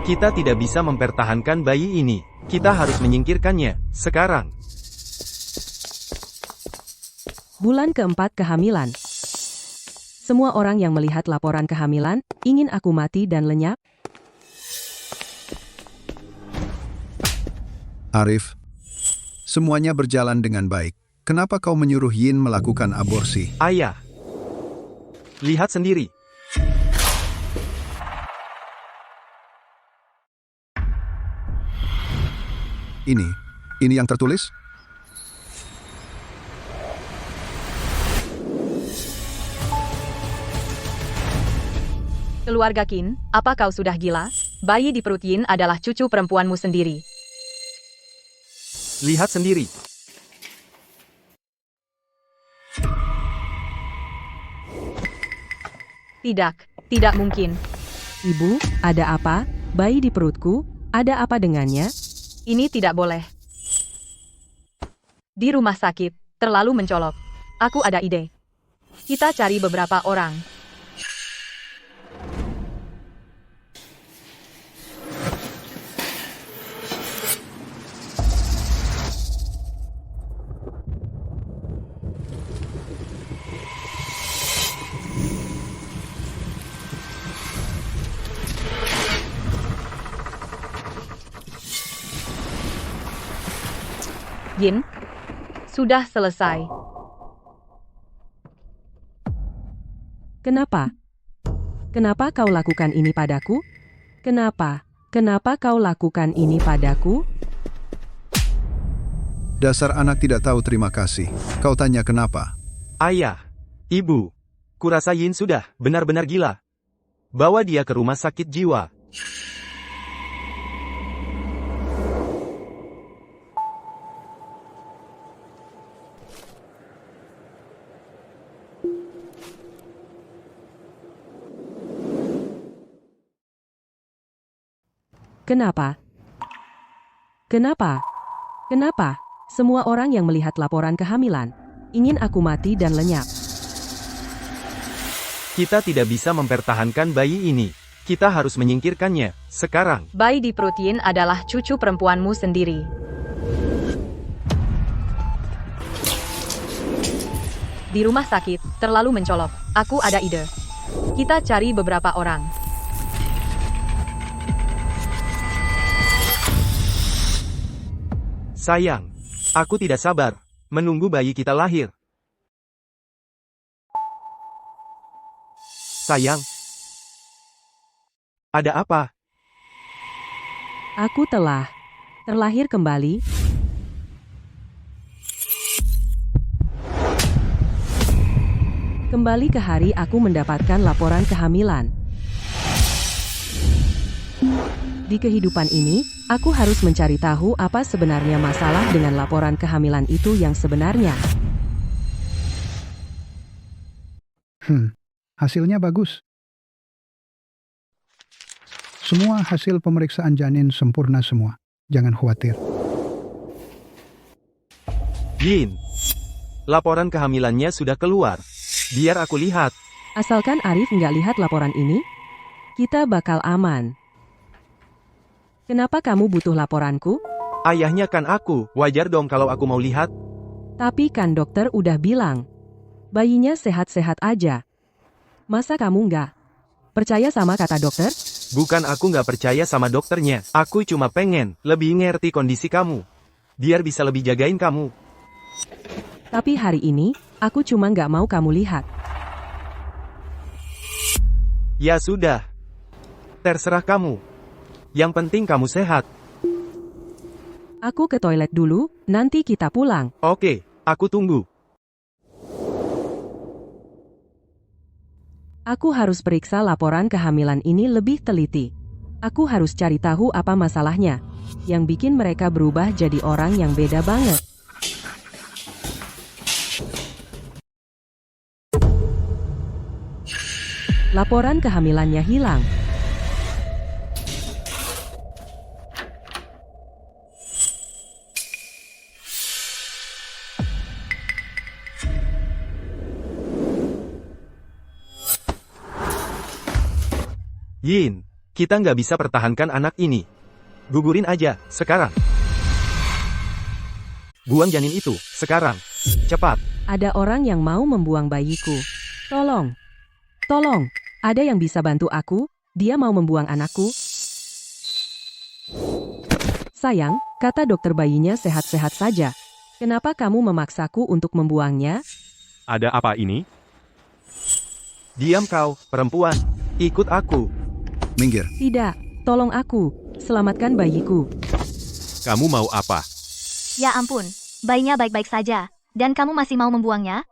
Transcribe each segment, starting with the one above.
Kita tidak bisa mempertahankan bayi ini. Kita harus menyingkirkannya, sekarang. Bulan keempat kehamilan. Semua orang yang melihat laporan kehamilan, ingin aku mati dan lenyap? Arif, semuanya berjalan dengan baik. Kenapa kau menyuruh Yin melakukan aborsi? Ayah. Lihat sendiri. Ini yang tertulis? Keluarga Qin, apa kau sudah gila? Bayi di perut Yin adalah cucu perempuanmu sendiri. Lihat sendiri. Tidak mungkin. Ibu, ada apa? Bayi di perutku, ada apa dengannya? Ini tidak boleh. Di rumah sakit, terlalu mencolok. Aku ada ide. Kita cari beberapa orang. Yin, sudah selesai. Kenapa? Kenapa kau lakukan ini padaku? Kenapa? Kenapa kau lakukan ini padaku? Dasar anak tidak tahu terima kasih. Kau tanya kenapa? Ayah. Ibu. Kurasa Yin sudah benar-benar gila. Bawa dia ke rumah sakit jiwa. Kenapa? Kenapa? Kenapa? Semua orang yang melihat laporan kehamilan, ingin aku mati dan lenyap. Kita tidak bisa mempertahankan bayi ini. Kita harus menyingkirkannya, sekarang. Bayi di perut Yin adalah cucu perempuanmu sendiri. Di rumah sakit, terlalu mencolok. Aku ada ide. Kita cari beberapa orang. Sayang, aku tidak sabar menunggu bayi kita lahir. Sayang, ada apa? Aku telah terlahir kembali. Kembali ke hari aku mendapatkan laporan kehamilan. Di kehidupan ini, aku harus mencari tahu apa sebenarnya masalah dengan laporan kehamilan itu yang sebenarnya. Hasilnya bagus. Semua hasil pemeriksaan janin sempurna semua. Jangan khawatir. Yin, laporan kehamilannya sudah keluar. Biar aku lihat. Asalkan Arif nggak lihat laporan ini, kita bakal aman. Kenapa kamu butuh laporanku? Ayahnya kan aku, wajar dong kalau aku mau lihat. Tapi kan dokter udah bilang, bayinya sehat-sehat aja. Masa kamu nggak percaya sama kata dokter? Bukan aku nggak percaya sama dokternya. Aku cuma pengen lebih ngerti kondisi kamu. Biar bisa lebih jagain kamu. Tapi hari ini, aku cuma nggak mau kamu lihat. Ya sudah. Terserah kamu. Yang penting kamu sehat. Aku ke toilet dulu, nanti kita pulang. Oke, aku tunggu. Aku harus periksa laporan kehamilan ini lebih teliti. Aku harus cari tahu apa masalahnya, yang bikin mereka berubah jadi orang yang beda banget. Laporan kehamilannya hilang. Yin, Kita nggak bisa pertahankan anak ini. Gugurin aja, sekarang. Buang janin itu, sekarang. Cepat. Ada orang yang mau membuang bayiku. Tolong. Tolong. Ada yang bisa bantu aku? Dia mau membuang anakku. Sayang, kata dokter bayinya sehat-sehat saja. Kenapa kamu memaksaku untuk membuangnya? Ada apa ini? Diam kau, perempuan. Ikut aku. Minggir. Tidak, tolong aku. Selamatkan bayiku. Kamu mau apa? Ya ampun, bayinya baik-baik saja. Dan kamu masih mau membuangnya?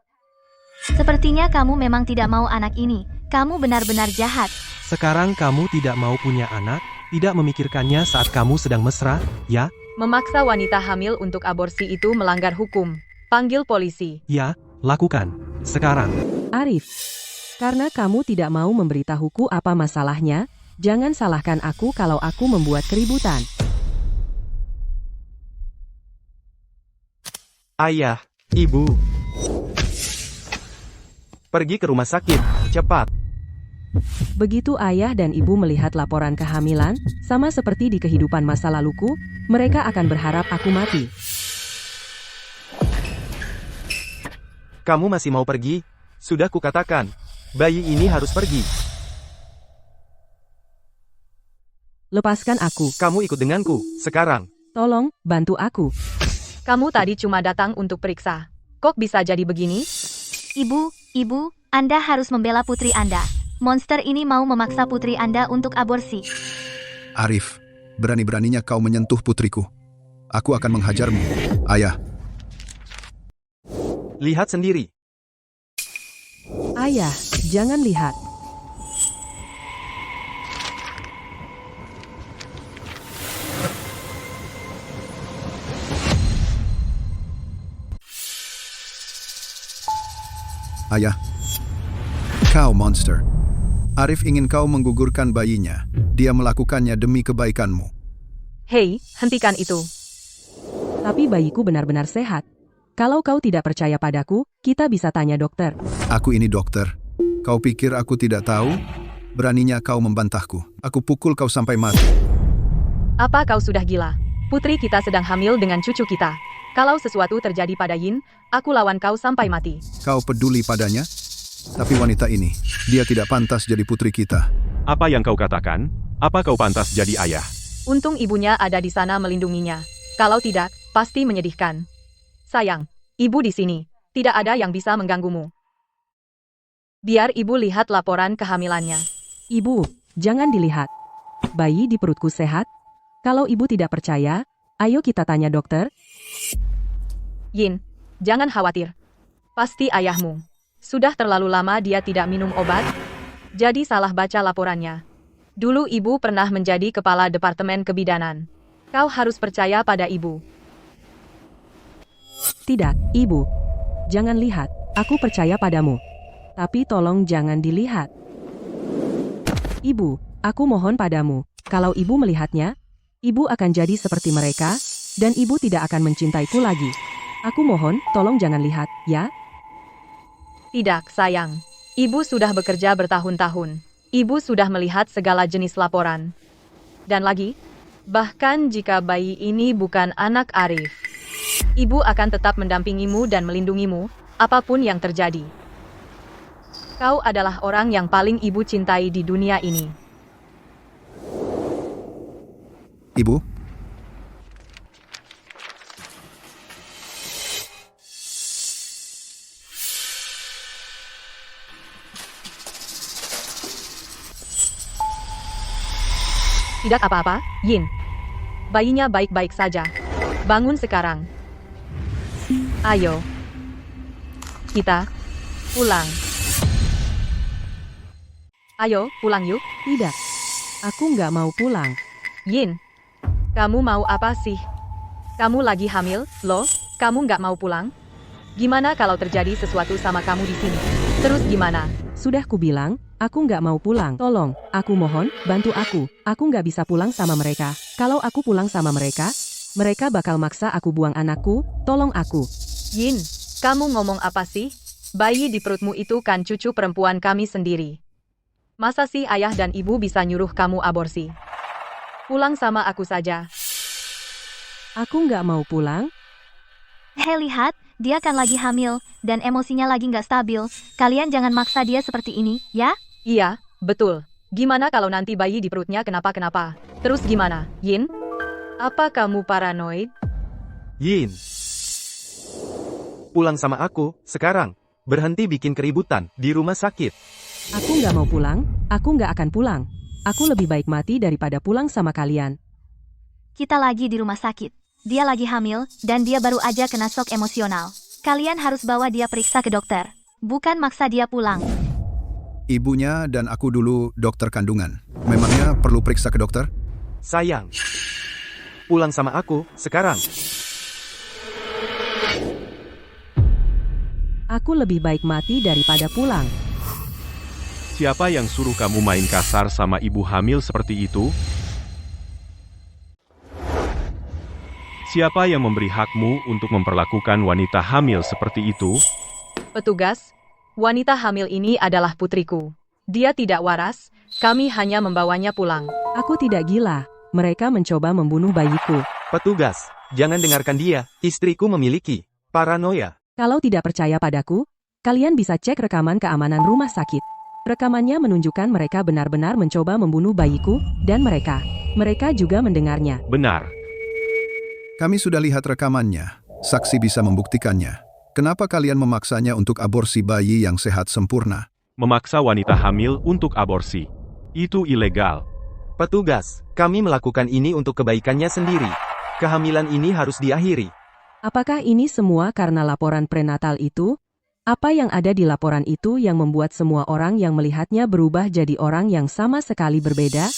Sepertinya kamu memang tidak mau anak ini. Kamu benar-benar jahat. Sekarang kamu tidak mau punya anak, tidak memikirkannya saat kamu sedang mesra, ya? Memaksa wanita hamil untuk aborsi itu melanggar hukum. Panggil polisi. Ya, lakukan. Sekarang. Arif, karena kamu tidak mau memberitahuku apa masalahnya, jangan salahkan aku kalau aku membuat keributan. Ayah, ibu. Pergi ke rumah sakit, cepat. Begitu ayah dan ibu melihat laporan kehamilan, sama seperti di kehidupan masa laluku, mereka akan berharap aku mati. Kamu masih mau pergi? Sudah kukatakan, bayi ini harus pergi. Lepaskan aku. Kamu ikut denganku, sekarang. Tolong, bantu aku. Kamu tadi cuma datang untuk periksa. Kok bisa jadi begini? Ibu, Anda harus membela putri Anda. Monster ini mau memaksa putri Anda untuk aborsi. Arif, berani-beraninya kau menyentuh putriku. Aku akan menghajarmu. Ayah, Lihat sendiri. Ayah, jangan lihat. ayah. Kau monster. Arif ingin kau menggugurkan bayinya. Dia melakukannya demi kebaikanmu. Hei, hentikan itu. Tapi bayiku benar-benar sehat. Kalau kau tidak percaya padaku, kita bisa tanya dokter. Aku ini dokter. Kau pikir aku tidak tahu? Beraninya kau membantahku. Aku pukul kau sampai mati. Apa kau sudah gila? Putri kita sedang hamil dengan cucu kita. Kalau sesuatu terjadi pada Yin, aku lawan kau sampai mati. Kau peduli padanya? Tapi wanita ini, dia tidak pantas jadi putri kita. Apa yang kau katakan? Apa kau pantas jadi ayah? Untung ibunya ada di sana melindunginya. Kalau tidak, pasti menyedihkan. Sayang, ibu di sini. Tidak ada yang bisa mengganggumu. Biar ibu lihat laporan kehamilannya. Ibu, jangan dilihat. Bayi di perutku sehat. Kalau ibu tidak percaya, ayo kita tanya dokter. Yin, jangan khawatir. Pasti ayahmu. Sudah terlalu lama dia tidak minum obat, jadi salah baca laporannya. Dulu ibu pernah menjadi kepala departemen kebidanan. Kau harus percaya pada ibu. Tidak, ibu. Jangan lihat, aku percaya padamu. Tapi tolong jangan dilihat. Ibu, aku mohon padamu, kalau ibu melihatnya, ibu akan jadi seperti mereka, dan ibu tidak akan mencintaiku lagi. Aku mohon, tolong jangan lihat, ya? Tidak, sayang. Ibu sudah bekerja bertahun-tahun. Ibu sudah melihat segala jenis laporan. Dan lagi, bahkan jika bayi ini bukan anak Arif, ibu akan tetap mendampingimu dan melindungimu, apapun yang terjadi. Kau adalah orang yang paling ibu cintai di dunia ini. Ibu, Tidak apa-apa, Yin. Bayinya baik-baik saja. Bangun sekarang. Ayo. Kita pulang. Ayo, pulang yuk. Tidak. Aku nggak mau pulang. Yin, kamu mau apa sih? Kamu lagi hamil, loh? Kamu nggak mau pulang? Gimana kalau terjadi sesuatu sama kamu di sini? Terus gimana? Sudah kubilang, aku nggak mau pulang. Tolong, aku mohon, bantu aku. Aku nggak bisa pulang sama mereka. Kalau aku pulang sama mereka, mereka bakal maksa aku buang anakku. Tolong aku. Yin, kamu ngomong apa sih? Bayi di perutmu itu kan cucu perempuan kami sendiri. Masa sih ayah dan ibu bisa nyuruh kamu aborsi? Pulang sama aku saja. Aku nggak mau pulang. Hei lihat, dia kan lagi hamil, dan emosinya lagi nggak stabil. Kalian jangan maksa dia seperti ini, ya? Iya, betul. Gimana kalau nanti bayi di perutnya kenapa-kenapa? Terus gimana, Yin? Apa kamu paranoid? Yin. Pulang sama aku, sekarang. Berhenti bikin keributan di rumah sakit. Aku nggak mau pulang, aku nggak akan pulang. Aku lebih baik mati daripada pulang sama kalian. Kita lagi di rumah sakit. Dia lagi hamil, dan dia baru aja kena shock emosional. Kalian harus bawa dia periksa ke dokter. Bukan maksa dia pulang. Ibunya dan aku dulu dokter kandungan. Memangnya perlu periksa ke dokter? Sayang. Pulang sama aku, sekarang. Aku lebih baik mati daripada pulang. Siapa yang suruh kamu main kasar sama ibu hamil seperti itu? Siapa yang memberi hakmu untuk memperlakukan wanita hamil seperti itu? Petugas, wanita hamil ini adalah putriku. Dia tidak waras, kami hanya membawanya pulang. Aku tidak gila. Mereka mencoba membunuh bayiku. Petugas, jangan dengarkan dia. Istriku memiliki paranoia. Kalau tidak percaya padaku, kalian bisa cek rekaman keamanan rumah sakit. Rekamannya menunjukkan mereka benar-benar mencoba membunuh bayiku, dan mereka juga mendengarnya. Benar. Kami sudah lihat rekamannya. Saksi bisa membuktikannya. Kenapa kalian memaksanya untuk aborsi bayi yang sehat sempurna? Memaksa wanita hamil untuk aborsi. Itu ilegal. Petugas, kami melakukan ini untuk kebaikannya sendiri. Kehamilan ini harus diakhiri. Apakah ini semua karena laporan prenatal itu? Apa yang ada di laporan itu yang membuat semua orang yang melihatnya berubah jadi orang yang sama sekali berbeda?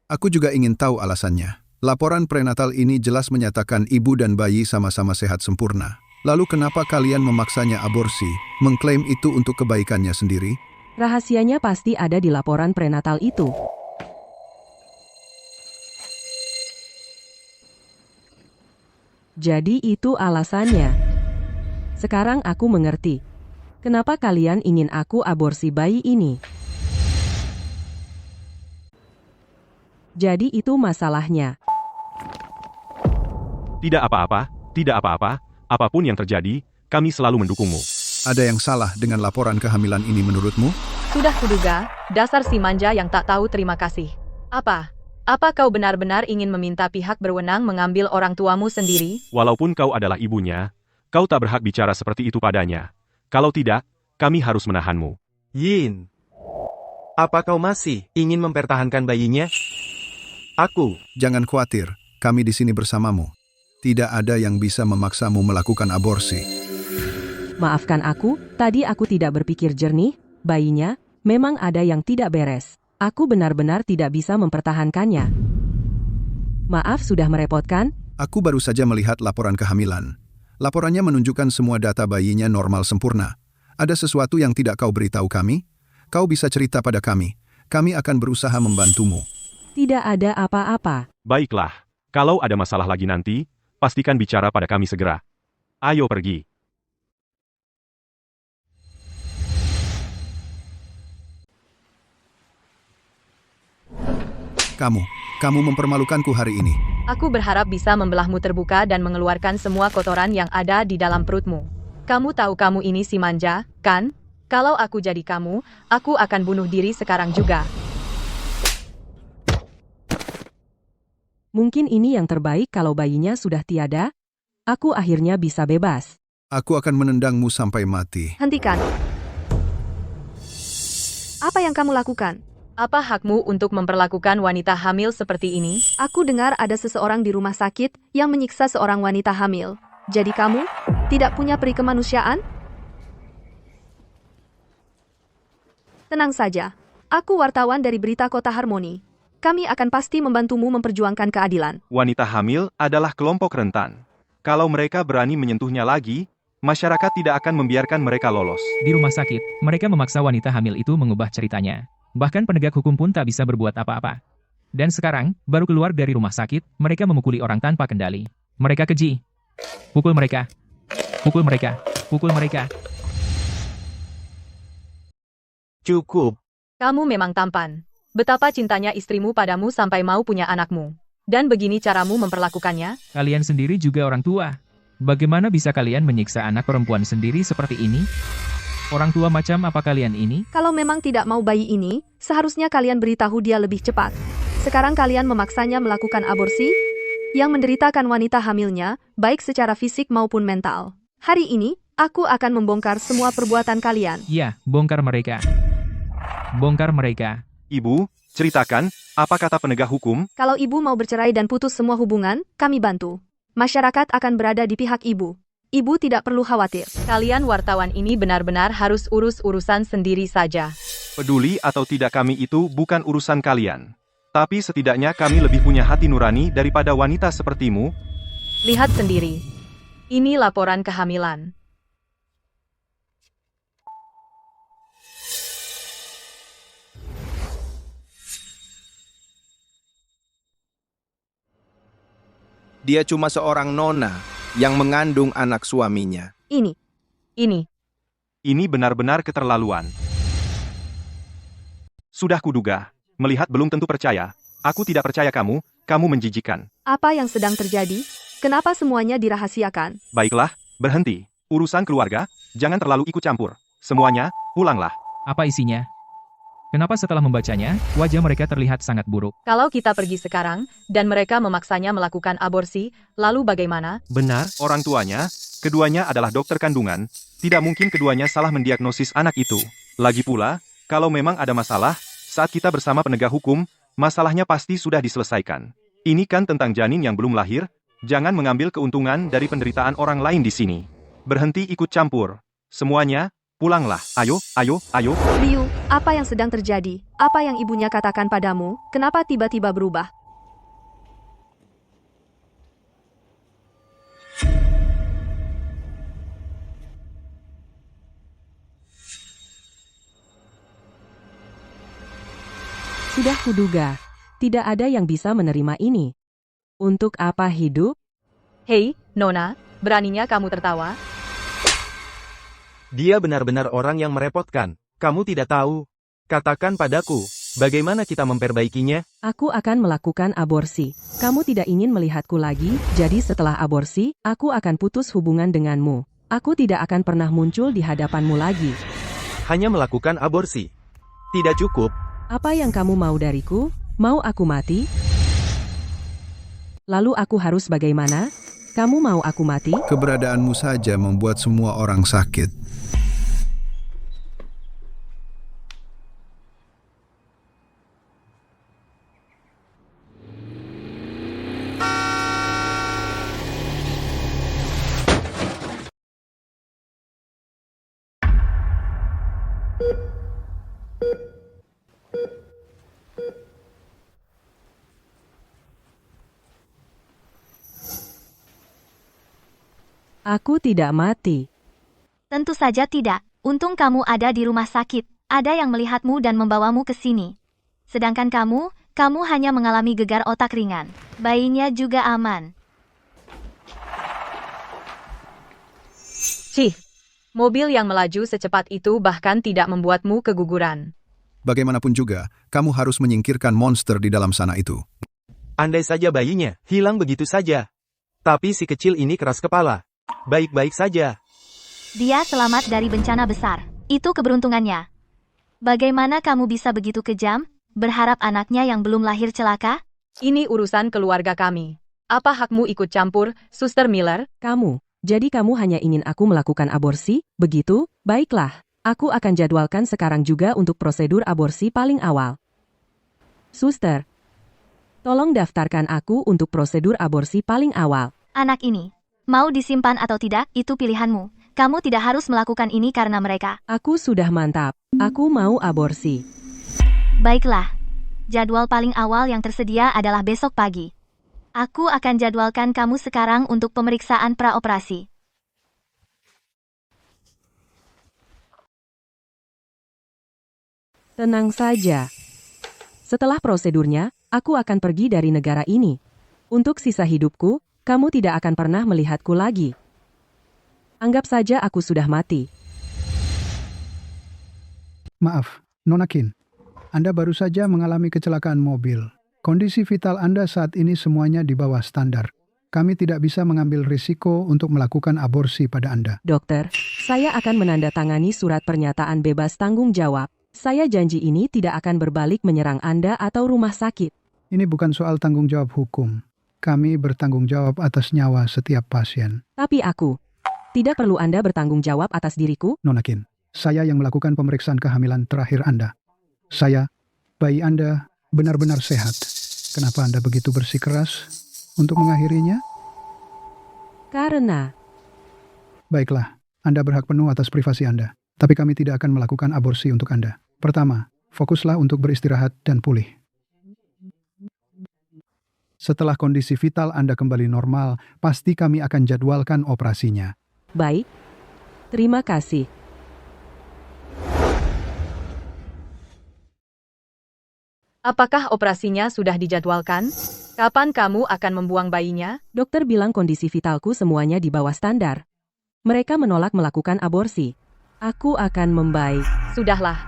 Aku juga ingin tahu alasannya. Laporan prenatal ini jelas menyatakan ibu dan bayi sama-sama sehat sempurna. Lalu kenapa kalian memaksanya aborsi, mengklaim itu untuk kebaikannya sendiri? Rahasianya pasti ada di laporan prenatal itu. Jadi itu alasannya. Sekarang aku mengerti. Kenapa kalian ingin aku aborsi bayi ini? Jadi itu masalahnya. Tidak apa-apa, tidak apa-apa. Apapun yang terjadi, kami selalu mendukungmu. Ada yang salah dengan laporan kehamilan ini menurutmu? Sudah kuduga, dasar si manja yang tak tahu terima kasih. Apa? Apa kau benar-benar ingin meminta pihak berwenang mengambil orang tuamu sendiri? Walaupun kau adalah ibunya, kau tak berhak bicara seperti itu padanya. Kalau tidak, kami harus menahanmu. Yin. Apa kau masih ingin mempertahankan bayinya? Aku. Jangan khawatir, kami di sini bersamamu. Tidak ada yang bisa memaksamu melakukan aborsi. Maafkan aku, tadi aku tidak berpikir jernih. Bayinya, memang ada yang tidak beres. Aku benar-benar tidak bisa mempertahankannya. Maaf sudah merepotkan. Aku baru saja melihat laporan kehamilan. Laporannya menunjukkan semua data bayinya normal sempurna. Ada sesuatu yang tidak kau beritahu kami? Kau bisa cerita pada kami. Kami akan berusaha membantumu. Tidak ada apa-apa. Baiklah, kalau ada masalah lagi nanti, pastikan bicara pada kami segera. Ayo pergi. Kamu mempermalukanku hari ini. Aku berharap bisa membelahmu terbuka dan mengeluarkan semua kotoran yang ada di dalam perutmu. Kamu tahu kamu ini si manja, kan? Kalau aku jadi kamu, aku akan bunuh diri sekarang juga. Mungkin ini yang terbaik kalau bayinya sudah tiada. Aku akhirnya bisa bebas. Aku akan menendangmu sampai mati. Hentikan. Apa yang kamu lakukan? Apa hakmu untuk memperlakukan wanita hamil seperti ini? Aku dengar ada seseorang di rumah sakit yang menyiksa seorang wanita hamil. Jadi kamu tidak punya peri kemanusiaan? Tenang saja. Aku wartawan dari Berita Kota Harmoni. Kami akan pasti membantumu memperjuangkan keadilan. Wanita hamil adalah kelompok rentan. Kalau mereka berani menyentuhnya lagi, masyarakat tidak akan membiarkan mereka lolos. Di rumah sakit, mereka memaksa wanita hamil itu mengubah ceritanya. Bahkan penegak hukum pun tak bisa berbuat apa-apa. Dan sekarang, baru keluar dari rumah sakit, mereka memukuli orang tanpa kendali. Mereka keji. Pukul mereka. Pukul mereka. Pukul mereka. Cukup. Kamu memang tampan. Betapa cintanya istrimu padamu sampai mau punya anakmu. Dan begini caramu memperlakukannya? Kalian sendiri juga orang tua. Bagaimana bisa kalian menyiksa anak perempuan sendiri seperti ini? Orang tua macam apa kalian ini? Kalau memang tidak mau bayi ini, seharusnya kalian beritahu dia lebih cepat. Sekarang kalian memaksanya melakukan aborsi, yang menderitakan wanita hamilnya, baik secara fisik maupun mental. Hari ini, aku akan membongkar semua perbuatan kalian. Ya, bongkar mereka. Bongkar mereka. Ibu, ceritakan, apa kata penegak hukum? Kalau ibu mau bercerai dan putus semua hubungan, kami bantu. Masyarakat akan berada di pihak ibu. Ibu tidak perlu khawatir. Kalian wartawan ini benar-benar harus urus urusan sendiri saja. Peduli atau tidak kami itu bukan urusan kalian. Tapi setidaknya kami lebih punya hati nurani daripada wanita sepertimu. Lihat sendiri. Ini laporan kehamilan. Dia cuma seorang nona yang mengandung anak suaminya. Ini. Ini benar-benar keterlaluan. Sudah kuduga. Melihat belum tentu percaya. Aku tidak percaya kamu menjijikan. Apa yang sedang terjadi? Kenapa semuanya dirahasiakan? Baiklah, berhenti. Urusan keluarga, jangan terlalu ikut campur. Semuanya, pulanglah. Apa isinya? Kenapa setelah membacanya, wajah mereka terlihat sangat buruk? Kalau kita pergi sekarang, dan mereka memaksanya melakukan aborsi, lalu bagaimana? Benar, orang tuanya, keduanya adalah dokter kandungan, tidak mungkin keduanya salah mendiagnosis anak itu. Lagi pula, kalau memang ada masalah, saat kita bersama penegak hukum, masalahnya pasti sudah diselesaikan. Ini kan tentang janin yang belum lahir, jangan mengambil keuntungan dari penderitaan orang lain di sini. Berhenti ikut campur. Semuanya, pulanglah. Ayo. Liu, apa yang sedang terjadi? Apa yang ibunya katakan padamu? Kenapa tiba-tiba berubah? Sudah kuduga. Tidak ada yang bisa menerima ini. Untuk apa hidup? Hei, Nona, beraninya kamu tertawa? Dia benar-benar orang yang merepotkan. Kamu tidak tahu. Katakan padaku, bagaimana kita memperbaikinya? Aku akan melakukan aborsi. Kamu tidak ingin melihatku lagi, jadi setelah aborsi, aku akan putus hubungan denganmu. Aku tidak akan pernah muncul di hadapanmu lagi. Hanya melakukan aborsi. Tidak cukup. Apa yang kamu mau dariku? Mau aku mati? Lalu aku harus bagaimana? Kamu mau aku mati? Keberadaanmu saja membuat semua orang sakit. Aku tidak mati. Tentu saja tidak. Untung kamu ada di rumah sakit. Ada yang melihatmu dan membawamu ke sini. Sedangkan kamu hanya mengalami gegar otak ringan. Bayinya juga aman. Cih, mobil yang melaju secepat itu bahkan tidak membuatmu keguguran. Bagaimanapun juga, kamu harus menyingkirkan monster di dalam sana itu. Andai saja bayinya hilang begitu saja. Tapi si kecil ini keras kepala. Baik-baik saja. Dia selamat dari bencana besar. Itu keberuntungannya. Bagaimana kamu bisa begitu kejam? Berharap anaknya yang belum lahir celaka? Ini urusan keluarga kami. Apa hakmu ikut campur, Suster Miller? Jadi kamu hanya ingin aku melakukan aborsi? Begitu? Baiklah. Aku akan jadwalkan sekarang juga untuk prosedur aborsi paling awal. Suster, tolong daftarkan aku untuk prosedur aborsi paling awal. Anak ini, mau disimpan atau tidak, itu pilihanmu. Kamu tidak harus melakukan ini karena mereka. Aku sudah mantap. Aku mau aborsi. Baiklah. Jadwal paling awal yang tersedia adalah besok pagi. Aku akan jadwalkan kamu sekarang untuk pemeriksaan praoperasi. Tenang saja. Setelah prosedurnya, aku akan pergi dari negara ini. Untuk sisa hidupku, kamu tidak akan pernah melihatku lagi. Anggap saja aku sudah mati. Maaf, Nona Qin. Anda baru saja mengalami kecelakaan mobil. Kondisi vital Anda saat ini semuanya di bawah standar. Kami tidak bisa mengambil risiko untuk melakukan aborsi pada Anda. Dokter, saya akan menandatangani surat pernyataan bebas tanggung jawab. Saya janji ini tidak akan berbalik menyerang Anda atau rumah sakit. Ini bukan soal tanggung jawab hukum. Kami bertanggung jawab atas nyawa setiap pasien. Tapi aku, tidak perlu Anda bertanggung jawab atas diriku? Nona Qin, saya yang melakukan pemeriksaan kehamilan terakhir Anda. Bayi Anda benar-benar sehat. Kenapa Anda begitu bersikeras untuk mengakhirinya? Karena... Baiklah, Anda berhak penuh atas privasi Anda. Tapi kami tidak akan melakukan aborsi untuk Anda. Pertama, fokuslah untuk beristirahat dan pulih. Setelah kondisi vital Anda kembali normal, pasti kami akan jadwalkan operasinya. Baik. Terima kasih. Apakah operasinya sudah dijadwalkan? Kapan kamu akan membuang bayinya? Dokter bilang kondisi vitalku semuanya di bawah standar. Mereka menolak melakukan aborsi. Aku akan membaik. Sudahlah.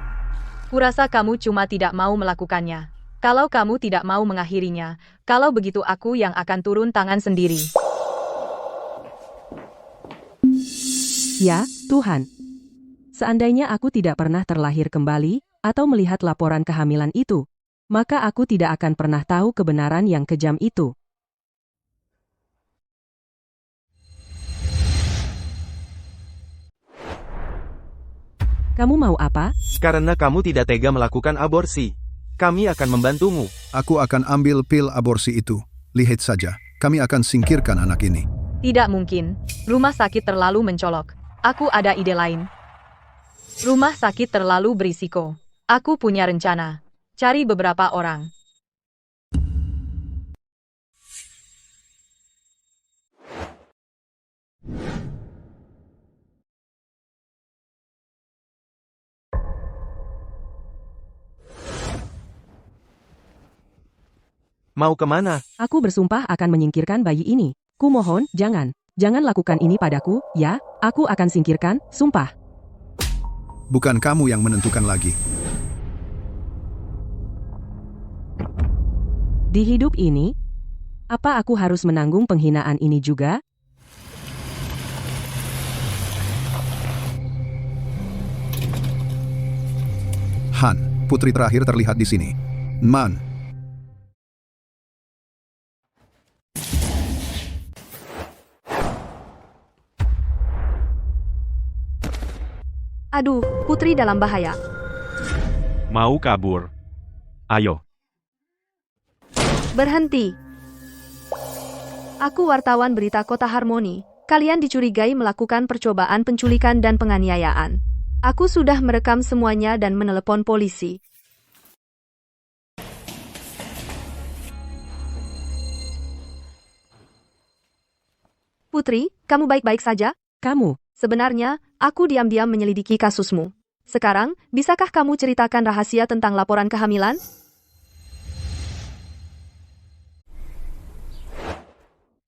Kurasa kamu cuma tidak mau melakukannya. Kalau kamu tidak mau mengakhirinya, kalau begitu aku yang akan turun tangan sendiri. Ya, Tuhan. Seandainya aku tidak pernah terlahir kembali, atau melihat laporan kehamilan itu, maka aku tidak akan pernah tahu kebenaran yang kejam itu. Kamu mau apa? Karena kamu tidak tega melakukan aborsi. Kami akan membantumu. Aku akan ambil pil aborsi itu. Lihat saja, kami akan singkirkan anak ini. Tidak mungkin. Rumah sakit terlalu mencolok. Aku ada ide lain. Rumah sakit terlalu berisiko. Aku punya rencana. Cari beberapa orang. Mau kemana? Aku bersumpah akan menyingkirkan bayi ini. Kumohon, jangan. Jangan lakukan ini padaku, ya. Aku akan singkirkan, sumpah. Bukan kamu yang menentukan lagi. Di hidup ini, apa aku harus menanggung penghinaan ini juga? Han, putri terakhir terlihat di sini. Man. Aduh, putri dalam bahaya. Mau kabur? Ayo. Berhenti. Aku wartawan berita Kota Harmoni. Kalian dicurigai melakukan percobaan penculikan dan penganiayaan. Aku sudah merekam semuanya dan menelepon polisi. Putri, kamu baik-baik saja? Kamu. Sebenarnya, aku diam-diam menyelidiki kasusmu. Sekarang, bisakah kamu ceritakan rahasia tentang laporan kehamilan?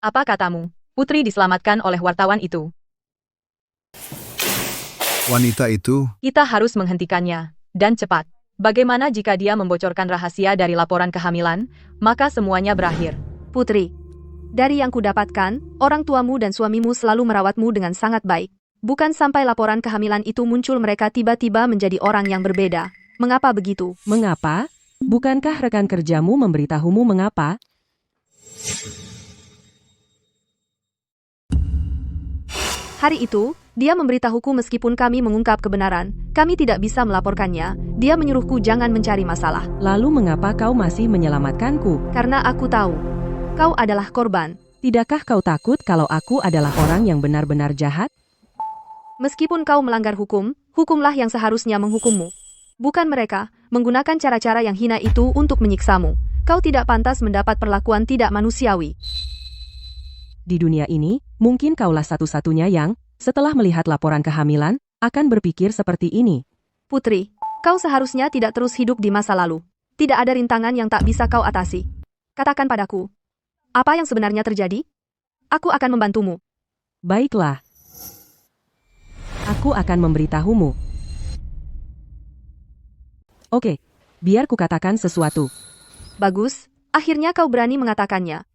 Apa katamu? Putri diselamatkan oleh wartawan itu. Wanita itu, Kita harus menghentikannya. Dan cepat. Bagaimana jika dia membocorkan rahasia dari laporan kehamilan, maka semuanya berakhir. Putri, dari yang kudapatkan, orang tuamu dan suamimu selalu merawatmu dengan sangat baik. Bukan sampai laporan kehamilan itu muncul mereka tiba-tiba menjadi orang yang berbeda. Mengapa begitu? Mengapa? Bukankah rekan kerjamu memberitahumu mengapa? Hari itu, dia memberitahuku meskipun kami mengungkap kebenaran, kami tidak bisa melaporkannya. Dia menyuruhku jangan mencari masalah. Lalu mengapa kau masih menyelamatkanku? Karena aku tahu, kau adalah korban. Tidakkah kau takut kalau aku adalah orang yang benar-benar jahat? Meskipun kau melanggar hukum, hukumlah yang seharusnya menghukummu. Bukan mereka, menggunakan cara-cara yang hina itu untuk menyiksamu. Kau tidak pantas mendapat perlakuan tidak manusiawi. Di dunia ini, mungkin kaulah satu-satunya yang, setelah melihat laporan kehamilan, akan berpikir seperti ini. Putri, kau seharusnya tidak terus hidup di masa lalu. Tidak ada rintangan yang tak bisa kau atasi. Katakan padaku, apa yang sebenarnya terjadi? Aku akan membantumu. Baiklah. Aku akan memberitahumu. Oke, biar kukatakan sesuatu. Bagus, akhirnya kau berani mengatakannya.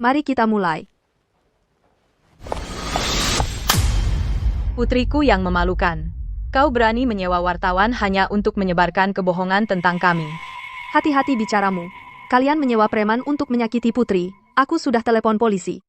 Mari kita mulai. Putriku yang memalukan. Kau berani menyewa wartawan hanya untuk menyebarkan kebohongan tentang kami. Hati-hati bicaramu. Kalian menyewa preman untuk menyakiti putri. Aku sudah telepon polisi.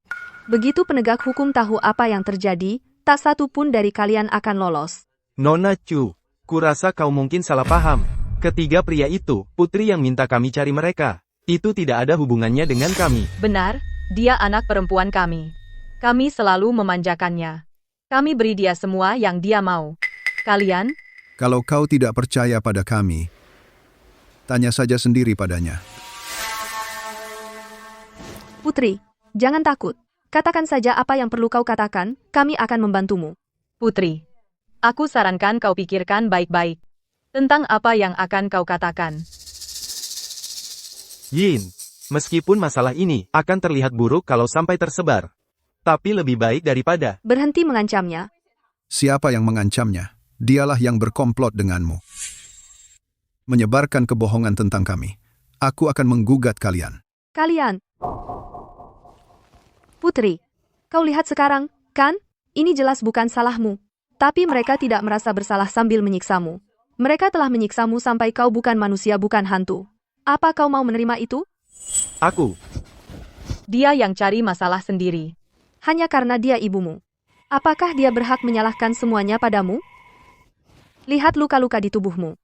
Begitu penegak hukum tahu apa yang terjadi, tak satu pun dari kalian akan lolos. Nona Chu, kurasa kau mungkin salah paham. Ketiga pria itu, putri yang minta kami cari mereka. Itu tidak ada hubungannya dengan kami. Benar, dia anak perempuan kami. Kami selalu memanjakannya. Kami beri dia semua yang dia mau. Kalian? Kalau kau tidak percaya pada kami, tanya saja sendiri padanya. Putri, jangan takut. Katakan saja apa yang perlu kau katakan, kami akan membantumu. Putri, aku sarankan kau pikirkan baik-baik tentang apa yang akan kau katakan. Yin, meskipun masalah ini akan terlihat buruk kalau sampai tersebar, tapi lebih baik daripada... Berhenti mengancamnya. Siapa yang mengancamnya? Dialah yang berkomplot denganmu. Menyebarkan kebohongan tentang kami. Aku akan menggugat kalian. Kalian. Putri, kau lihat sekarang, kan? Ini jelas bukan salahmu. Tapi mereka tidak merasa bersalah sambil menyiksamu. Mereka telah menyiksamu sampai kau bukan manusia, bukan hantu. Apa kau mau menerima itu? Aku. Dia yang cari masalah sendiri. Hanya karena dia ibumu. Apakah dia berhak menyalahkan semuanya padamu? Lihat luka-luka di tubuhmu.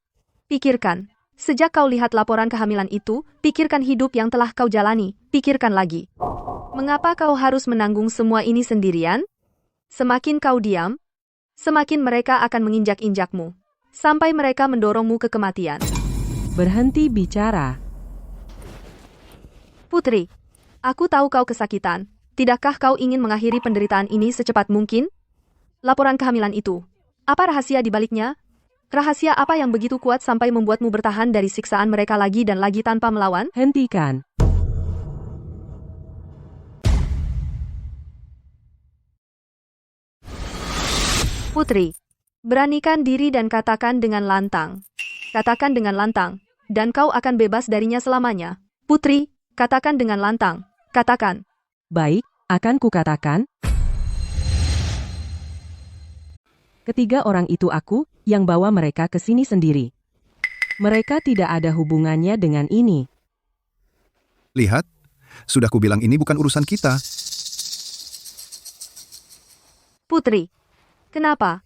Pikirkan, sejak kau lihat laporan kehamilan itu, pikirkan hidup yang telah kau jalani, pikirkan lagi. Mengapa kau harus menanggung semua ini sendirian? Semakin kau diam, semakin mereka akan menginjak-injakmu. Sampai mereka mendorongmu ke kematian. Berhenti bicara. Putri, aku tahu kau kesakitan. Tidakkah kau ingin mengakhiri penderitaan ini secepat mungkin? Laporan kehamilan itu. Apa rahasia di baliknya? Rahasia apa yang begitu kuat sampai membuatmu bertahan dari siksaan mereka lagi dan lagi tanpa melawan? Hentikan. Putri, beranikan diri dan katakan dengan lantang. Katakan dengan lantang, dan kau akan bebas darinya selamanya. Putri, katakan dengan lantang. Katakan. Baik, akan kukatakan. Ketiga orang itu aku, yang bawa mereka ke sini sendiri. Mereka tidak ada hubungannya dengan ini. Lihat, sudah kubilang ini bukan urusan kita. Putri, kenapa?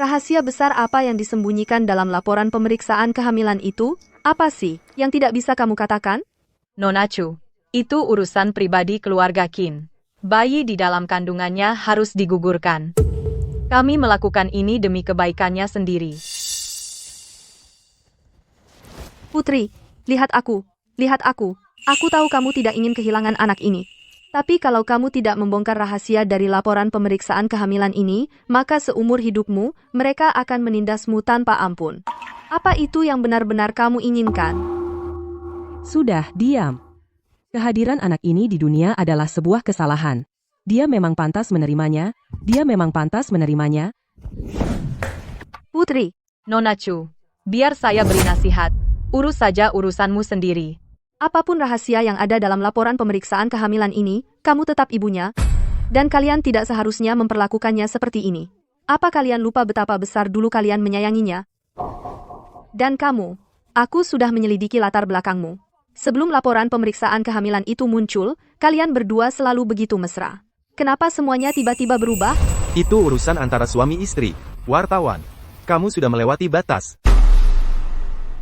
Rahasia besar apa yang disembunyikan dalam laporan pemeriksaan kehamilan itu? Apa sih yang tidak bisa kamu katakan? Nona Chu, itu urusan pribadi keluarga Qin. Bayi di dalam kandungannya harus digugurkan. Kami melakukan ini demi kebaikannya sendiri. Putri, lihat aku. Lihat aku. Aku tahu kamu tidak ingin kehilangan anak ini. Tapi kalau kamu tidak membongkar rahasia dari laporan pemeriksaan kehamilan ini, maka seumur hidupmu, mereka akan menindasmu tanpa ampun. Apa itu yang benar-benar kamu inginkan? Sudah, diam. Kehadiran anak ini di dunia adalah sebuah kesalahan. Dia memang pantas menerimanya. Dia memang pantas menerimanya. Putri. Nona Chu, biar saya beri nasihat. Urus saja urusanmu sendiri. Apapun rahasia yang ada dalam laporan pemeriksaan kehamilan ini, kamu tetap ibunya. Dan kalian tidak seharusnya memperlakukannya seperti ini. Apa kalian lupa betapa besar dulu kalian menyayanginya? Dan kamu, aku sudah menyelidiki latar belakangmu. Sebelum laporan pemeriksaan kehamilan itu muncul, kalian berdua selalu begitu mesra. Kenapa semuanya tiba-tiba berubah? Itu urusan antara suami istri. Wartawan, kamu sudah melewati batas.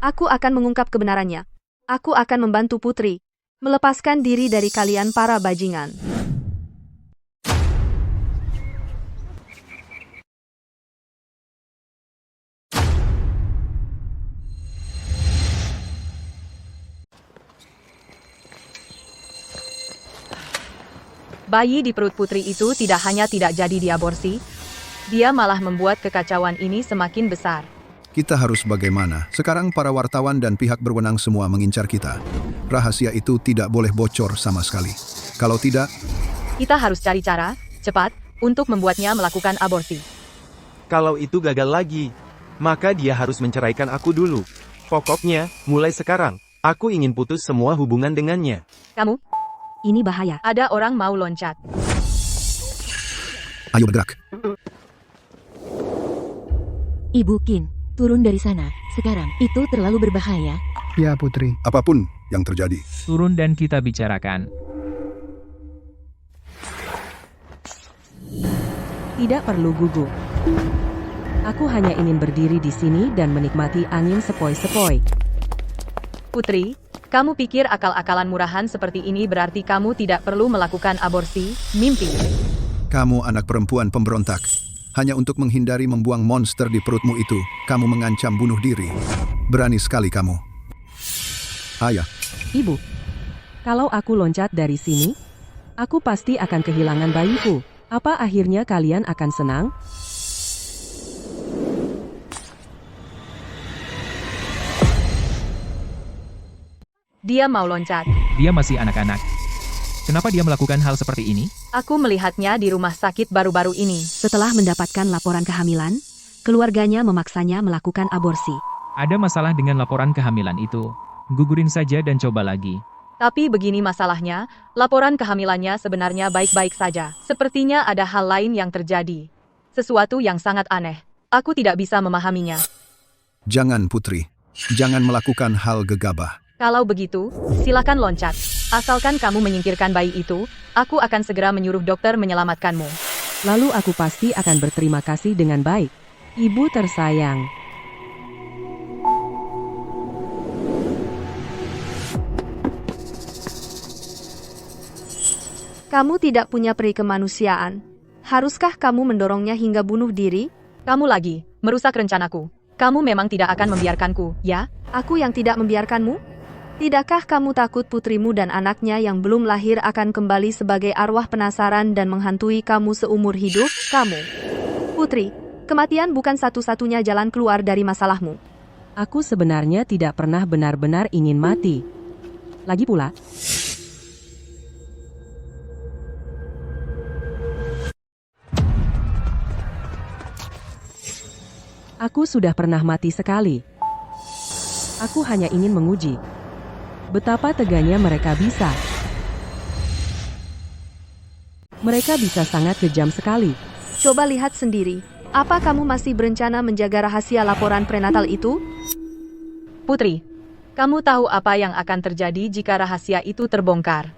Aku akan mengungkap kebenarannya. Aku akan membantu Putri melepaskan diri dari kalian para bajingan. Bayi di perut putri itu tidak hanya tidak jadi diaborsi, dia malah membuat kekacauan ini semakin besar. Kita harus bagaimana? Sekarang para wartawan dan pihak berwenang semua mengincar kita. Rahasia itu tidak boleh bocor sama sekali. Kalau tidak, Kita harus cari cara, cepat, untuk membuatnya melakukan aborsi. Kalau itu gagal lagi, maka dia harus menceraikan aku dulu. Pokoknya, mulai sekarang, aku ingin putus semua hubungan dengannya. Kamu, Ini bahaya. ada orang mau loncat. Ayo bergerak. Ibu Qin, turun dari sana. Sekarang, itu terlalu berbahaya. Ya, Putri. Apapun yang terjadi. Turun dan kita bicarakan. Tidak perlu gugup. Aku hanya ingin berdiri di sini dan menikmati angin sepoi-sepoi. Putri, kamu pikir akal-akalan murahan seperti ini berarti kamu tidak perlu melakukan aborsi? Mimpi. Kamu anak perempuan pemberontak. Hanya untuk menghindari membuang monster di perutmu itu, kamu mengancam bunuh diri. Berani sekali kamu. Ayah, Ibu, kalau aku loncat dari sini, aku pasti akan kehilangan bayiku. Apa akhirnya kalian akan senang? Dia mau loncat. Dia masih anak-anak. Kenapa dia melakukan hal seperti ini? Aku melihatnya di rumah sakit baru-baru ini. Setelah mendapatkan laporan kehamilan, keluarganya memaksanya melakukan aborsi. Ada masalah dengan laporan kehamilan itu. Gugurin saja dan coba lagi. Tapi begini masalahnya, laporan kehamilannya sebenarnya baik-baik saja. Sepertinya ada hal lain yang terjadi. Sesuatu yang sangat aneh. Aku tidak bisa memahaminya. jangan Putri. Jangan melakukan hal gegabah. Kalau begitu, silakan loncat. Asalkan kamu menyingkirkan bayi itu, aku akan segera menyuruh dokter menyelamatkanmu. Lalu aku pasti akan berterima kasih dengan baik. Ibu tersayang. Kamu tidak punya peri kemanusiaan. Haruskah kamu mendorongnya hingga bunuh diri? Kamu lagi, merusak rencanaku. Kamu memang tidak akan membiarkanku, ya? Aku yang tidak membiarkanmu? Tidakkah kamu takut putrimu dan anaknya yang belum lahir akan kembali sebagai arwah penasaran dan menghantui kamu seumur hidup? Kamu, Putri, kematian bukan satu-satunya jalan keluar dari masalahmu. Aku sebenarnya tidak pernah benar-benar ingin mati. Lagi pula, aku sudah pernah mati sekali. Aku hanya ingin menguji betapa teganya mereka bisa. Mereka bisa sangat kejam sekali. Coba lihat sendiri. Apa kamu masih berencana menjaga rahasia laporan prenatal itu? Putri, kamu tahu apa yang akan terjadi jika rahasia itu terbongkar.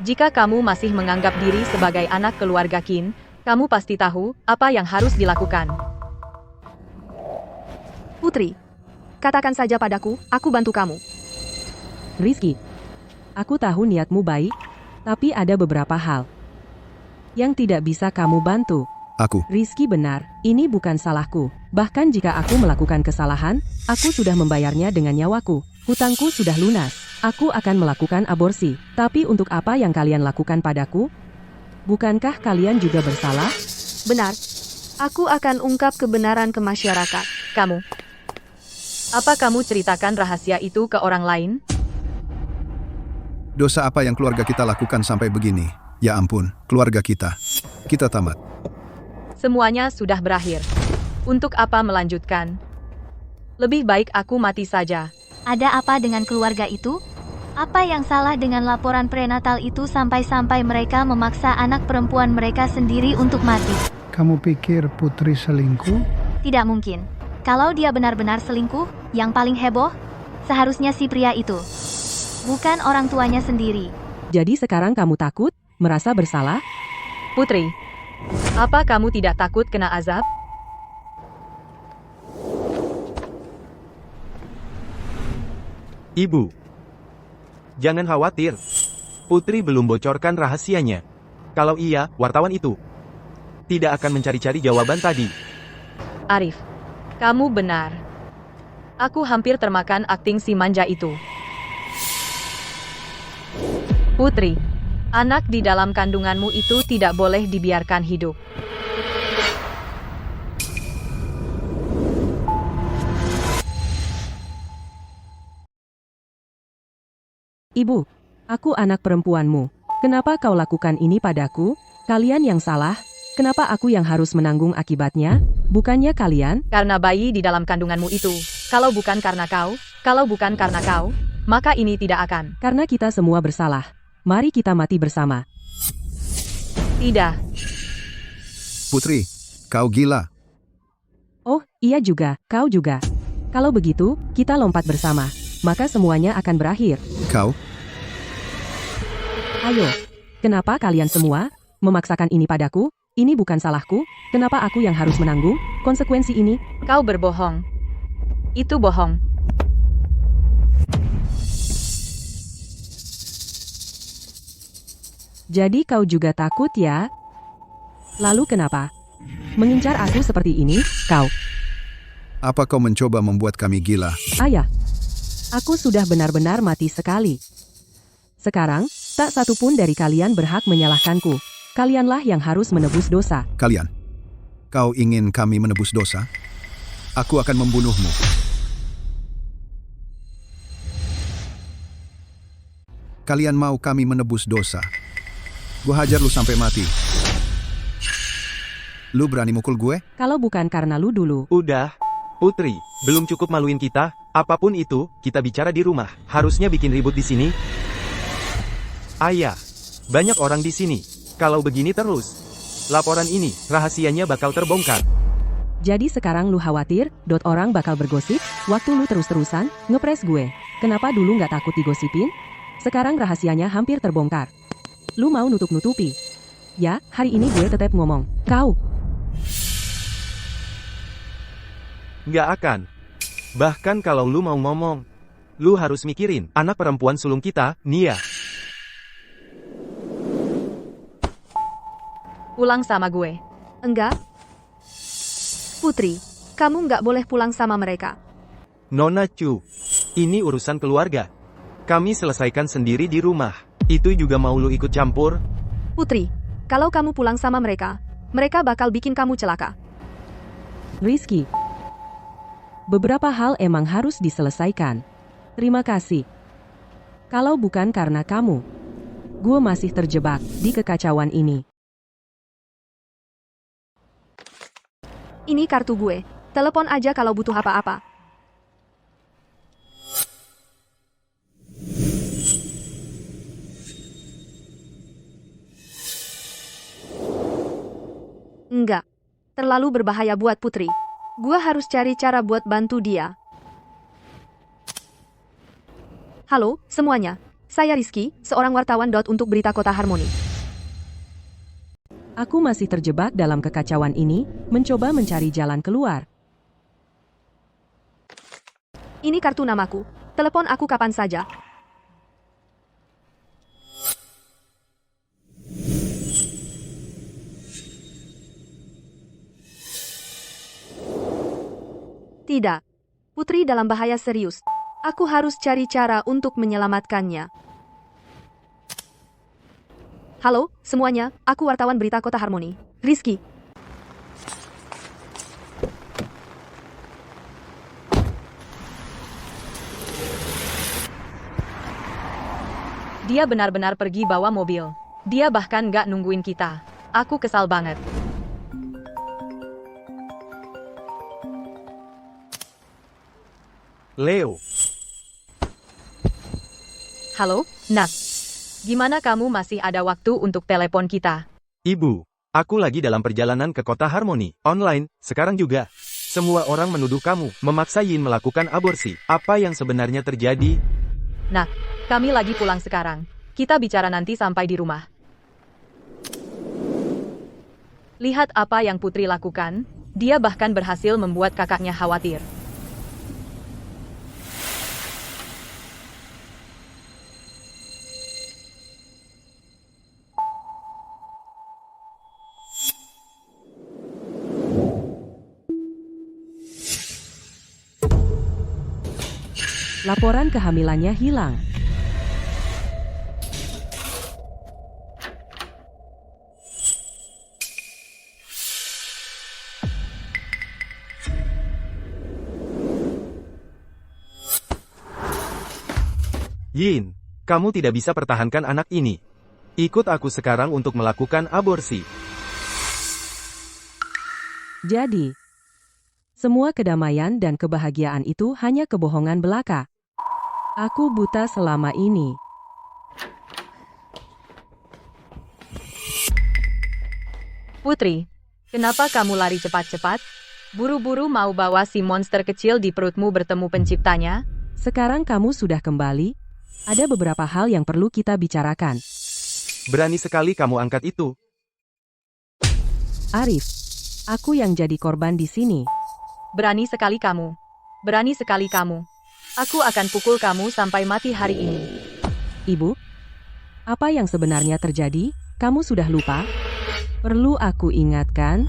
Jika kamu masih menganggap diri sebagai anak keluarga Qin, kamu pasti tahu apa yang harus dilakukan. Putri, katakan saja padaku, aku bantu kamu. Rizky, aku tahu niatmu baik, tapi ada beberapa hal yang tidak bisa kamu bantu. Aku. Rizky benar, ini bukan salahku. Bahkan jika aku melakukan kesalahan, aku sudah membayarnya dengan nyawaku. Hutangku sudah lunas. Aku akan melakukan aborsi. Tapi untuk apa yang kalian lakukan padaku? Bukankah kalian juga bersalah? Benar. Aku akan ungkap kebenaran ke masyarakat. Kamu, apa kamu ceritakan rahasia itu ke orang lain? Dosa apa yang keluarga kita lakukan sampai begini? Ya ampun, keluarga kita. Kita tamat. Semuanya sudah berakhir. Untuk apa melanjutkan? Lebih baik aku mati saja. Ada apa dengan keluarga itu? Apa yang salah dengan laporan prenatal itu sampai-sampai mereka memaksa anak perempuan mereka sendiri untuk mati? Kamu pikir Putri selingkuh? Tidak mungkin. Kalau dia benar-benar selingkuh, yang paling heboh, seharusnya si pria itu. Bukan orang tuanya sendiri. Jadi sekarang kamu takut? Merasa bersalah? Putri, apa kamu tidak takut kena azab? Ibu, jangan khawatir. Putri belum bocorkan rahasianya. Kalau iya, wartawan itu tidak akan mencari-cari jawaban tadi. Arif, kamu benar. Aku hampir termakan akting si manja itu. Putri, anak di dalam kandunganmu itu tidak boleh dibiarkan hidup. Ibu, aku anak perempuanmu. Kenapa kau lakukan ini padaku? Kalian yang salah. Kenapa aku yang harus menanggung akibatnya? Bukannya kalian? Karena bayi di dalam kandunganmu itu. Kalau bukan karena kau, maka ini tidak akan. Karena kita semua bersalah. Mari kita mati bersama. Tidak. Putri, kau gila. Oh, iya juga, kau juga. Kalau begitu, kita lompat bersama. Maka semuanya akan berakhir. Kau? Ayo. Kenapa kalian semua memaksakan ini padaku? Ini bukan salahku. Kenapa aku yang harus menanggung konsekuensi ini? Kau berbohong. Itu bohong. Jadi kau juga takut ya? Lalu kenapa? Mengincar aku seperti ini, kau? Apa kau mencoba membuat kami gila? Ayah, aku sudah benar-benar mati sekali. Sekarang, tak satu pun dari kalian berhak menyalahkanku. Kalianlah yang harus menebus dosa. Kalian? Kau ingin kami menebus dosa? Aku akan membunuhmu. Kalian mau kami menebus dosa? Gua hajar lu sampai mati. Lu berani mukul gue? Kalau bukan karena lu dulu. Udah, Putri, belum cukup maluin kita. Apapun itu, kita bicara di rumah. Harusnya bikin ribut di sini. Ayah, banyak orang di sini. Kalau begini terus, laporan ini, rahasianya bakal terbongkar. Jadi sekarang lu khawatir, orang bakal bergosip, waktu lu terus-terusan, ngepres gue. Kenapa dulu nggak takut digosipin? Sekarang rahasianya hampir terbongkar. Lu mau nutup-nutupi? Ya, hari ini gue tetap ngomong. Kau. Nggak akan. Bahkan kalau lu mau ngomong, lu harus mikirin, anak perempuan sulung kita, Nia. Pulang sama gue. Enggak. Putri, kamu nggak boleh pulang sama mereka. Nona Chu, ini urusan keluarga. Kami selesaikan sendiri di rumah. Itu juga mau lu ikut campur? Putri, kalau kamu pulang sama mereka, mereka bakal bikin kamu celaka. Rizky. Beberapa hal emang harus diselesaikan. Terima kasih. Kalau bukan karena kamu, gue masih terjebak di kekacauan ini. Ini kartu gue. Telepon aja kalau butuh apa-apa. Enggak. Terlalu berbahaya buat Putri. Gua harus cari cara buat bantu dia. Halo, semuanya. Saya Rizky, seorang wartawan untuk Berita Kota Harmoni. Aku masih terjebak dalam kekacauan ini, mencoba mencari jalan keluar. Ini kartu namaku. Telepon aku kapan saja. Tidak. Putri dalam bahaya serius. Aku harus cari cara untuk menyelamatkannya. Halo, semuanya. Aku wartawan Berita Kota Harmoni. Rizky. Dia benar-benar pergi bawa mobil. Dia bahkan nggak nungguin kita. Aku kesal banget. Leo. Halo, Nak. Gimana kamu masih ada waktu untuk telepon kita? Ibu, aku lagi dalam perjalanan ke kota Harmoni, online, sekarang juga. Semua orang menuduh kamu, memaksa Yin melakukan aborsi. Apa yang sebenarnya terjadi? Nak, kami lagi pulang sekarang. Kita bicara nanti sampai di rumah. Lihat apa yang Putri lakukan. Dia bahkan berhasil membuat kakaknya khawatir. Laporan kehamilannya hilang. Yin, kamu tidak bisa pertahankan anak ini. Ikut aku sekarang untuk melakukan aborsi. Jadi, semua kedamaian dan kebahagiaan itu hanya kebohongan belaka. Aku buta selama ini. Putri, kenapa kamu lari cepat-cepat? Buru-buru mau bawa si monster kecil di perutmu bertemu penciptanya? Sekarang kamu sudah kembali. Ada beberapa hal yang perlu kita bicarakan. Berani sekali kamu angkat itu. Arif, aku yang jadi korban di sini. Berani sekali kamu. Berani sekali kamu. Aku akan pukul kamu sampai mati hari ini. Ibu, apa yang sebenarnya terjadi? Kamu sudah lupa? Perlu aku ingatkan?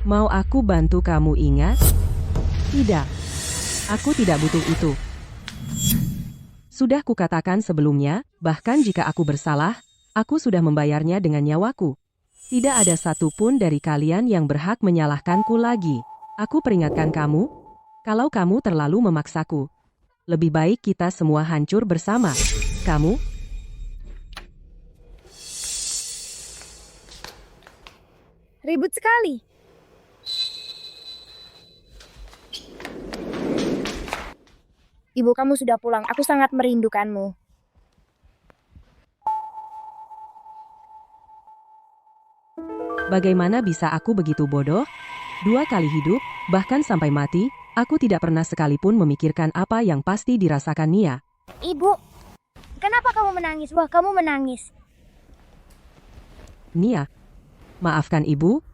Mau aku bantu kamu ingat? Tidak. Aku tidak butuh itu. Sudah kukatakan sebelumnya, bahkan jika aku bersalah, aku sudah membayarnya dengan nyawaku. Tidak ada satupun dari kalian yang berhak menyalahkanku lagi. Aku peringatkan kamu, kalau kamu terlalu memaksaku. Lebih baik kita semua hancur bersama. Kamu? Ribut sekali. Ibu kamu sudah pulang, aku sangat merindukanmu. Bagaimana bisa aku begitu bodoh? 2 kali hidup, bahkan sampai mati, aku tidak pernah sekalipun memikirkan apa yang pasti dirasakan Nia. Ibu, kenapa kamu menangis? Wah, kamu menangis. Nia, maafkan ibu.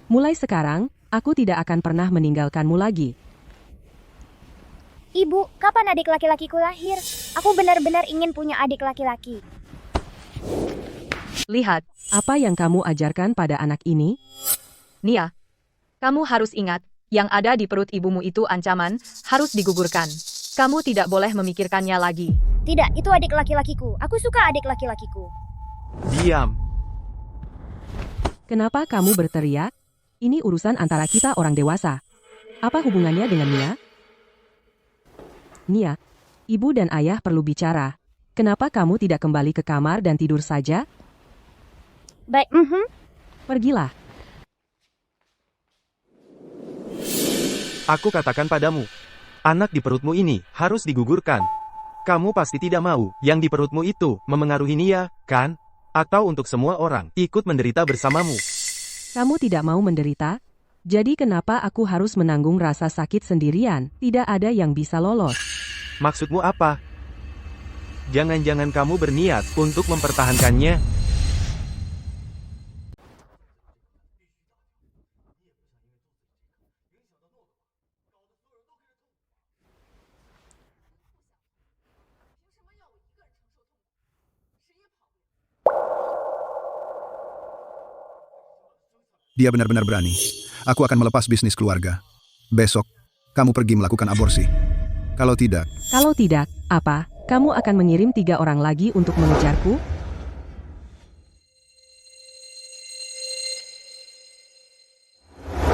Mulai sekarang, aku tidak akan pernah meninggalkanmu lagi. Ibu, kapan adik laki-lakiku lahir? Aku benar-benar ingin punya adik laki-laki. Lihat, Apa yang kamu ajarkan pada anak ini? Nia, kamu harus ingat, yang ada di perut ibumu itu ancaman, harus digugurkan. Kamu tidak boleh memikirkannya lagi. Tidak, itu adik laki-lakiku. Aku suka adik laki-lakiku. Diam. Kenapa kamu berteriak? Ini urusan antara kita orang dewasa. Apa hubungannya dengan Nia? Nia, ibu dan ayah perlu bicara. Kenapa kamu tidak kembali ke kamar dan tidur saja? Baik, Pergilah. Aku katakan padamu, anak di perutmu ini harus digugurkan. Kamu pasti tidak mau yang di perutmu itu memengaruhi Nia, kan? Atau untuk semua orang ikut menderita bersamamu. Kamu tidak mau menderita? Jadi kenapa aku harus menanggung rasa sakit sendirian? Tidak ada yang bisa lolos. Maksudmu apa? Jangan-jangan kamu berniat untuk mempertahankannya? Dia benar-benar berani. Aku akan melepas bisnis keluarga. Besok, kamu pergi melakukan aborsi. Kalau tidak, apa? Kamu akan mengirim 3 orang lagi untuk mengejarku?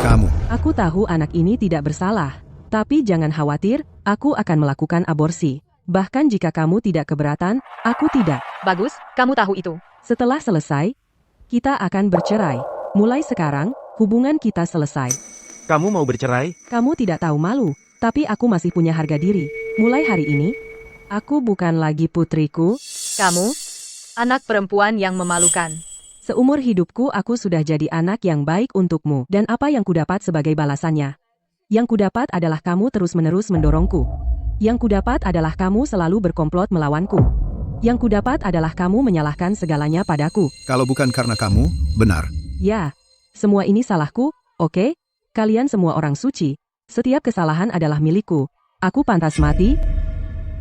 kamu. Aku tahu anak ini tidak bersalah. Tapi jangan khawatir, aku akan melakukan aborsi. Bahkan jika kamu tidak keberatan, aku tidak. Bagus, kamu tahu itu. Setelah selesai, kita akan bercerai. Mulai sekarang, hubungan kita selesai. Kamu mau bercerai? Kamu tidak tahu malu, tapi aku masih punya harga diri. Mulai hari ini, aku bukan lagi putriku. Kamu, anak perempuan yang memalukan. Seumur hidupku aku sudah jadi anak yang baik untukmu. Dan apa yang kudapat sebagai balasannya? Yang kudapat adalah kamu terus-menerus mendorongku. Yang kudapat adalah kamu selalu berkomplot melawanku. Yang kudapat adalah kamu menyalahkan segalanya padaku. Kalau bukan karena kamu, benar. Ya, semua ini salahku, oke? Kalian semua orang suci. Setiap kesalahan adalah milikku. Aku pantas mati.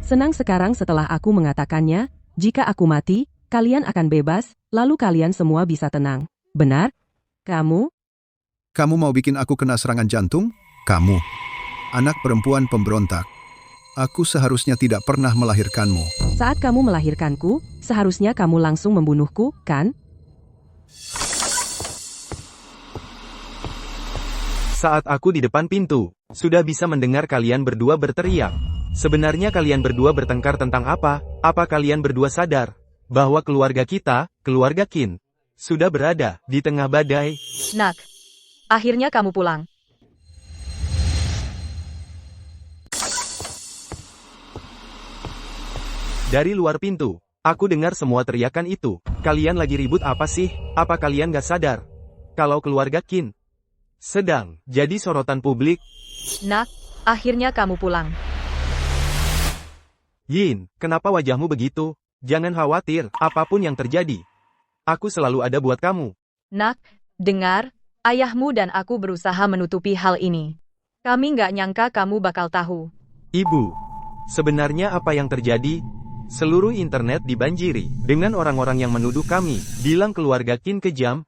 Senang sekarang setelah aku mengatakannya, jika aku mati, kalian akan bebas, lalu kalian semua bisa tenang. Benar? Kamu? Kamu mau bikin aku kena serangan jantung? Kamu. Anak perempuan pemberontak. Aku seharusnya tidak pernah melahirkanmu. Saat kamu melahirkanku, seharusnya kamu langsung membunuhku, kan? Saat aku di depan pintu, sudah bisa mendengar kalian berdua berteriak. Sebenarnya kalian berdua bertengkar tentang apa? Apa kalian berdua sadar bahwa keluarga kita, keluarga Qin, sudah berada di tengah badai? Nak, akhirnya kamu pulang. Dari luar pintu, aku dengar semua teriakan itu. Kalian lagi ribut apa sih? Apa kalian gak sadar kalau keluarga Qin sedang jadi sorotan publik? Nak, akhirnya kamu pulang. Yin, kenapa wajahmu begitu? Jangan khawatir, apapun yang terjadi, aku selalu ada buat kamu. Nak, dengar, ayahmu dan aku berusaha menutupi hal ini. Kami nggak nyangka kamu bakal tahu. Ibu, sebenarnya apa yang terjadi? Seluruh internet dibanjiri dengan orang-orang yang menuduh kami, bilang keluarga Qin kejam.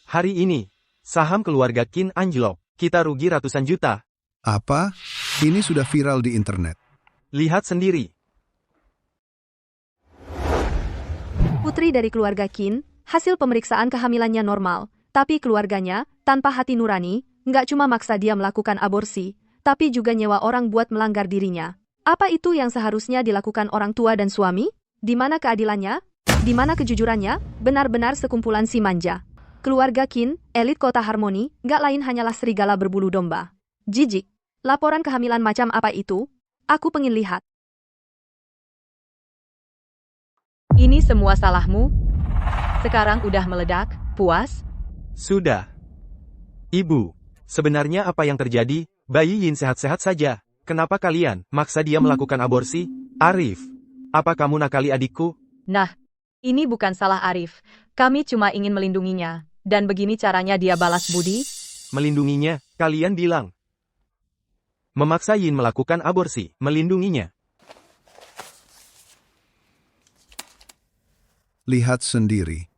Hari ini, saham keluarga Qin anjlok, kita rugi ratusan juta. Apa? Ini sudah viral di internet. Lihat sendiri. Putri dari keluarga Qin, hasil pemeriksaan kehamilannya normal, tapi keluarganya, tanpa hati nurani, nggak cuma maksa dia melakukan aborsi, tapi juga nyewa orang buat melanggar dirinya. Apa itu yang seharusnya dilakukan orang tua dan suami? Di mana keadilannya? Di mana kejujurannya? Benar-benar sekumpulan si manja. Keluarga Qin, elit kota Harmoni, nggak lain hanyalah serigala berbulu domba. Jijik. Laporan kehamilan macam apa itu? Aku pengen lihat. Ini semua salahmu? Sekarang udah meledak, puas? Sudah. Ibu, sebenarnya apa yang terjadi? Bayi Yin sehat-sehat saja. Kenapa kalian maksa dia melakukan aborsi? Arif, apa kamu nakali adikku? Nah, ini bukan salah Arif. Kami cuma ingin melindunginya. Dan begini caranya dia balas budi? Melindunginya, kalian bilang. Memaksa Yin melakukan aborsi, melindunginya. Lihat sendiri.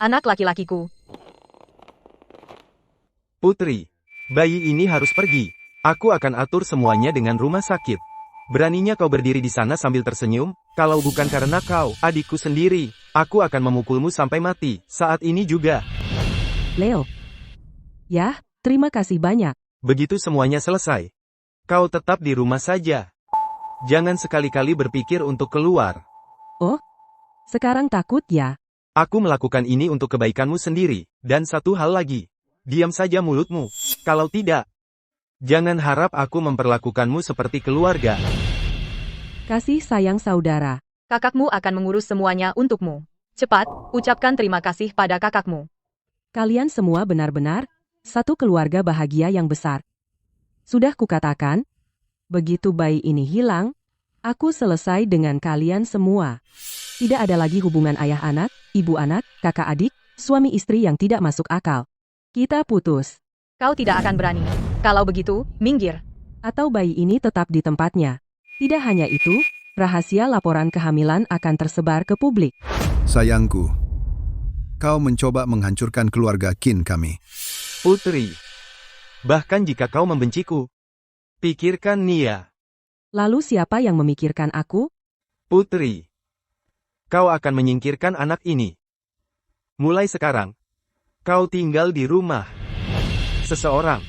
Anak laki-lakiku. Putri, bayi ini harus pergi. Aku akan atur semuanya dengan rumah sakit. Beraninya kau berdiri di sana sambil tersenyum? Kalau bukan karena kau, adikku sendiri, aku akan memukulmu sampai mati, saat ini juga. Leo. Ya, terima kasih banyak. Begitu semuanya selesai, kau tetap di rumah saja. Jangan sekali-kali berpikir untuk keluar. Oh, sekarang takut ya? Aku melakukan ini untuk kebaikanmu sendiri. Dan satu hal lagi, diam saja mulutmu. Kalau tidak, jangan harap aku memperlakukanmu seperti keluarga. Kasih sayang saudara. Kakakmu akan mengurus semuanya untukmu. Cepat, ucapkan terima kasih pada kakakmu. Kalian semua benar-benar satu keluarga bahagia yang besar. Sudah kukatakan, begitu bayi ini hilang, aku selesai dengan kalian semua. Tidak ada lagi hubungan ayah anak, ibu anak, kakak adik, suami istri yang tidak masuk akal. Kita putus. Kau tidak akan berani. Kalau begitu, minggir. Atau bayi ini tetap di tempatnya. Tidak hanya itu, rahasia laporan kehamilan akan tersebar ke publik. Sayangku, kau mencoba menghancurkan keluarga Qin kami. Putri, bahkan jika kau membenciku, pikirkan Nia. Lalu siapa yang memikirkan aku? Putri, kau akan menyingkirkan anak ini. Mulai sekarang, kau tinggal di rumah seseorang.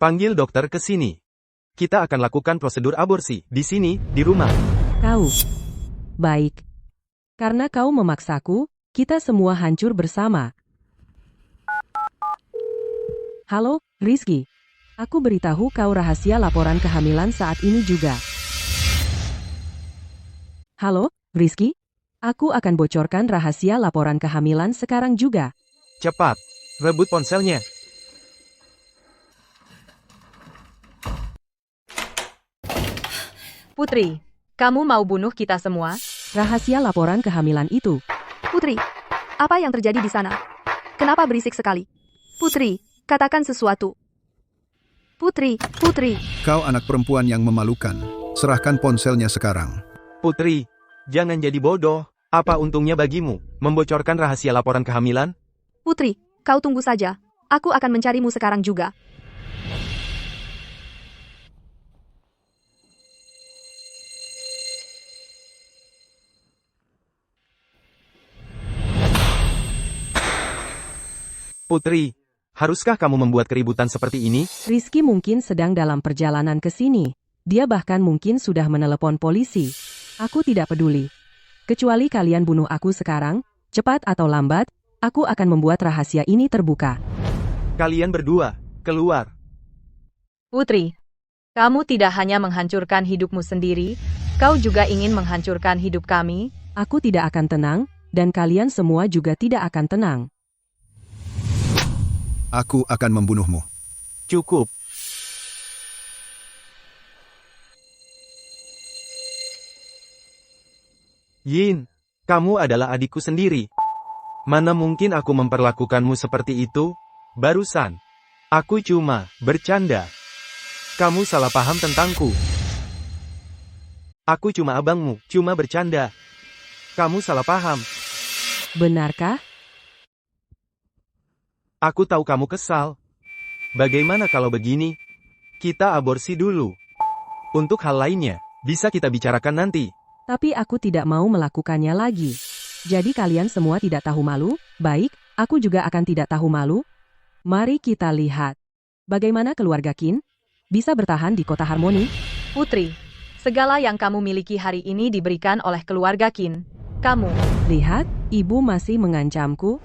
Panggil dokter ke sini. Kita akan lakukan prosedur aborsi di sini, di rumah. Kau. Baik. Karena kau memaksaku, kita semua hancur bersama. Halo, Rizky. Aku beritahu kau rahasia laporan kehamilan saat ini juga. Halo, Rizky. Aku akan bocorkan rahasia laporan kehamilan sekarang juga. Cepat, rebut ponselnya. Putri, kamu mau bunuh kita semua? Rahasia laporan kehamilan itu. Putri, apa yang terjadi di sana? Kenapa berisik sekali? Putri, katakan sesuatu. Putri, Putri. Kau anak perempuan yang memalukan. Serahkan ponselnya sekarang. Putri, jangan jadi bodoh. Apa untungnya bagimu membocorkan rahasia laporan kehamilan? Putri, kau tunggu saja. Aku akan mencarimu sekarang juga. Putri, haruskah kamu membuat keributan seperti ini? Rizky mungkin sedang dalam perjalanan ke sini. Dia bahkan mungkin sudah menelepon polisi. Aku tidak peduli. Kecuali kalian bunuh aku sekarang, cepat atau lambat, aku akan membuat rahasia ini terbuka. Kalian berdua, keluar. Putri, kamu tidak hanya menghancurkan hidupmu sendiri, kau juga ingin menghancurkan hidup kami. Aku tidak akan tenang, dan kalian semua juga tidak akan tenang. Aku akan membunuhmu. Cukup. Yin, kamu adalah adikku sendiri. Mana mungkin aku memperlakukanmu seperti itu? Barusan, aku cuma bercanda. Kamu salah paham tentangku. Aku cuma abangmu, cuma bercanda. Kamu salah paham. Benarkah? Aku tahu kamu kesal. Bagaimana kalau begini? Kita aborsi dulu. Untuk hal lainnya, bisa kita bicarakan nanti. Tapi aku tidak mau melakukannya lagi. Jadi kalian semua tidak tahu malu? Baik, aku juga akan tidak tahu malu. Mari kita lihat. Bagaimana keluarga Qin bisa bertahan di kota harmoni? Putri, segala yang kamu miliki hari ini diberikan oleh keluarga Qin. Kamu. Lihat, ibu masih mengancamku.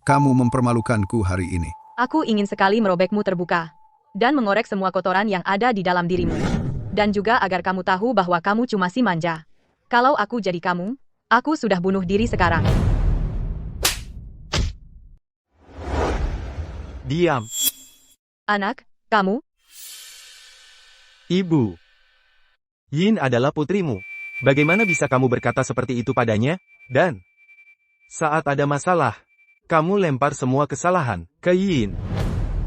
Kamu mempermalukanku hari ini. Aku ingin sekali merobekmu terbuka. Dan mengorek semua kotoran yang ada di dalam dirimu. Dan juga agar kamu tahu bahwa kamu cuma si manja. Kalau aku jadi kamu, aku sudah bunuh diri sekarang. Diam. Anak, kamu? Ibu. Yin adalah putrimu. Bagaimana bisa kamu berkata seperti itu padanya? Dan saat ada masalah, kamu lempar semua kesalahan ke Yin.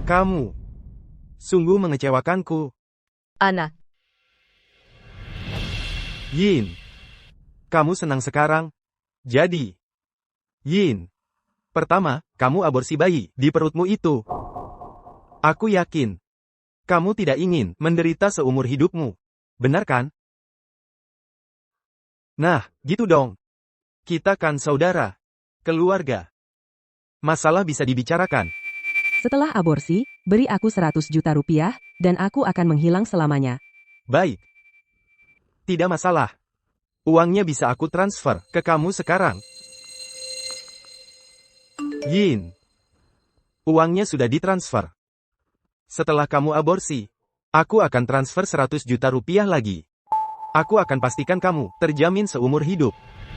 Kamu sungguh mengecewakanku. Anak. Yin. Kamu senang sekarang? Jadi, Yin. Pertama, kamu aborsi bayi di perutmu itu. Aku yakin, kamu tidak ingin menderita seumur hidupmu. Benar kan? Nah, gitu dong. Kita kan saudara, keluarga. Masalah bisa dibicarakan. Setelah aborsi, beri aku 100 juta rupiah, dan aku akan menghilang selamanya. Baik. Tidak masalah. Uangnya bisa aku transfer ke kamu sekarang. Yin. Uangnya sudah ditransfer. Setelah kamu aborsi, aku akan transfer 100 juta rupiah lagi. Aku akan pastikan kamu terjamin seumur hidup.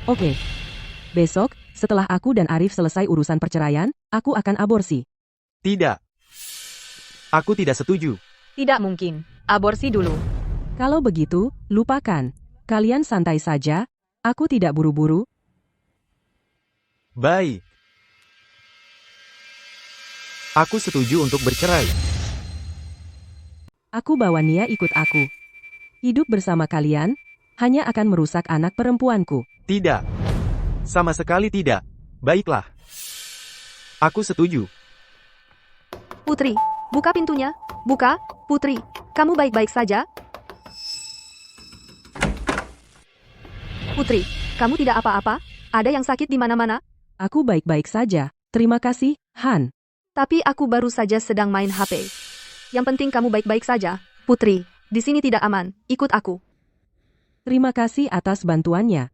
Oke. Besok, setelah aku dan Arif selesai urusan perceraian, aku akan aborsi. Tidak. Aku tidak setuju. Tidak mungkin. Aborsi dulu. Kalau begitu, lupakan. Kalian santai saja, aku tidak buru-buru. Baik. Aku setuju untuk bercerai. Aku bawa Nia ikut aku. Hidup bersama kalian, hanya akan merusak anak perempuanku. Tidak. Sama sekali tidak. Baiklah. Aku setuju. Putri, buka pintunya. Buka, Putri. Kamu baik-baik saja? Putri, kamu tidak apa-apa? Ada yang sakit di mana-mana? Aku baik-baik saja. Terima kasih, Han. Tapi aku baru saja sedang main HP. Yang penting kamu baik-baik saja. Putri, di sini tidak aman. Ikut aku. Terima kasih atas bantuannya.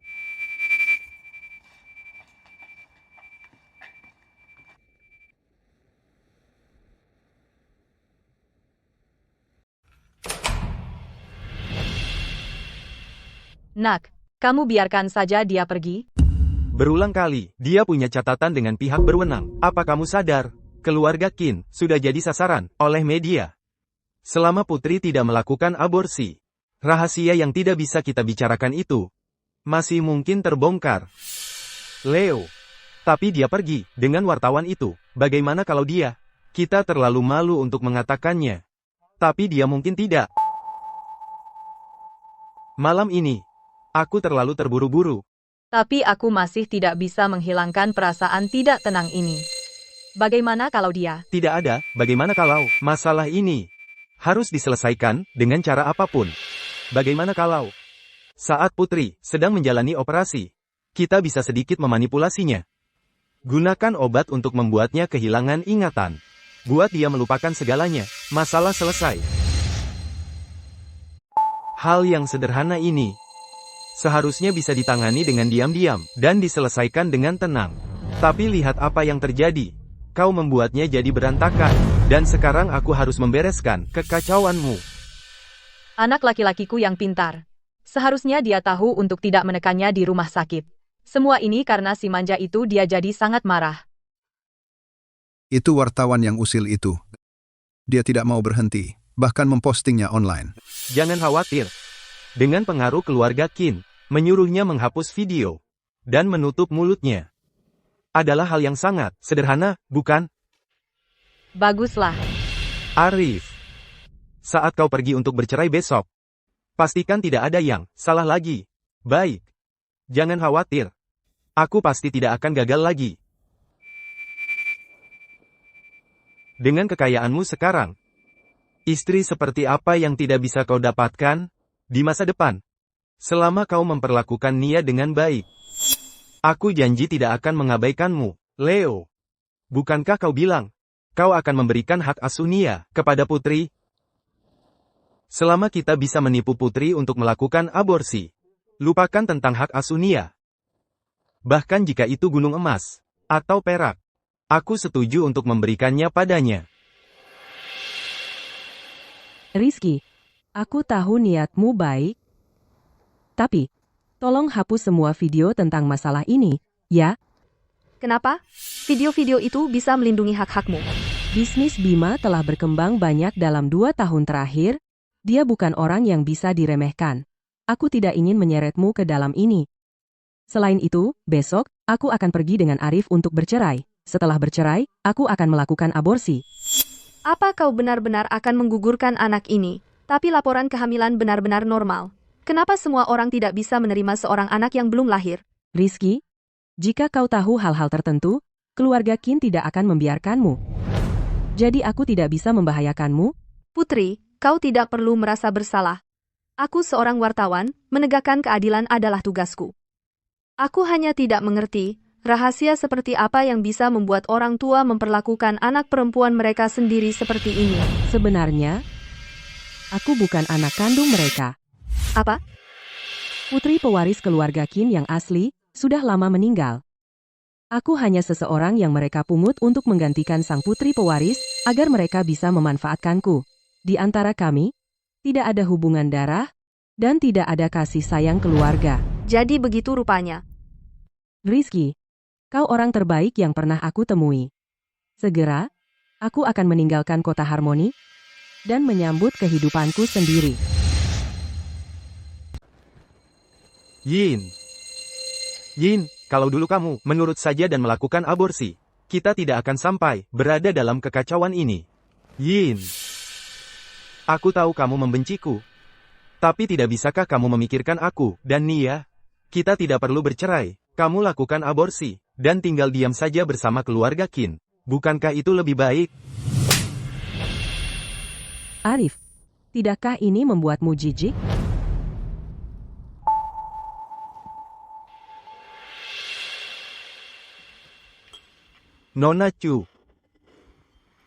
Nak, kamu biarkan saja dia pergi. Berulang kali, dia punya catatan dengan pihak berwenang. Apa kamu sadar? Keluarga Qin sudah jadi sasaran oleh media. Selama Putri tidak melakukan aborsi, rahasia yang tidak bisa kita bicarakan itu masih mungkin terbongkar. Leo. Tapi dia pergi dengan wartawan itu. Bagaimana kalau dia? Kita terlalu malu untuk mengatakannya. Tapi dia mungkin tidak. Malam ini, aku terlalu terburu-buru. Tapi aku masih tidak bisa menghilangkan perasaan tidak tenang ini. Bagaimana kalau dia? Tidak ada, bagaimana kalau masalah ini harus diselesaikan dengan cara apapun. Bagaimana kalau saat Putri sedang menjalani operasi, kita bisa sedikit memanipulasinya. Gunakan obat untuk membuatnya kehilangan ingatan. Buat dia melupakan segalanya, masalah selesai. Hal yang sederhana ini seharusnya bisa ditangani dengan diam-diam dan diselesaikan dengan tenang. Tapi lihat apa yang terjadi. Kau membuatnya jadi berantakan, dan sekarang aku harus membereskan kekacauanmu. Anak laki-lakiku yang pintar. Seharusnya dia tahu untuk tidak menekannya di rumah sakit. Semua ini karena si manja itu dia jadi sangat marah. Itu wartawan yang usil itu. Dia tidak mau berhenti, bahkan mempostingnya online. Jangan khawatir. Dengan pengaruh keluarga Qin, menyuruhnya menghapus video dan menutup mulutnya adalah hal yang sangat sederhana, bukan? Baguslah. Arif, saat kau pergi untuk bercerai besok, pastikan tidak ada yang salah lagi. Baik. Jangan khawatir. Aku pasti tidak akan gagal lagi. Dengan kekayaanmu sekarang, istri seperti apa yang tidak bisa kau dapatkan di masa depan, selama kau memperlakukan Nia dengan baik? Aku janji tidak akan mengabaikanmu, Leo. Bukankah kau bilang, kau akan memberikan hak asuh Nia kepada putri? Selama kita bisa menipu putri untuk melakukan aborsi, lupakan tentang hak asuh Nia. Bahkan jika itu gunung emas atau perak, aku setuju untuk memberikannya padanya. Rizky, aku tahu niatmu baik. Tapi, tolong hapus semua video tentang masalah ini, ya? Kenapa? Video-video itu bisa melindungi hak-hakmu. Bisnis Bima telah berkembang banyak dalam 2 tahun terakhir. Dia bukan orang yang bisa diremehkan. Aku tidak ingin menyeretmu ke dalam ini. Selain itu, besok, aku akan pergi dengan Arif untuk bercerai. Setelah bercerai, aku akan melakukan aborsi. Apa kau benar-benar akan menggugurkan anak ini? Tapi laporan kehamilan benar-benar normal. Kenapa semua orang tidak bisa menerima seorang anak yang belum lahir? Rizky, jika kau tahu hal-hal tertentu, keluarga Qin tidak akan membiarkanmu. Jadi aku tidak bisa membahayakanmu? Putri, kau tidak perlu merasa bersalah. Aku seorang wartawan, menegakkan keadilan adalah tugasku. Aku hanya tidak mengerti, rahasia seperti apa yang bisa membuat orang tua memperlakukan anak perempuan mereka sendiri seperti ini. Sebenarnya, aku bukan anak kandung mereka. Apa? Putri pewaris keluarga Qin yang asli, sudah lama meninggal. Aku hanya seseorang yang mereka pungut untuk menggantikan sang putri pewaris, agar mereka bisa memanfaatkanku. Di antara kami, tidak ada hubungan darah, dan tidak ada kasih sayang keluarga. Jadi begitu rupanya. Rizky, kau orang terbaik yang pernah aku temui. Segera, aku akan meninggalkan kota Harmoni, dan menyambut kehidupanku sendiri. Yin, kalau dulu kamu menurut saja dan melakukan aborsi, kita tidak akan sampai berada dalam kekacauan ini. Yin, aku tahu kamu membenciku. Tapi tidak bisakah kamu memikirkan aku dan Nia? Kita tidak perlu bercerai, kamu lakukan aborsi, dan tinggal diam saja bersama keluarga Qin. Bukankah itu lebih baik? Arif, tidakkah ini membuatmu jijik? Nona Chu,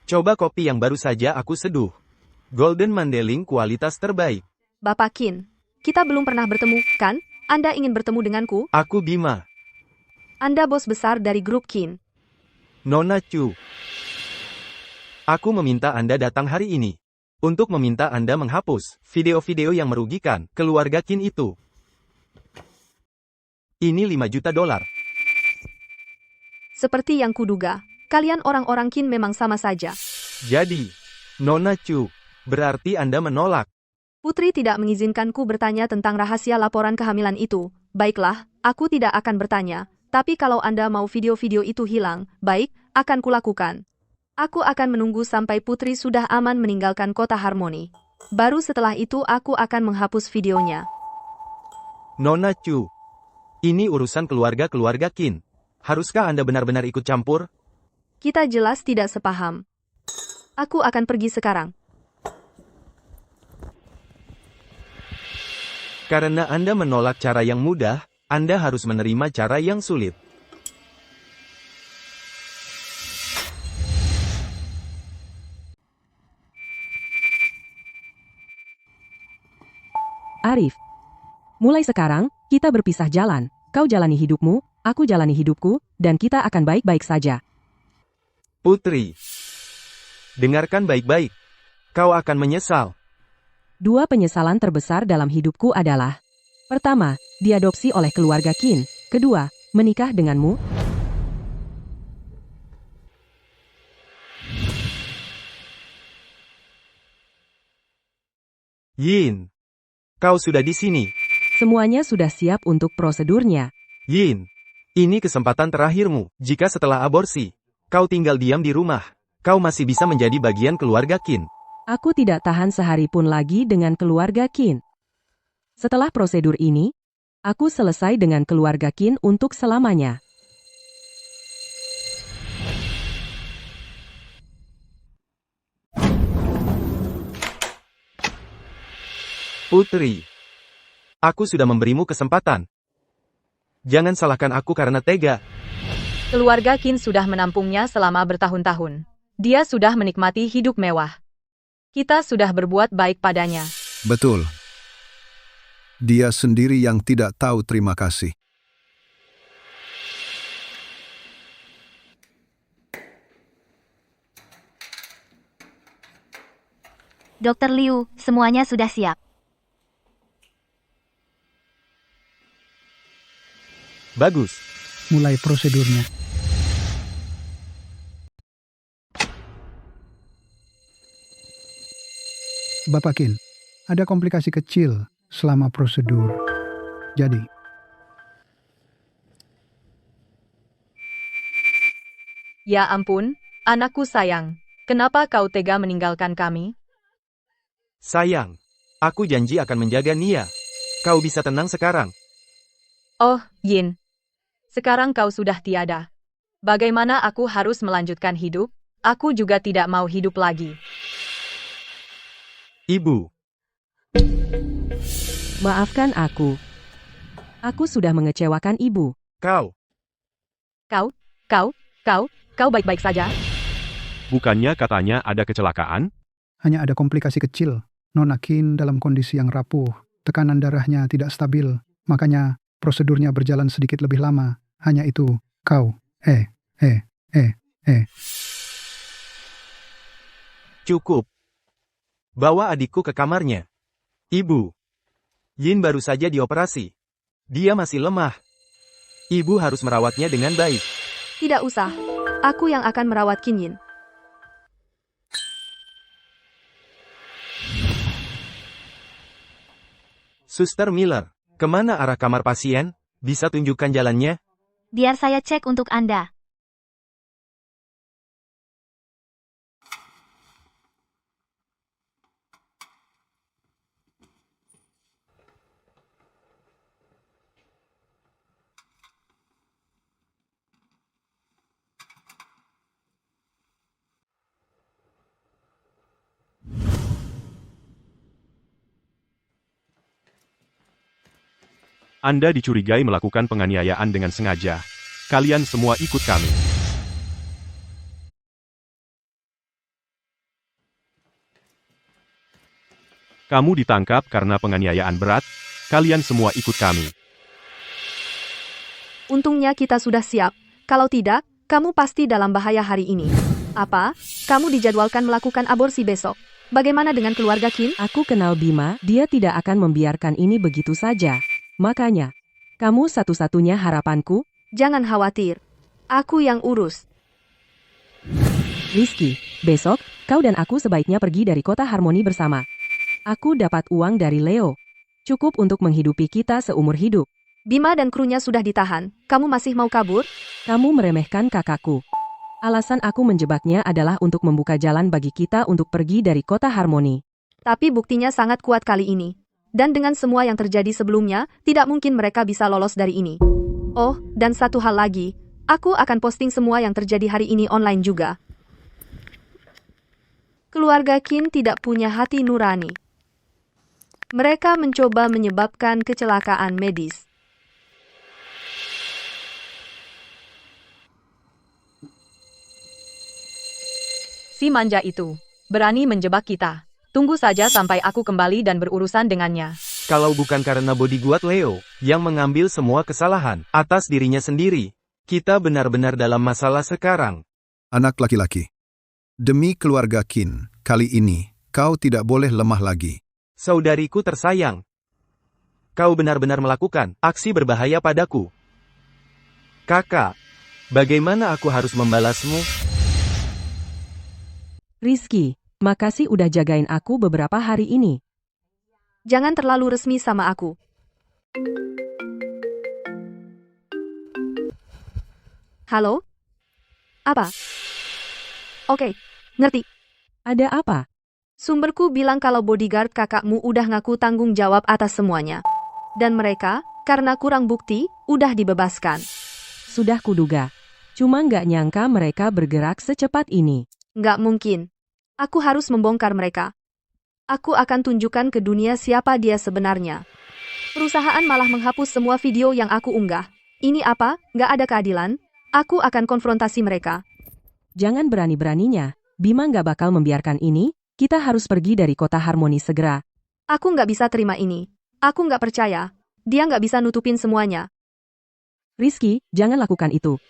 coba kopi yang baru saja aku seduh. Golden Mandeling kualitas terbaik. Bapak Qin, kita belum pernah bertemu, kan? Anda ingin bertemu denganku? Aku Bima. Anda bos besar dari grup Qin. Nona Chu, aku meminta Anda datang hari ini untuk meminta Anda menghapus video-video yang merugikan keluarga Qin itu. Ini $5 juta. Seperti yang kuduga, kalian orang-orang Qin memang sama saja. Jadi, Nona Chu, berarti Anda menolak. Putri tidak mengizinkanku bertanya tentang rahasia laporan kehamilan itu. Baiklah, aku tidak akan bertanya. Tapi kalau Anda mau video-video itu hilang, baik, akan kulakukan. Aku akan menunggu sampai Putri sudah aman meninggalkan kota Harmoni. Baru setelah itu aku akan menghapus videonya. Nona Chu, ini urusan keluarga-keluarga Qin. Haruskah Anda benar-benar ikut campur? Kita jelas tidak sepaham. Aku akan pergi sekarang. Karena Anda menolak cara yang mudah, Anda harus menerima cara yang sulit. Arif. Mulai sekarang, kita berpisah jalan. Kau jalani hidupmu, aku jalani hidupku, dan kita akan baik-baik saja. Putri, dengarkan baik-baik. Kau akan menyesal. Dua penyesalan terbesar dalam hidupku adalah: pertama, diadopsi oleh keluarga Qin. Kedua, menikah denganmu. Yin, kau sudah di sini. Semuanya sudah siap untuk prosedurnya. Yin, ini kesempatan terakhirmu. Jika setelah aborsi, kau tinggal diam di rumah, kau masih bisa menjadi bagian keluarga Qin. Aku tidak tahan sehari pun lagi dengan keluarga Qin. Setelah prosedur ini, aku selesai dengan keluarga Qin untuk selamanya. Putri, aku sudah memberimu kesempatan. Jangan salahkan aku karena tega. Keluarga Qin sudah menampungnya selama bertahun-tahun. Dia sudah menikmati hidup mewah. Kita sudah berbuat baik padanya. Betul. Dia sendiri yang tidak tahu terima kasih. Dokter Liu, semuanya sudah siap. Bagus. Mulai prosedurnya. Bapak Qin, ada komplikasi kecil selama prosedur. Jadi, Ya ampun, anakku sayang. Kenapa kau tega meninggalkan kami? Sayang, aku janji akan menjaga Nia. Kau bisa tenang sekarang. Oh, Yin. Sekarang kau sudah tiada. Bagaimana aku harus melanjutkan hidup? Aku juga tidak mau hidup lagi. Ibu, Maafkan aku. Aku sudah mengecewakan ibu. kau. Kau baik-baik saja? Bukannya katanya ada kecelakaan? hanya ada komplikasi kecil. Nona Qin dalam kondisi yang rapuh. Tekanan darahnya tidak stabil. Makanya prosedurnya berjalan sedikit lebih lama. Hanya itu, kau. Cukup. Bawa adikku ke kamarnya. Ibu. Yin baru saja dioperasi. Dia masih lemah. Ibu harus merawatnya dengan baik. Tidak usah. Aku yang akan merawat Qin Yin. Suster Miller, kemana arah kamar pasien? Bisa tunjukkan jalannya? Biar saya cek untuk Anda. Anda dicurigai melakukan penganiayaan dengan sengaja. Kalian semua ikut kami. Kamu ditangkap karena penganiayaan berat. Kalian semua ikut kami. Untungnya kita sudah siap. Kalau tidak, kamu pasti dalam bahaya hari ini. Apa? Kamu dijadwalkan melakukan aborsi besok. Bagaimana dengan keluarga Qin? Aku kenal Bima, dia tidak akan membiarkan ini begitu saja. Makanya, kamu satu-satunya harapanku. Jangan khawatir. Aku yang urus. Rizky, besok, kau dan aku sebaiknya pergi dari kota Harmoni bersama. Aku dapat uang dari Leo. Cukup untuk menghidupi kita seumur hidup. Bima dan krunya sudah ditahan. Kamu masih mau kabur? Kamu meremehkan kakakku. Alasan aku menjebaknya adalah untuk membuka jalan bagi kita untuk pergi dari kota Harmoni. Tapi buktinya sangat kuat kali ini. Dan dengan semua yang terjadi sebelumnya, tidak mungkin mereka bisa lolos dari ini. Oh, dan satu hal lagi. Aku akan posting semua yang terjadi hari ini online juga. Keluarga Qin tidak punya hati nurani. Mereka mencoba menyebabkan kecelakaan medis. Si manja itu berani menjebak kita. Tunggu saja sampai aku kembali dan berurusan dengannya. Kalau bukan karena bodyguard Leo, yang mengambil semua kesalahan atas dirinya sendiri, kita benar-benar dalam masalah sekarang. Anak laki-laki. Demi keluarga Qin, kali ini, kau tidak boleh lemah lagi. Saudariku tersayang. Kau benar-benar melakukan aksi berbahaya padaku. Kakak, bagaimana aku harus membalasmu? Rizky, makasih udah jagain aku beberapa hari ini. Jangan terlalu resmi sama aku. Halo? Apa? Oke, ngerti. Ada apa? Sumberku bilang kalau bodyguard kakakmu udah ngaku tanggung jawab atas semuanya. Dan mereka, karena kurang bukti, udah dibebaskan. Sudah kuduga. Cuma nggak nyangka mereka bergerak secepat ini. Nggak mungkin. Aku harus membongkar mereka. Aku akan tunjukkan ke dunia siapa dia sebenarnya. Perusahaan malah menghapus semua video yang aku unggah. Ini apa? Nggak ada keadilan? Aku akan konfrontasi mereka. Jangan berani-beraninya. Bima nggak bakal membiarkan ini. Kita harus pergi dari kota Harmoni segera. Aku nggak bisa terima ini. Aku nggak percaya. Dia nggak bisa nutupin semuanya. Rizky, jangan lakukan itu.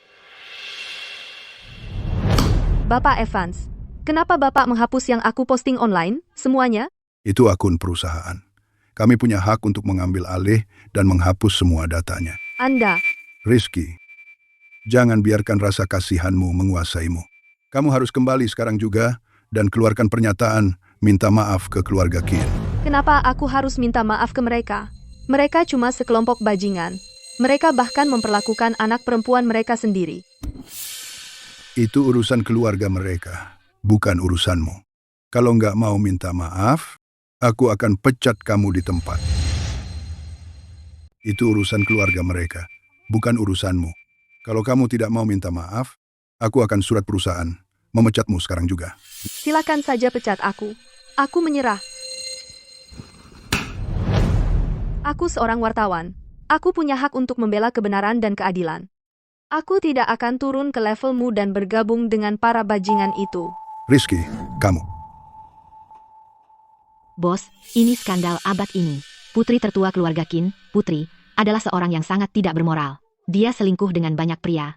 Bapak Evans, kenapa Bapak menghapus yang aku posting online, semuanya? Itu akun perusahaan. Kami punya hak untuk mengambil alih dan menghapus semua datanya. Anda. Rizky, jangan biarkan rasa kasihanmu menguasaimu. Kamu harus kembali sekarang juga dan keluarkan pernyataan minta maaf ke keluarga Qin. Kenapa aku harus minta maaf ke mereka? Mereka cuma sekelompok bajingan. Mereka bahkan memperlakukan anak perempuan mereka sendiri. Itu urusan keluarga mereka, bukan urusanmu. Kalau nggak mau minta maaf, aku akan pecat kamu di tempat. Itu urusan keluarga mereka, bukan urusanmu. Kalau kamu tidak mau minta maaf, aku akan surat perusahaan, memecatmu sekarang juga. Silakan saja pecat aku. Aku menyerah. Aku seorang wartawan. Aku punya hak untuk membela kebenaran dan keadilan. Aku tidak akan turun ke levelmu dan bergabung dengan para bajingan itu. Rizky, kamu. Bos, ini skandal abad ini. Putri tertua keluarga Qin, Putri, adalah seorang yang sangat tidak bermoral. Dia selingkuh dengan banyak pria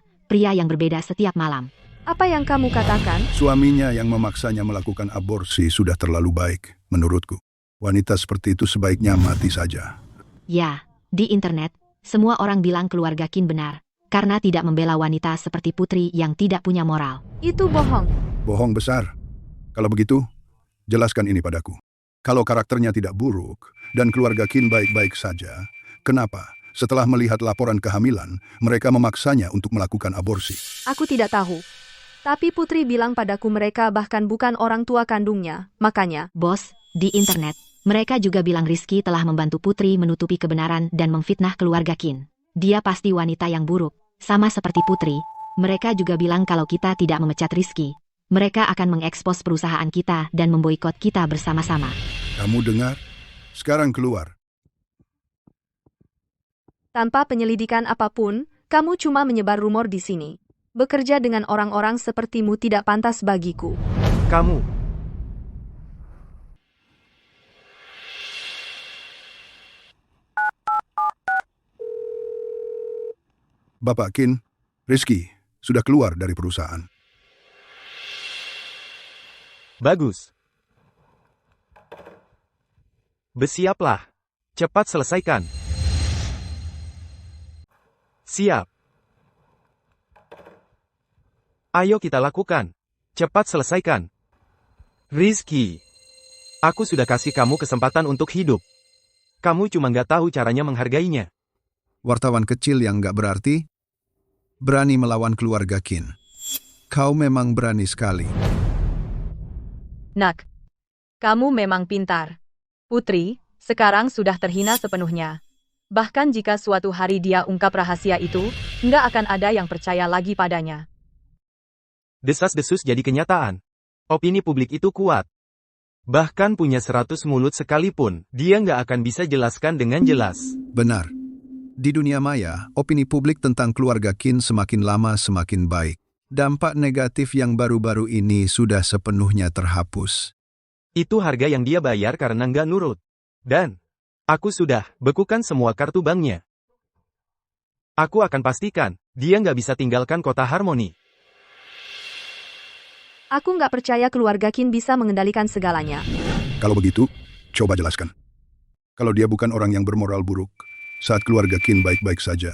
yang berbeda setiap malam. Apa yang kamu katakan? Suaminya yang memaksanya melakukan aborsi sudah terlalu baik, menurutku. Wanita seperti itu sebaiknya mati saja. Ya, di internet, semua orang bilang keluarga Qin benar, karena tidak membela wanita seperti Putri yang tidak punya moral. Itu bohong. Bohong besar. Kalau begitu, jelaskan ini padaku. Kalau karakternya tidak buruk, dan keluarga Qin baik-baik saja, kenapa setelah melihat laporan kehamilan, mereka memaksanya untuk melakukan aborsi? Aku tidak tahu. Tapi Putri bilang padaku mereka bahkan bukan orang tua kandungnya, makanya. Bos, di internet, mereka juga bilang Rizky telah membantu Putri menutupi kebenaran dan memfitnah keluarga Qin. Dia pasti wanita yang buruk, sama seperti Putri. Mereka juga bilang kalau kita tidak memecat Rizky, mereka akan mengekspos perusahaan kita dan memboikot kita bersama-sama. Kamu dengar? Sekarang keluar. Tanpa penyelidikan apapun, kamu cuma menyebar rumor di sini. Bekerja dengan orang-orang sepertimu tidak pantas bagiku. Kamu. Bapak Qin, Rizky sudah keluar dari perusahaan. Bagus. Bersiaplah. Cepat selesaikan. Siap. Ayo kita lakukan. Cepat selesaikan. Rizky. Aku sudah kasih kamu kesempatan untuk hidup. Kamu cuma nggak tahu caranya menghargainya. Wartawan kecil yang nggak berarti, berani melawan keluarga Qin. Kau memang berani sekali. Nak, kamu memang pintar. Putri, sekarang sudah terhina sepenuhnya. Bahkan jika suatu hari dia ungkap rahasia itu, nggak akan ada yang percaya lagi padanya. Desas-desus jadi kenyataan. Opini publik itu kuat. Bahkan punya 100 mulut sekalipun, dia nggak akan bisa jelaskan dengan jelas. Benar. Di dunia maya, opini publik tentang keluarga Qin semakin lama semakin baik. Dampak negatif yang baru-baru ini sudah sepenuhnya terhapus. Itu harga yang dia bayar karena nggak nurut. Dan, Aku sudah bekukan semua kartu banknya. Aku akan pastikan, dia nggak bisa tinggalkan kota Harmoni. Aku nggak percaya keluarga Qin bisa mengendalikan segalanya. Kalau begitu, coba jelaskan. Kalau dia bukan orang yang bermoral buruk, saat keluarga Qin baik-baik saja,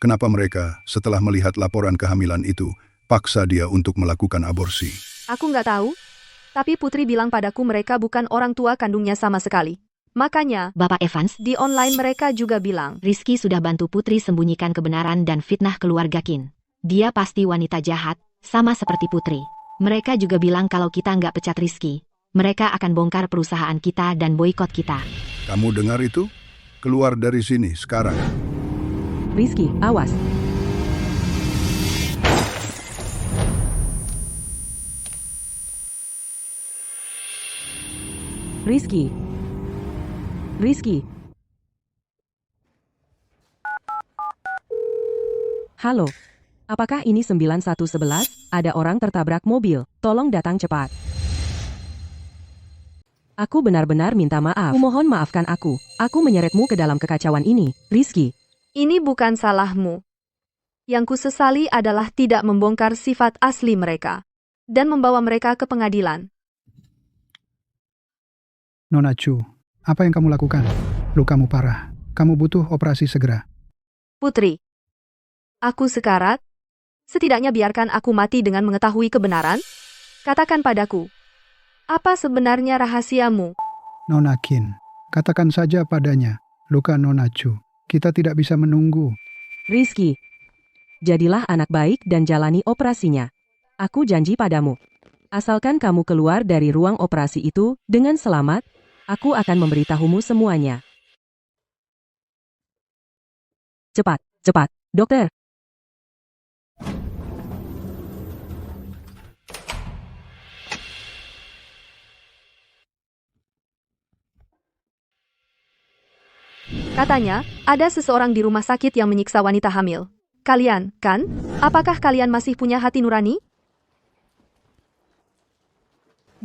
kenapa mereka, setelah melihat laporan kehamilan itu, paksa dia untuk melakukan aborsi? Aku nggak tahu, tapi Putri bilang padaku mereka bukan orang tua kandungnya sama sekali. Makanya, Bapak Evans, di online mereka juga bilang, Rizky sudah bantu Putri sembunyikan kebenaran dan fitnah keluarga Qin. Dia pasti wanita jahat, sama seperti Putri. Mereka juga bilang kalau kita nggak pecat Rizky, mereka akan bongkar perusahaan kita dan boikot kita. Kamu dengar itu? Keluar dari sini sekarang. Rizky, awas. Rizky. Rizky. Halo. Apakah ini 9111? Ada orang tertabrak mobil. Tolong datang cepat. Aku benar-benar minta maaf. Mohon maafkan aku. Aku menyeretmu ke dalam kekacauan ini, Rizky. ini bukan salahmu. Yang kusesali adalah tidak membongkar sifat asli mereka dan membawa mereka ke pengadilan. Nona Chu, apa yang kamu lakukan? Lukamu parah. Kamu butuh operasi segera. Putri, aku sekarat. Setidaknya biarkan aku mati dengan mengetahui kebenaran. Katakan padaku, apa sebenarnya rahasiamu? Nona Qin, katakan saja padanya, luka Nona Chu. Kita tidak bisa menunggu. Rizky, jadilah anak baik dan jalani operasinya. Aku janji padamu. Asalkan kamu keluar dari ruang operasi itu dengan selamat, aku akan memberitahumu semuanya. Cepat, cepat, dokter. Katanya, ada seseorang di rumah sakit yang menyiksa wanita hamil. Kalian, kan? Apakah kalian masih punya hati nurani?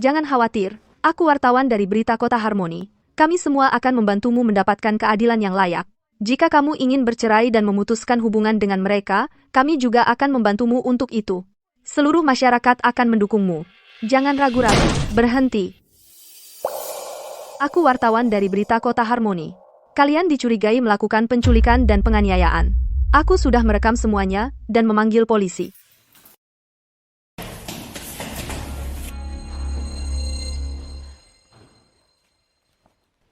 Jangan khawatir, aku wartawan dari Berita Kota Harmoni. Kami semua akan membantumu mendapatkan keadilan yang layak. Jika kamu ingin bercerai dan memutuskan hubungan dengan mereka, kami juga akan membantumu untuk itu. Seluruh masyarakat akan mendukungmu. Jangan ragu-ragu, berhenti. Aku wartawan dari Berita Kota Harmoni. Kalian dicurigai melakukan penculikan dan penganiayaan. Aku sudah merekam semuanya dan memanggil polisi.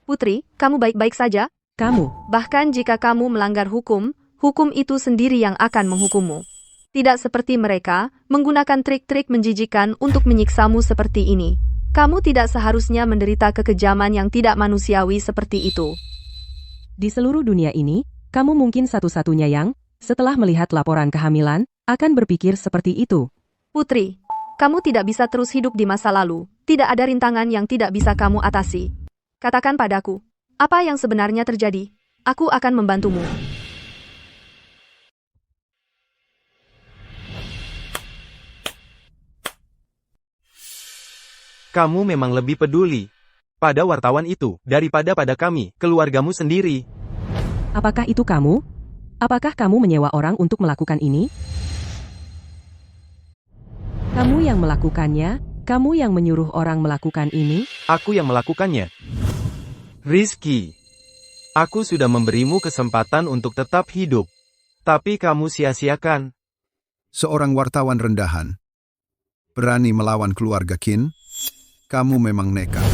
Putri, kamu baik-baik saja? Kamu, Bahkan jika kamu melanggar hukum, hukum itu sendiri yang akan menghukummu. Tidak seperti mereka, menggunakan trik-trik menjijikan untuk menyiksamu seperti ini. Kamu tidak seharusnya menderita kekejaman yang tidak manusiawi seperti itu. di seluruh dunia ini, kamu mungkin satu-satunya yang, setelah melihat laporan kehamilan, akan berpikir seperti itu. Putri, kamu tidak bisa terus hidup di masa lalu. Tidak ada rintangan yang tidak bisa kamu atasi. Katakan padaku, apa yang sebenarnya terjadi? Aku akan membantumu. Kamu memang lebih peduli pada wartawan itu daripada pada kami, keluargamu sendiri. Apakah itu kamu? Apakah kamu menyewa orang untuk melakukan ini? Kamu yang melakukannya? Kamu yang menyuruh orang melakukan ini? Aku yang melakukannya. Rizky, aku sudah memberimu kesempatan untuk tetap hidup. Tapi kamu sia-siakan. Seorang wartawan rendahan. Berani melawan keluarga Qin? Kamu memang nekat.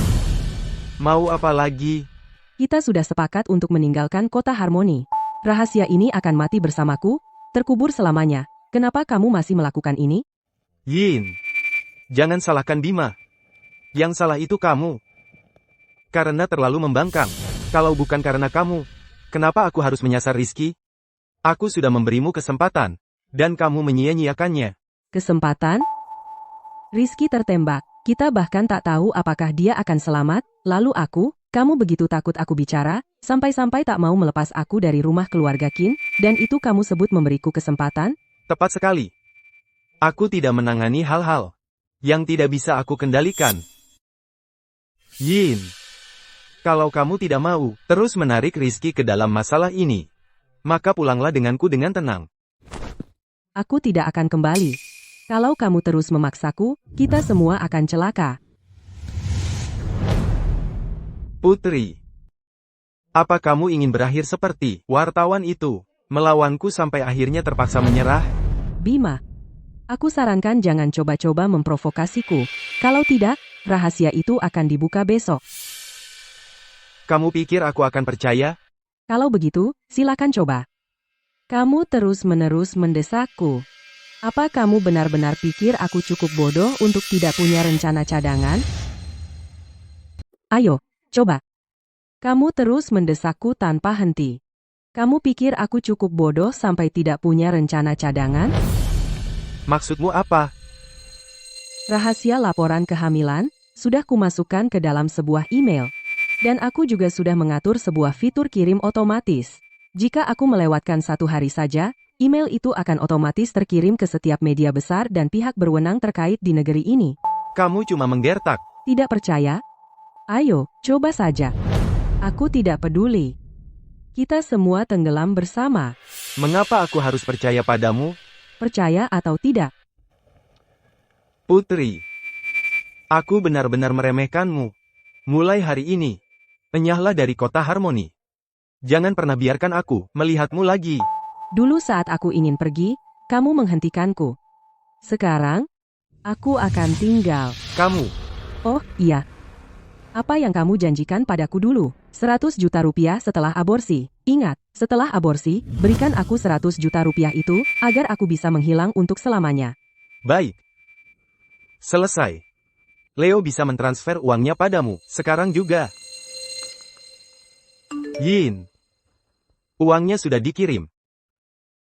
Mau apa lagi? Kita sudah sepakat untuk meninggalkan kota Harmoni. Rahasia ini akan mati bersamaku, terkubur selamanya. Kenapa kamu masih melakukan ini? Yin, jangan salahkan Bima. Yang salah itu kamu. Karena terlalu membangkang. Kalau bukan karena kamu, kenapa aku harus menyasar Rizky? Aku sudah memberimu kesempatan, dan kamu menyia-nyiakannya. Kesempatan? Rizky tertembak. Kita bahkan tak tahu apakah dia akan selamat. Lalu kamu begitu takut aku bicara, sampai-sampai tak mau melepas aku dari rumah keluarga Qin, dan itu kamu sebut memberiku kesempatan? Tepat sekali. Aku tidak menangani hal-hal yang tidak bisa aku kendalikan. Yin, Kalau kamu tidak mau terus menarik Rizky ke dalam masalah ini, maka pulanglah denganku dengan tenang. Aku tidak akan kembali. Kalau kamu terus memaksaku, kita semua akan celaka. Putri, apa kamu ingin berakhir seperti wartawan itu, melawanku sampai akhirnya terpaksa menyerah? Bima, aku sarankan jangan coba-coba memprovokasiku. Kalau tidak, rahasia itu akan dibuka besok. Kamu pikir aku akan percaya? Kalau begitu, silakan coba. Kamu terus-menerus mendesakku. Apa kamu benar-benar pikir aku cukup bodoh untuk tidak punya rencana cadangan? Ayo, coba. Kamu terus mendesakku tanpa henti. Kamu pikir aku cukup bodoh sampai tidak punya rencana cadangan? Maksudmu apa? Rahasia laporan kehamilan sudah kumasukkan ke dalam sebuah email. Dan aku juga sudah mengatur sebuah fitur kirim otomatis. Jika aku melewatkan 1 hari saja, email itu akan otomatis terkirim ke setiap media besar dan pihak berwenang terkait di negeri ini. Kamu cuma menggertak. Tidak percaya? Ayo, coba saja. Aku tidak peduli. Kita semua tenggelam bersama. Mengapa aku harus percaya padamu? Percaya atau tidak? Putri, aku benar-benar meremehkanmu. Mulai hari ini, enyahlah dari kota Harmoni. Jangan pernah biarkan aku melihatmu lagi. Dulu saat aku ingin pergi, kamu menghentikanku. Sekarang, aku akan tinggal. Kamu. Oh, iya. Apa yang kamu janjikan padaku dulu? 100 juta rupiah setelah aborsi. Ingat, setelah aborsi, berikan aku 100 juta rupiah itu, agar aku bisa menghilang untuk selamanya. Baik. Selesai. Leo bisa mentransfer uangnya padamu, sekarang juga. Yin. Uangnya sudah dikirim.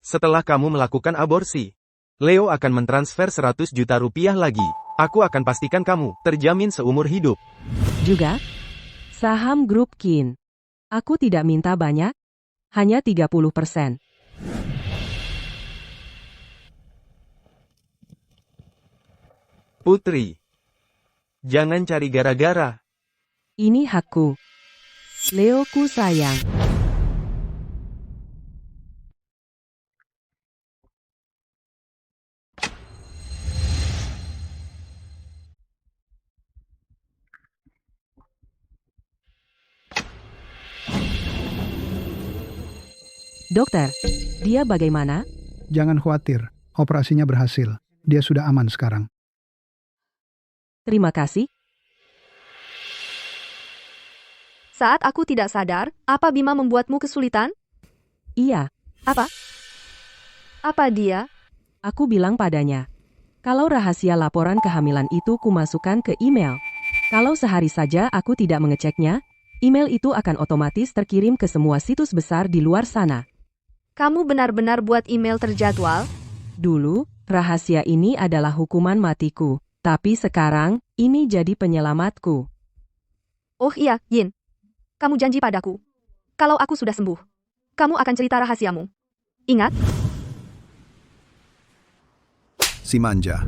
Setelah kamu melakukan aborsi, Leo akan mentransfer 100 juta rupiah lagi. Aku akan pastikan kamu terjamin seumur hidup. Juga, saham grup Kin. Aku tidak minta banyak, hanya 30%. Putri, jangan cari gara-gara. Ini hakku. Leoku sayang. Dokter, dia bagaimana? Jangan khawatir, operasinya berhasil. Dia sudah aman sekarang. Terima kasih. Saat aku tidak sadar, apa Bima membuatmu kesulitan? Iya. Apa? Apa dia? Aku bilang padanya. Kalau rahasia laporan kehamilan itu kumasukkan ke email. Kalau sehari saja aku tidak mengeceknya, email itu akan otomatis terkirim ke semua situs besar di luar sana. Kamu benar-benar buat email terjadwal? Dulu, rahasia ini adalah hukuman matiku. Tapi sekarang, ini jadi penyelamatku. Oh iya, Yin. Kamu janji padaku. Kalau aku sudah sembuh, kamu akan cerita rahasiamu. Ingat? Si manja.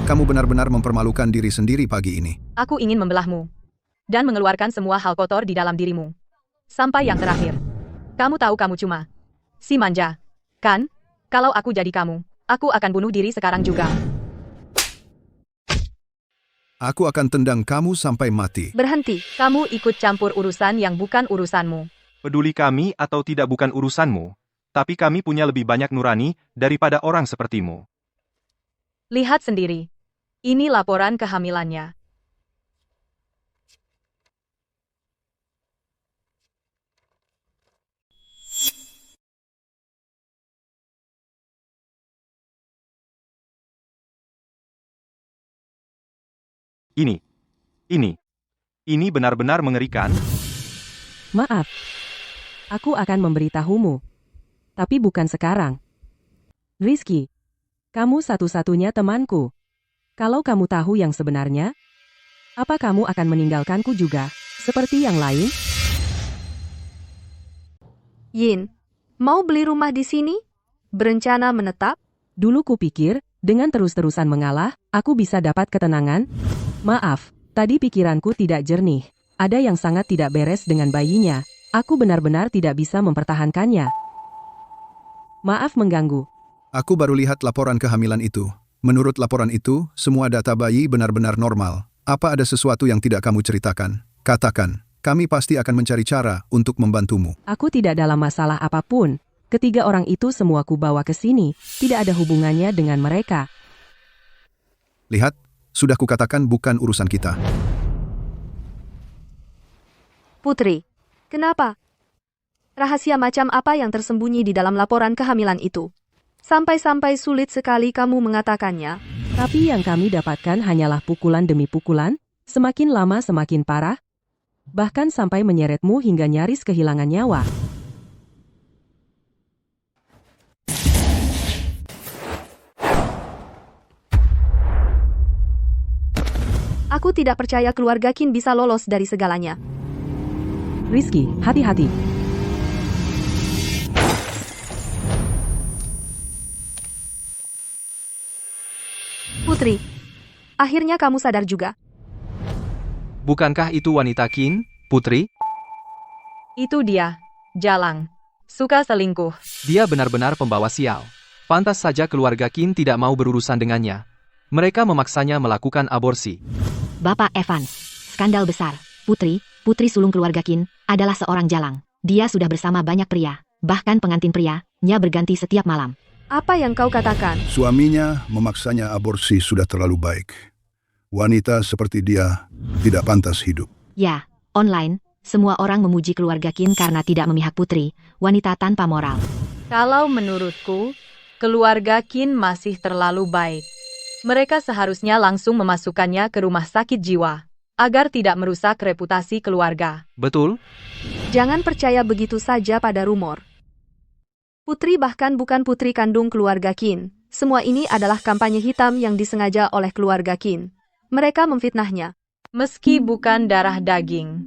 Kamu benar-benar mempermalukan diri sendiri pagi ini. Aku ingin membelahmu. Dan mengeluarkan semua hal kotor di dalam dirimu. Sampai yang terakhir. Kamu tahu kamu cuma si manja. Kan? Kalau aku jadi kamu, aku akan bunuh diri sekarang juga. Aku akan tendang kamu sampai mati. Berhenti. Kamu ikut campur urusan yang bukan urusanmu. Peduli kami atau tidak bukan urusanmu. Tapi kami punya lebih banyak nurani daripada orang sepertimu. Lihat sendiri. Ini laporan kehamilannya. Ini benar-benar mengerikan. Maaf. Aku akan memberitahumu. Tapi bukan sekarang. Rizky, kamu satu-satunya temanku. Kalau kamu tahu yang sebenarnya, apa kamu akan meninggalkanku juga, seperti yang lain? Yin, mau beli rumah di sini? Berencana menetap? Dulu kupikir, dengan terus-terusan mengalah, aku bisa dapat ketenangan. Maaf, tadi pikiranku tidak jernih. ada yang sangat tidak beres dengan bayinya. Aku benar-benar tidak bisa mempertahankannya. Maaf mengganggu. Aku baru lihat laporan kehamilan itu. Menurut laporan itu, semua data bayi benar-benar normal. Apa ada sesuatu yang tidak kamu ceritakan? Katakan, kami pasti akan mencari cara untuk membantumu. Aku tidak dalam masalah apapun. Ketiga orang itu semua ku bawa ke sini, tidak ada hubungannya dengan mereka. Lihat, sudah kukatakan bukan urusan kita. Putri, kenapa? Rahasia macam apa yang tersembunyi di dalam laporan kehamilan itu? Sampai-sampai sulit sekali kamu mengatakannya. Tapi yang kami dapatkan hanyalah pukulan demi pukulan, semakin lama semakin parah, bahkan sampai menyeretmu hingga nyaris kehilangan nyawa. Aku tidak percaya keluarga Qin bisa lolos dari segalanya. Rizky, hati-hati. Putri, akhirnya kamu sadar juga. Bukankah itu wanita Qin, Putri? Itu dia, Jalang. Suka selingkuh. Dia benar-benar pembawa sial. Pantas saja keluarga Qin tidak mau berurusan dengannya. Mereka memaksanya melakukan aborsi. Bapak Evans, skandal besar. Putri sulung keluarga Qin, adalah seorang jalang. Dia sudah bersama banyak pria, bahkan pengantin pria-nya berganti setiap malam. Apa yang kau katakan? Suaminya memaksanya aborsi sudah terlalu baik. Wanita seperti dia tidak pantas hidup. Ya, online, semua orang memuji keluarga Qin karena tidak memihak Putri, wanita tanpa moral. Kalau menurutku, keluarga Qin masih terlalu baik. Mereka seharusnya langsung memasukkannya ke rumah sakit jiwa, agar tidak merusak reputasi keluarga. Betul? Jangan percaya begitu saja pada rumor. Putri bahkan bukan putri kandung keluarga Qin. Semua ini adalah kampanye hitam yang disengaja oleh keluarga Qin. Mereka memfitnahnya. Meski bukan darah daging,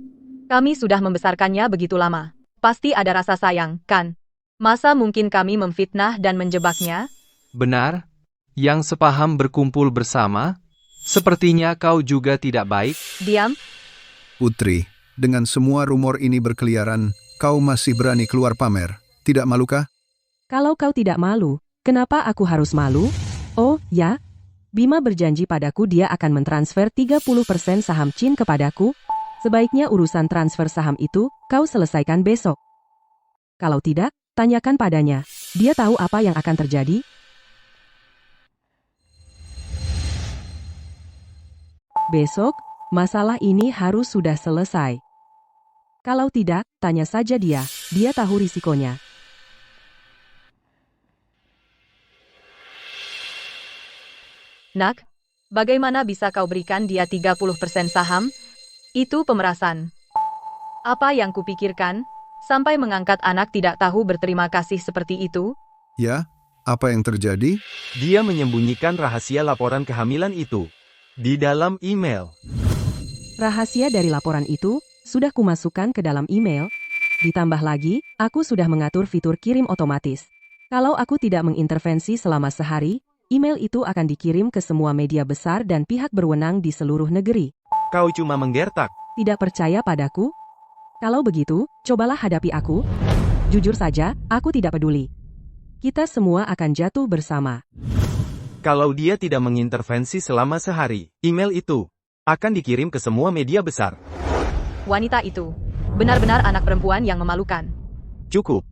kami sudah membesarkannya begitu lama. Pasti ada rasa sayang, kan? Masa mungkin kami memfitnah dan menjebaknya? Benar. Yang sepaham berkumpul bersama. Sepertinya kau juga tidak baik. Diam. Putri, dengan semua rumor ini berkeliaran, kau masih berani keluar pamer. Tidak malukah? Kalau kau tidak malu, kenapa aku harus malu? Oh, ya. Bima berjanji padaku dia akan mentransfer 30% saham Qin kepadaku. Sebaiknya urusan transfer saham itu, kau selesaikan besok. Kalau tidak, tanyakan padanya. Dia tahu apa yang akan terjadi? Besok, masalah ini harus sudah selesai. Kalau tidak, tanya saja dia. Dia tahu risikonya. Nak, bagaimana bisa kau berikan dia 30% saham? Itu pemerasan. Apa yang kupikirkan? Sampai mengangkat anak tidak tahu berterima kasih seperti itu? Ya, apa yang terjadi? Dia menyembunyikan rahasia laporan kehamilan itu di dalam email. Rahasia dari laporan itu sudah kumasukkan ke dalam email. Ditambah lagi, aku sudah mengatur fitur kirim otomatis. Kalau aku tidak mengintervensi selama sehari, email itu akan dikirim ke semua media besar dan pihak berwenang di seluruh negeri. Kau cuma menggertak. Tidak percaya padaku? Kalau begitu, cobalah hadapi aku. Jujur saja, aku tidak peduli. Kita semua akan jatuh bersama. Kalau dia tidak mengintervensi selama sehari, email itu akan dikirim ke semua media besar. Wanita itu benar-benar anak perempuan yang memalukan. Cukup.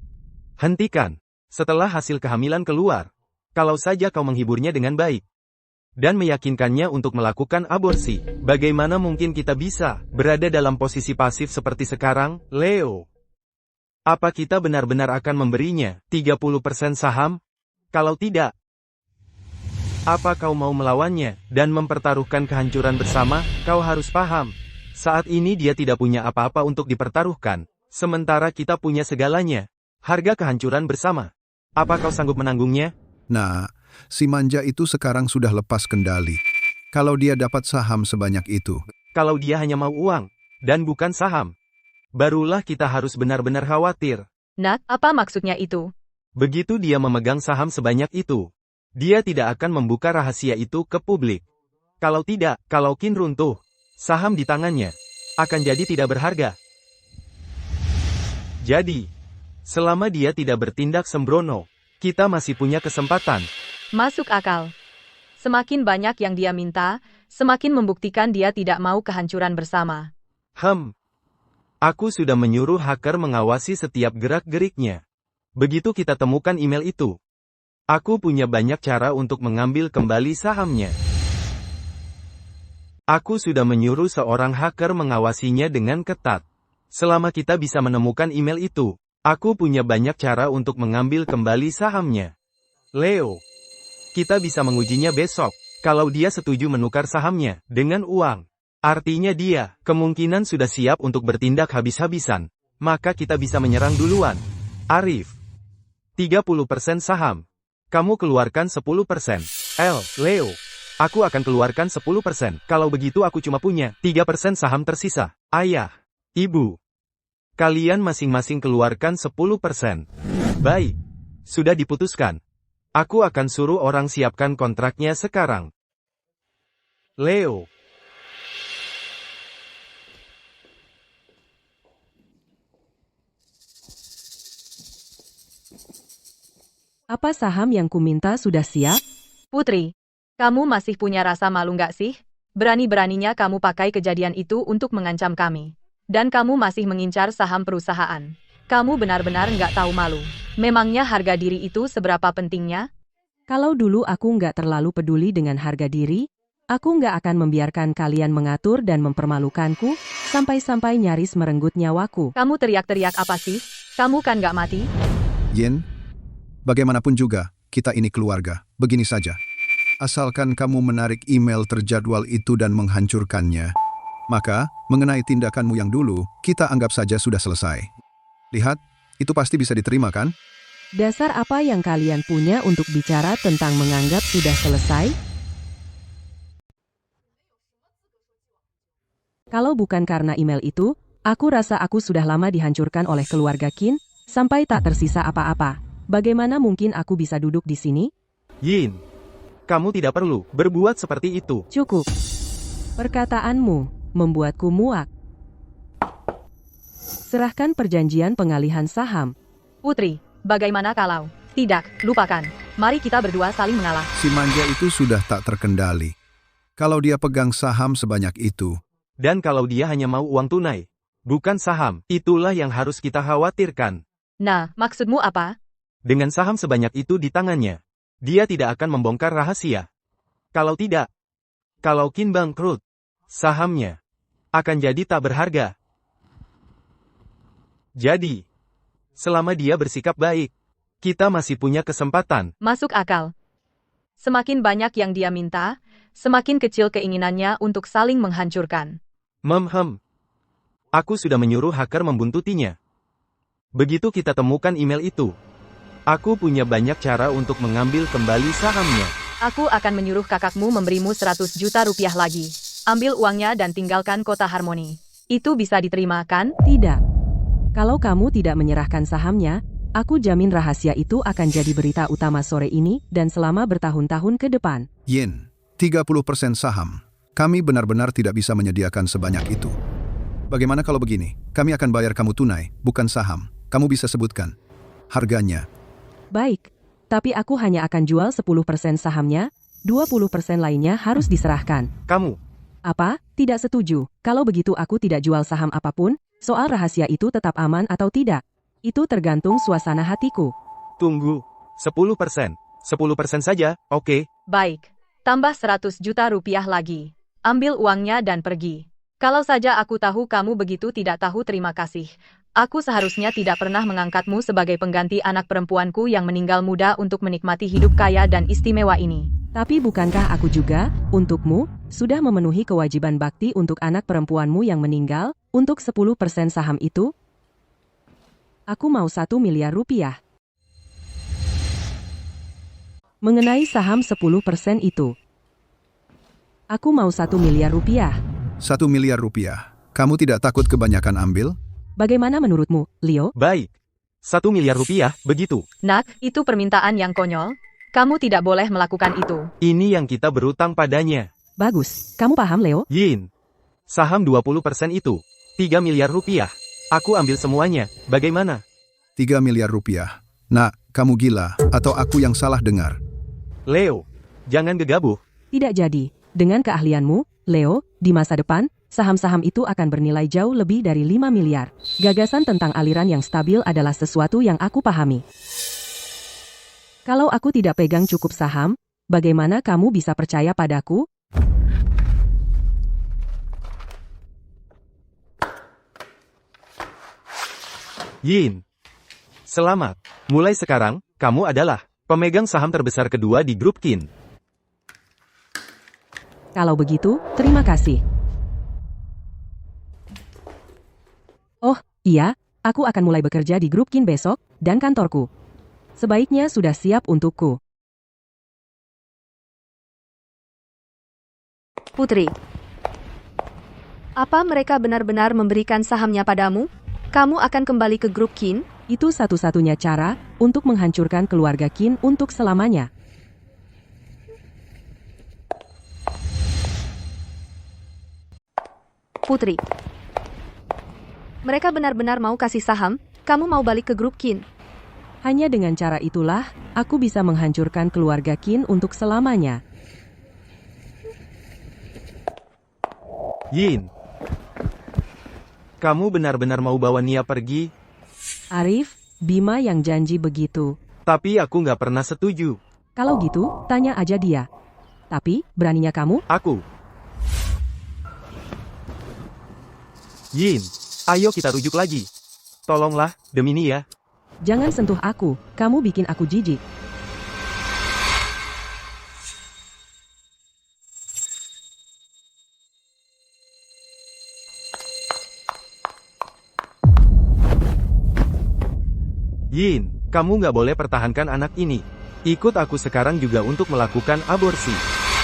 Hentikan. Setelah hasil kehamilan keluar, kalau saja kau menghiburnya dengan baik dan meyakinkannya untuk melakukan aborsi, bagaimana mungkin kita bisa berada dalam posisi pasif seperti sekarang, Leo? Apa kita benar-benar akan memberinya 30% saham? Kalau tidak, apa kau mau melawannya dan mempertaruhkan kehancuran bersama? Kau harus paham, saat ini dia tidak punya apa-apa untuk dipertaruhkan, sementara kita punya segalanya. Harga kehancuran bersama. Apa kau sanggup menanggungnya? Nah, si manja itu sekarang sudah lepas kendali. Kalau dia dapat saham sebanyak itu. Kalau dia hanya mau uang, dan bukan saham, barulah kita harus benar-benar khawatir. Nak, apa maksudnya itu? Begitu dia memegang saham sebanyak itu, dia tidak akan membuka rahasia itu ke publik. Kalau tidak, kalau Qin runtuh, saham di tangannya akan jadi tidak berharga. Jadi, selama dia tidak bertindak sembrono, kita masih punya kesempatan. Masuk akal. Semakin banyak yang dia minta, semakin membuktikan dia tidak mau kehancuran bersama. Aku sudah menyuruh hacker mengawasi setiap gerak-geriknya. Begitu kita temukan email itu, aku punya banyak cara untuk mengambil kembali sahamnya. Aku sudah menyuruh seorang hacker mengawasinya dengan ketat. Selama kita bisa menemukan email itu, aku punya banyak cara untuk mengambil kembali sahamnya. Leo, kita bisa mengujinya besok. Kalau dia setuju menukar sahamnya dengan uang, artinya dia kemungkinan sudah siap untuk bertindak habis-habisan. Maka kita bisa menyerang duluan. Arif, 30% saham. Kamu keluarkan 10%. Leo, aku akan keluarkan 10%. Kalau begitu aku cuma punya 3% saham tersisa. Ayah, ibu, kalian masing-masing keluarkan 10%. Baik, sudah diputuskan. Aku akan suruh orang siapkan kontraknya sekarang. Leo. Apa saham yang kuminta sudah siap? Putri, kamu masih punya rasa malu nggak sih? Berani-beraninya kamu pakai kejadian itu untuk mengancam kami. Dan kamu masih mengincar saham perusahaan. Kamu benar-benar nggak tahu malu. Memangnya harga diri itu seberapa pentingnya? Kalau dulu aku nggak terlalu peduli dengan harga diri, aku nggak akan membiarkan kalian mengatur dan mempermalukanku, sampai-sampai nyaris merenggut nyawaku. Kamu teriak-teriak apa sih? Kamu kan nggak mati? Yin, bagaimanapun juga, kita ini keluarga. Begini saja. Asalkan kamu menarik email terjadwal itu dan menghancurkannya, maka, mengenai tindakanmu yang dulu, kita anggap saja sudah selesai. Lihat, itu pasti bisa diterima kan? Dasar apa yang kalian punya untuk bicara tentang menganggap sudah selesai? Kalau bukan karena email itu, aku rasa aku sudah lama dihancurkan oleh keluarga Qin, sampai tak tersisa apa-apa. Bagaimana mungkin aku bisa duduk di sini? Yin, kamu tidak perlu berbuat seperti itu. Cukup. Perkataanmu membuatku muak. Serahkan perjanjian pengalihan saham. Putri, bagaimana kalau? Tidak, lupakan. Mari kita berdua saling mengalah. Si manja itu sudah tak terkendali. Kalau dia pegang saham sebanyak itu. Dan kalau dia hanya mau uang tunai, bukan saham, itulah yang harus kita khawatirkan. Nah, maksudmu apa? Dengan saham sebanyak itu di tangannya, dia tidak akan membongkar rahasia. Kalau tidak, kalau Qin bangkrut, sahamnya akan jadi tak berharga. Jadi, selama dia bersikap baik, kita masih punya kesempatan. Masuk akal. Semakin banyak yang dia minta, semakin kecil keinginannya untuk saling menghancurkan. Aku sudah menyuruh hacker membuntutinya. Begitu kita temukan email itu, aku punya banyak cara untuk mengambil kembali sahamnya. Aku akan menyuruh kakakmu memberimu 100 juta rupiah lagi. Ambil uangnya dan tinggalkan kota Harmoni. Itu bisa diterima kan? Tidak. Kalau kamu tidak menyerahkan sahamnya, aku jamin rahasia itu akan jadi berita utama sore ini dan selama bertahun-tahun ke depan. Yin, 30% saham. Kami benar-benar tidak bisa menyediakan sebanyak itu. Bagaimana kalau begini? Kami akan bayar kamu tunai, bukan saham. Kamu bisa sebutkan harganya. Baik, tapi aku hanya akan jual 10% sahamnya, 20% lainnya harus diserahkan. Kamu? Apa? Tidak setuju. Kalau begitu aku tidak jual saham apapun, soal rahasia itu tetap aman atau tidak. Itu tergantung suasana hatiku. Tunggu, 10%. 10% saja, oke. Baik, tambah 100 juta rupiah lagi. Ambil uangnya dan pergi. Kalau saja aku tahu kamu begitu tidak tahu terima kasih. Aku seharusnya tidak pernah mengangkatmu sebagai pengganti anak perempuanku yang meninggal muda untuk menikmati hidup kaya dan istimewa ini. Tapi bukankah aku juga, untukmu, sudah memenuhi kewajiban bakti untuk anak perempuanmu yang meninggal, untuk 10% saham itu? Aku mau 1 miliar rupiah. Mengenai saham 10% itu, aku mau 1 miliar rupiah. 1 miliar rupiah. Kamu tidak takut kebanyakan ambil? Bagaimana menurutmu, Leo? Baik. 1 miliar rupiah, begitu. Nak, itu permintaan yang konyol. Kamu tidak boleh melakukan itu. Ini yang kita berutang padanya. Bagus. Kamu paham, Leo? Yin. Saham 20% itu. 3 miliar rupiah. Aku ambil semuanya, bagaimana? 3 miliar rupiah. Nak, kamu gila, atau aku yang salah dengar? Leo, jangan gegabah. Tidak jadi. Dengan keahlianmu, Leo, di masa depan, saham-saham itu akan bernilai jauh lebih dari 5 miliar. Gagasan tentang aliran yang stabil adalah sesuatu yang aku pahami. Kalau aku tidak pegang cukup saham, bagaimana kamu bisa percaya padaku? Yin. Selamat. Mulai sekarang, kamu adalah pemegang saham terbesar kedua di grup Qin. Kalau begitu, terima kasih. Oh, iya, aku akan mulai bekerja di grup Qin besok, dan kantorku sebaiknya sudah siap untukku. Putri, apa mereka benar-benar memberikan sahamnya padamu? Kamu akan kembali ke grup Qin? Itu satu-satunya cara untuk menghancurkan keluarga Qin untuk selamanya. Putri, mereka benar-benar mau kasih saham? Kamu mau balik ke grup Qin? Hanya dengan cara itulah, aku bisa menghancurkan keluarga Qin untuk selamanya. Yin. Kamu benar-benar mau bawa Nia pergi? Arif, Bima yang janji begitu. Tapi aku nggak pernah setuju. Kalau gitu, tanya aja dia. Tapi, beraninya kamu? Aku. Yin, ayo kita rujuk lagi. Tolonglah, demi Nia. Jangan sentuh aku, kamu bikin aku jijik. Yin, kamu nggak boleh pertahankan anak ini. Ikut aku sekarang juga untuk melakukan aborsi.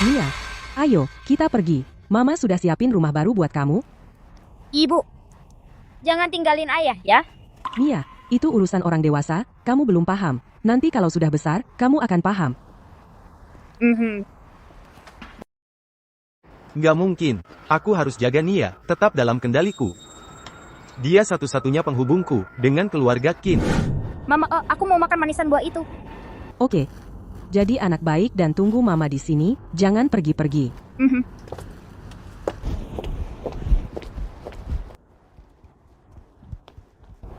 Nia, ayo, kita pergi. Mama sudah siapin rumah baru buat kamu. Ibu, jangan tinggalin ayah ya. Nia, itu urusan orang dewasa, kamu belum paham. Nanti kalau sudah besar, kamu akan paham. Nggak mungkin, aku harus jaga Nia, tetap dalam kendaliku. Dia satu-satunya penghubungku dengan keluarga Qin. Mama, aku mau makan manisan buah itu. Oke. Jadi anak baik dan tunggu mama di sini, jangan pergi-pergi.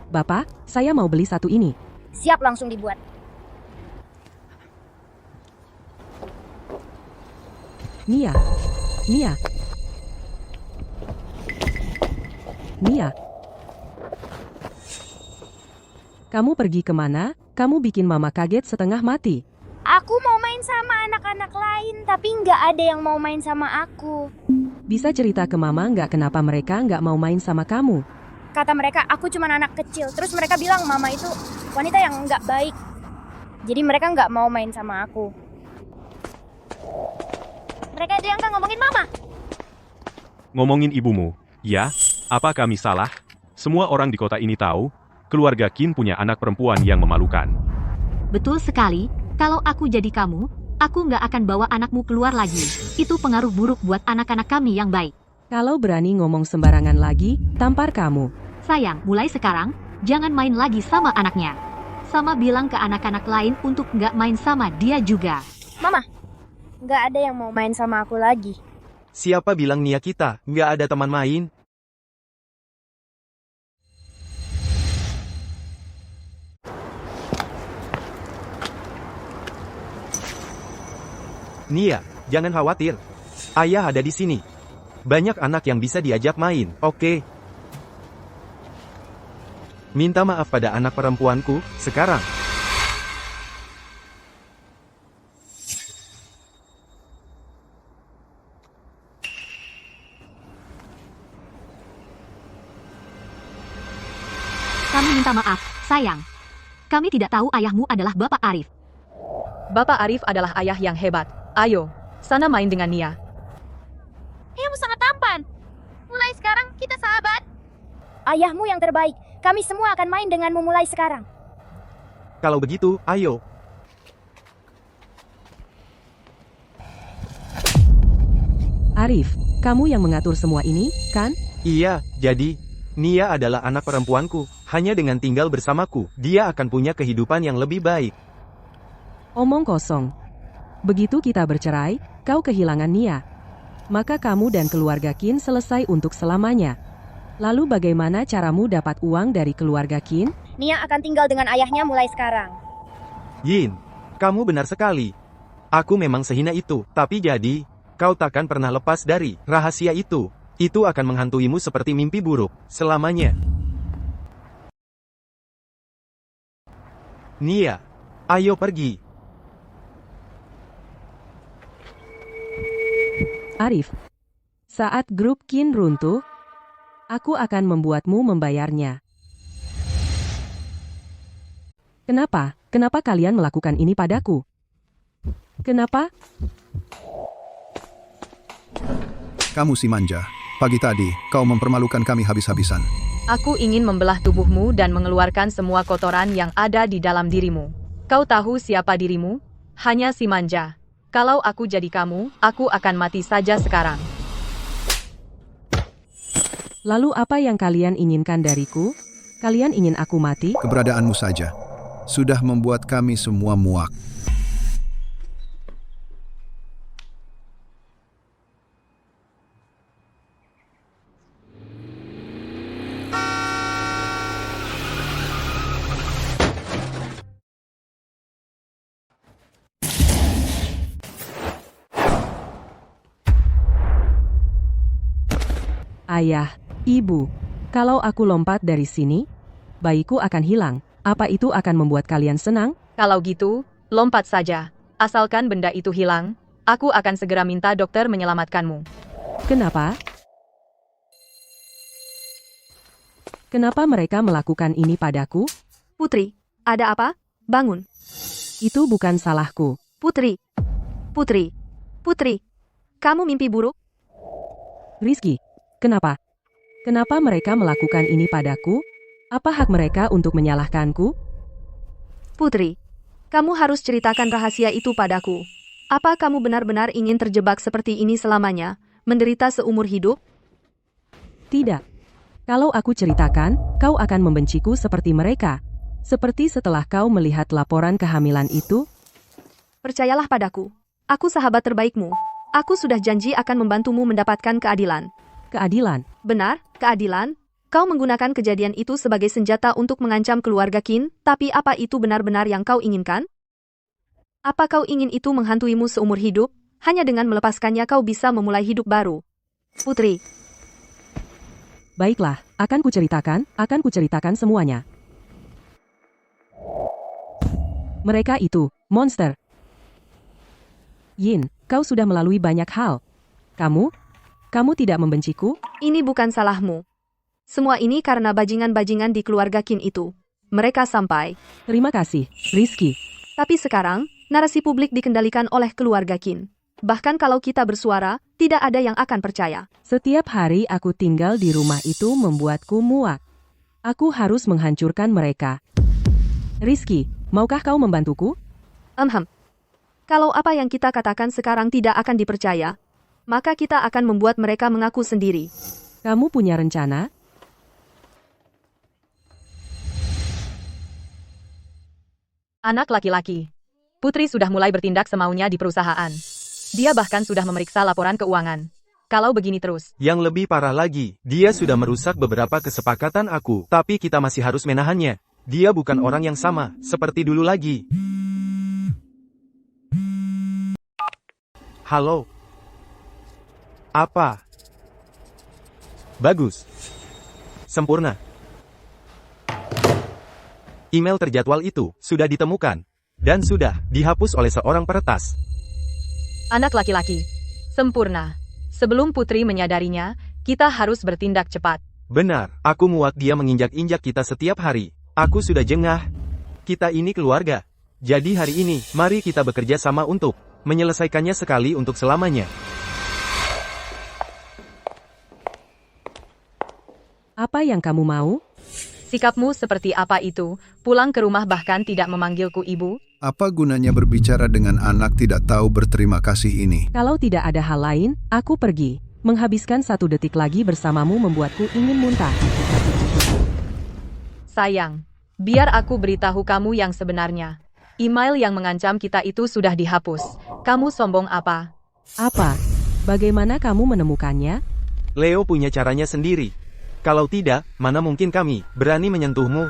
Bapak, saya mau beli satu ini. Siap, langsung dibuat. Nia. Nia. Nia. Kamu pergi kemana? Kamu bikin mama kaget setengah mati. Aku mau main sama anak-anak lain, tapi nggak ada yang mau main sama aku. Bisa cerita ke mama nggak kenapa mereka nggak mau main sama kamu? Kata mereka, aku cuma anak kecil. Terus mereka bilang mama itu wanita yang nggak baik. Jadi mereka nggak mau main sama aku. Mereka itu yang kan ngomongin mama. Ngomongin ibumu, ya? Apa kami salah? Semua orang di kota ini tahu, keluarga Qin punya anak perempuan yang memalukan. Betul sekali, kalau aku jadi kamu, aku nggak akan bawa anakmu keluar lagi. Itu pengaruh buruk buat anak-anak kami yang baik. Kalau berani ngomong sembarangan lagi, tampar kamu. Sayang, mulai sekarang, jangan main lagi sama anaknya. Sama bilang ke anak-anak lain untuk nggak main sama dia juga. Mama, nggak ada yang mau main sama aku lagi. Siapa bilang Nia kita nggak ada teman main? Nia, jangan khawatir. Ayah ada di sini. Banyak anak yang bisa diajak main, oke? Minta maaf pada anak perempuanku, sekarang. Kami minta maaf, sayang. Kami tidak tahu ayahmu adalah Bapak Arif. Bapak Arif adalah ayah yang hebat. Ayo, sana main dengan Nia. Ayahmu sangat tampan. Mulai sekarang kita sahabat. Ayahmu yang terbaik. Kami semua akan main denganmu mulai sekarang. Kalau begitu, ayo. Arif, kamu yang mengatur semua ini, kan? Iya, jadi, Nia adalah anak perempuanku. Hanya dengan tinggal bersamaku, dia akan punya kehidupan yang lebih baik. Omong kosong. Begitu kita bercerai, kau kehilangan Nia. Maka kamu dan keluarga Qin selesai untuk selamanya. Lalu bagaimana caramu dapat uang dari keluarga Qin? Nia akan tinggal dengan ayahnya mulai sekarang. Yin, kamu benar sekali. Aku memang sehina itu, tapi jadi, kau takkan pernah lepas dari rahasia itu. Itu akan menghantuimu seperti mimpi buruk, selamanya. Nia, ayo pergi. Arif, saat grup Qin runtuh, aku akan membuatmu membayarnya. Kenapa? Kenapa kalian melakukan ini padaku? Kenapa? Kamu si manja. Pagi tadi, kau mempermalukan kami habis-habisan. Aku ingin membelah tubuhmu dan mengeluarkan semua kotoran yang ada di dalam dirimu. Kau tahu siapa dirimu? Hanya si manja. Kalau aku jadi kamu, aku akan mati saja sekarang. Lalu apa yang kalian inginkan dariku? Kalian ingin aku mati? Keberadaanmu saja sudah membuat kami semua muak. Ayah, ibu, kalau aku lompat dari sini, bayiku akan hilang. Apa itu akan membuat kalian senang? Kalau gitu, lompat saja. Asalkan benda itu hilang, aku akan segera minta dokter menyelamatkanmu. Kenapa? Kenapa mereka melakukan ini padaku? Putri, ada apa? Bangun. Itu bukan salahku. Putri. Putri. Putri. Kamu mimpi buruk? Rizky, kenapa? Kenapa mereka melakukan ini padaku? Apa hak mereka untuk menyalahkanku? Putri, kamu harus ceritakan rahasia itu padaku. Apa kamu benar-benar ingin terjebak seperti ini selamanya, menderita seumur hidup? Tidak. Kalau aku ceritakan, kau akan membenciku seperti mereka. Seperti setelah kau melihat laporan kehamilan itu. Percayalah padaku. Aku sahabat terbaikmu. Aku sudah janji akan membantumu mendapatkan keadilan. Keadilan? Benar, keadilan. Kau menggunakan kejadian itu sebagai senjata untuk mengancam keluarga Qin, tapi apa itu benar-benar yang kau inginkan? Apa kau ingin itu menghantuimu seumur hidup? Hanya dengan melepaskannya kau bisa memulai hidup baru. Putri. Baiklah, akan kuceritakan semuanya. Mereka itu, monster. Yin, kau sudah melalui banyak hal. Kamu tidak membenciku? Ini bukan salahmu. Semua ini karena bajingan-bajingan di keluarga Qin itu. Mereka sampai. Terima kasih, Rizky. Tapi sekarang, narasi publik dikendalikan oleh keluarga Qin. Bahkan kalau kita bersuara, tidak ada yang akan percaya. Setiap hari aku tinggal di rumah itu membuatku muak. Aku harus menghancurkan mereka. Rizky, maukah kau membantuku? Kalau apa yang kita katakan sekarang tidak akan dipercaya, maka kita akan membuat mereka mengaku sendiri. Kamu punya rencana? Anak laki-laki. Putri sudah mulai bertindak semaunya di perusahaan. Dia bahkan sudah memeriksa laporan keuangan. Kalau begini terus. Yang lebih parah lagi, dia sudah merusak beberapa kesepakatan aku. Tapi kita masih harus menahannya. Dia bukan orang yang sama, seperti dulu lagi. Halo? Apa? Bagus. Sempurna. Email terjadwal itu sudah ditemukan dan sudah dihapus oleh seorang peretas. Anak laki-laki. Sempurna. Sebelum Putri menyadarinya, kita harus bertindak cepat. Benar, aku muak dia menginjak-injak kita setiap hari. Aku sudah jengah. Kita ini keluarga. Jadi hari ini, mari kita bekerja sama untuk menyelesaikannya sekali untuk selamanya. Apa yang kamu mau? Sikapmu seperti apa itu? Pulang ke rumah bahkan tidak memanggilku ibu? Apa gunanya berbicara dengan anak tidak tahu berterima kasih ini? Kalau tidak ada hal lain, aku pergi. Menghabiskan 1 detik lagi bersamamu membuatku ingin muntah. Sayang, biar aku beritahu kamu yang sebenarnya. Email yang mengancam kita itu sudah dihapus. Kamu sombong apa? Apa? Bagaimana kamu menemukannya? Leo punya caranya sendiri. Kalau tidak, mana mungkin kami berani menyentuhmu?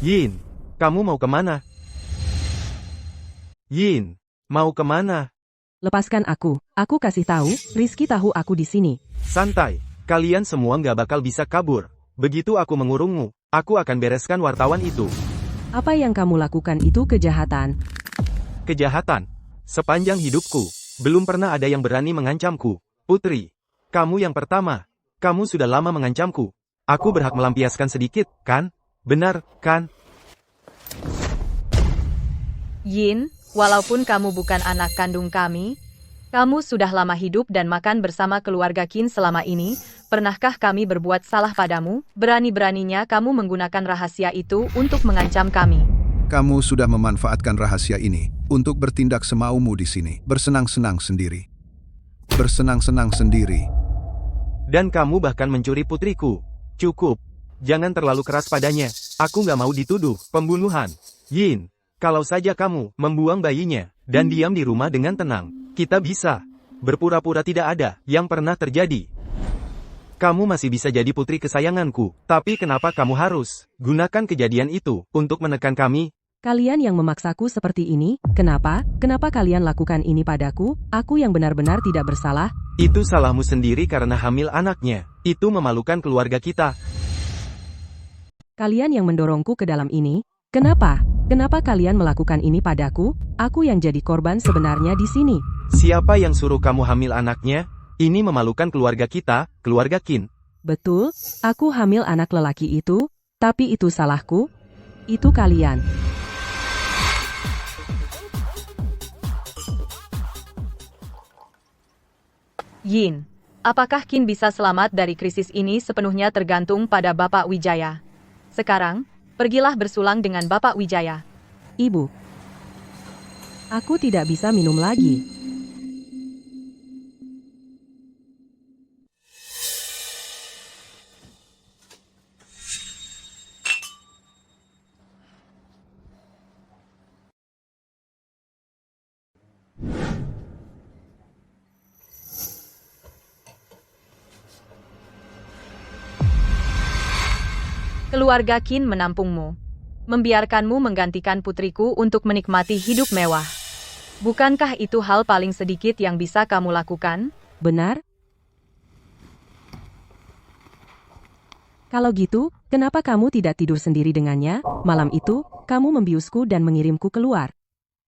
Yin, kamu mau kemana? Yin, mau kemana? Lepaskan aku kasih tahu, Rizky tahu aku di sini. Santai, kalian semua nggak bakal bisa kabur. Begitu aku mengurungmu, aku akan bereskan wartawan itu. Apa yang kamu lakukan itu kejahatan. Kejahatan? Sepanjang hidupku, belum pernah ada yang berani mengancamku. Putri, kamu yang pertama. Kamu sudah lama mengancamku. Aku berhak melampiaskan sedikit, kan? Benar, kan? Yin, walaupun kamu bukan anak kandung kami, kamu sudah lama hidup dan makan bersama keluarga Qin selama ini. Pernahkah kami berbuat salah padamu? Berani-beraninya kamu menggunakan rahasia itu untuk mengancam kami. Kamu sudah memanfaatkan rahasia ini untuk bertindak semaumu di sini. Bersenang-senang sendiri. Bersenang-senang sendiri. Dan kamu bahkan mencuri putriku. Cukup. Jangan terlalu keras padanya. Aku nggak mau dituduh pembunuhan. Yin, kalau saja kamu membuang bayinya dan diam di rumah dengan tenang, kita bisa berpura-pura tidak ada yang pernah terjadi. Kamu masih bisa jadi putri kesayanganku, tapi kenapa kamu harus gunakan kejadian itu untuk menekan kami? Kalian yang memaksaku seperti ini, kenapa? Kenapa kalian lakukan ini padaku? Aku yang benar-benar tidak bersalah. Itu salahmu sendiri karena hamil anaknya. Itu memalukan keluarga kita. Kalian yang mendorongku ke dalam ini, kenapa? Kenapa kalian melakukan ini padaku? Aku yang jadi korban sebenarnya di sini. Siapa yang suruh kamu hamil anaknya? Ini memalukan keluarga kita, keluarga Qin. Betul, aku hamil anak lelaki itu, tapi itu salahku. Itu kalian. Yin, apakah Qin bisa selamat dari krisis ini sepenuhnya tergantung pada Bapak Wijaya. Sekarang, pergilah bersulang dengan Bapak Wijaya. Ibu, aku tidak bisa minum lagi. Keluarga Qin menampungmu, membiarkanmu menggantikan putriku untuk menikmati hidup mewah. Bukankah itu hal paling sedikit yang bisa kamu lakukan? Benar? Kalau gitu, kenapa kamu tidak tidur sendiri dengannya? Malam itu, kamu membiusku dan mengirimku keluar.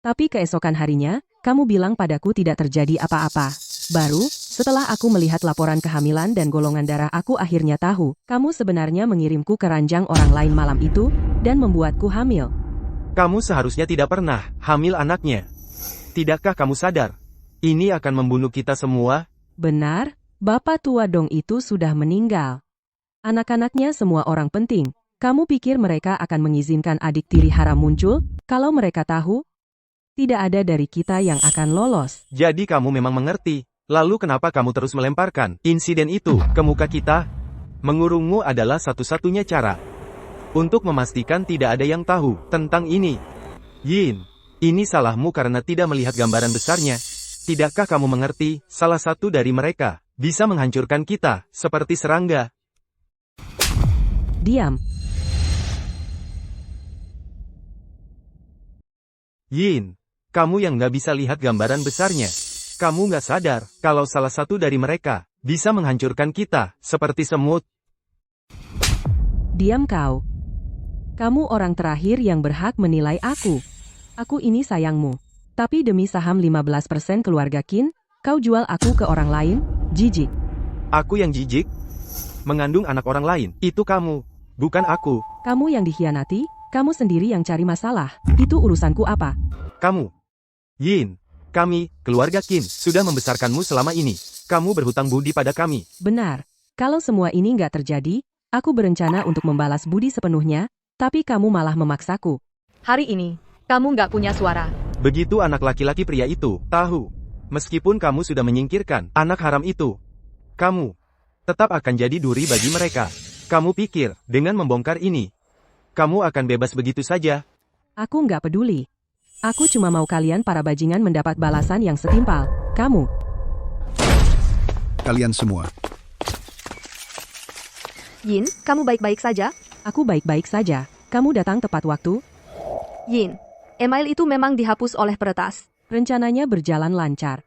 Tapi keesokan harinya, kamu bilang padaku tidak terjadi apa-apa. Baru, setelah aku melihat laporan kehamilan dan golongan darah aku akhirnya tahu, kamu sebenarnya mengirimku ke ranjang orang lain malam itu, dan membuatku hamil. Kamu seharusnya tidak pernah hamil anaknya. Tidakkah kamu sadar? Ini akan membunuh kita semua. Benar, Bapak tua dong itu sudah meninggal. Anak-anaknya semua orang penting. Kamu pikir mereka akan mengizinkan adik tiri haram muncul? Kalau mereka tahu, tidak ada dari kita yang akan lolos. Jadi kamu memang mengerti. Lalu kenapa kamu terus melemparkan insiden itu ke muka kita? Mengurungmu adalah satu-satunya cara untuk memastikan tidak ada yang tahu tentang ini. Yin, ini salahmu karena tidak melihat gambaran besarnya. Tidakkah kamu mengerti, salah satu dari mereka bisa menghancurkan kita, seperti serangga? Diam. Yin, kamu yang nggak bisa lihat gambaran besarnya. Kamu nggak sadar, kalau salah satu dari mereka bisa menghancurkan kita, seperti semut. Diam kau. Kamu orang terakhir yang berhak menilai aku. Aku ini sayangmu. Tapi demi saham 15% keluarga Qin, kau jual aku ke orang lain? Jijik. Aku yang jijik? Mengandung anak orang lain, itu kamu, bukan aku. Kamu yang dikhianati, kamu sendiri yang cari masalah. Itu urusanku apa? Kamu. Yin. Kami, keluarga Qin, sudah membesarkanmu selama ini. Kamu berhutang budi pada kami. Benar. Kalau semua ini nggak terjadi, aku berencana untuk membalas budi sepenuhnya, tapi kamu malah memaksaku. Hari ini, kamu nggak punya suara. Begitu anak laki-laki pria itu tahu Meskipun kamu sudah menyingkirkan anak haram itu, kamu tetap akan jadi duri bagi mereka. Kamu pikir, dengan membongkar ini, kamu akan bebas begitu saja? Aku nggak peduli. Aku cuma mau kalian para bajingan mendapat balasan yang setimpal. Kamu. Kalian semua. Yin, kamu baik-baik saja? Aku baik-baik saja. Kamu datang tepat waktu. Yin, email itu memang dihapus oleh peretas. Rencananya berjalan lancar.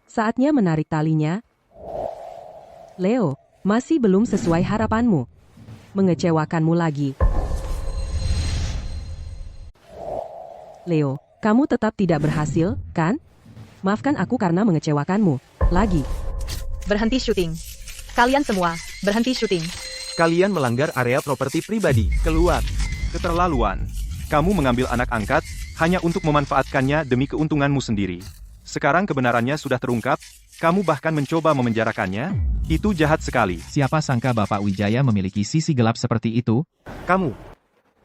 Saatnya menarik talinya. Leo, masih belum sesuai harapanmu. Mengecewakanmu lagi. Leo, kamu tetap tidak berhasil, kan? Maafkan aku karena mengecewakanmu. Lagi. Berhenti syuting. Kalian semua, berhenti syuting. Kalian melanggar area properti pribadi. Keluar. Keterlaluan. Kamu mengambil anak angkat, hanya untuk memanfaatkannya demi keuntunganmu sendiri. Sekarang kebenarannya sudah terungkap, kamu bahkan mencoba memenjarakannya? Itu jahat sekali. Siapa sangka Bapak Wijaya memiliki sisi gelap seperti itu? Kamu.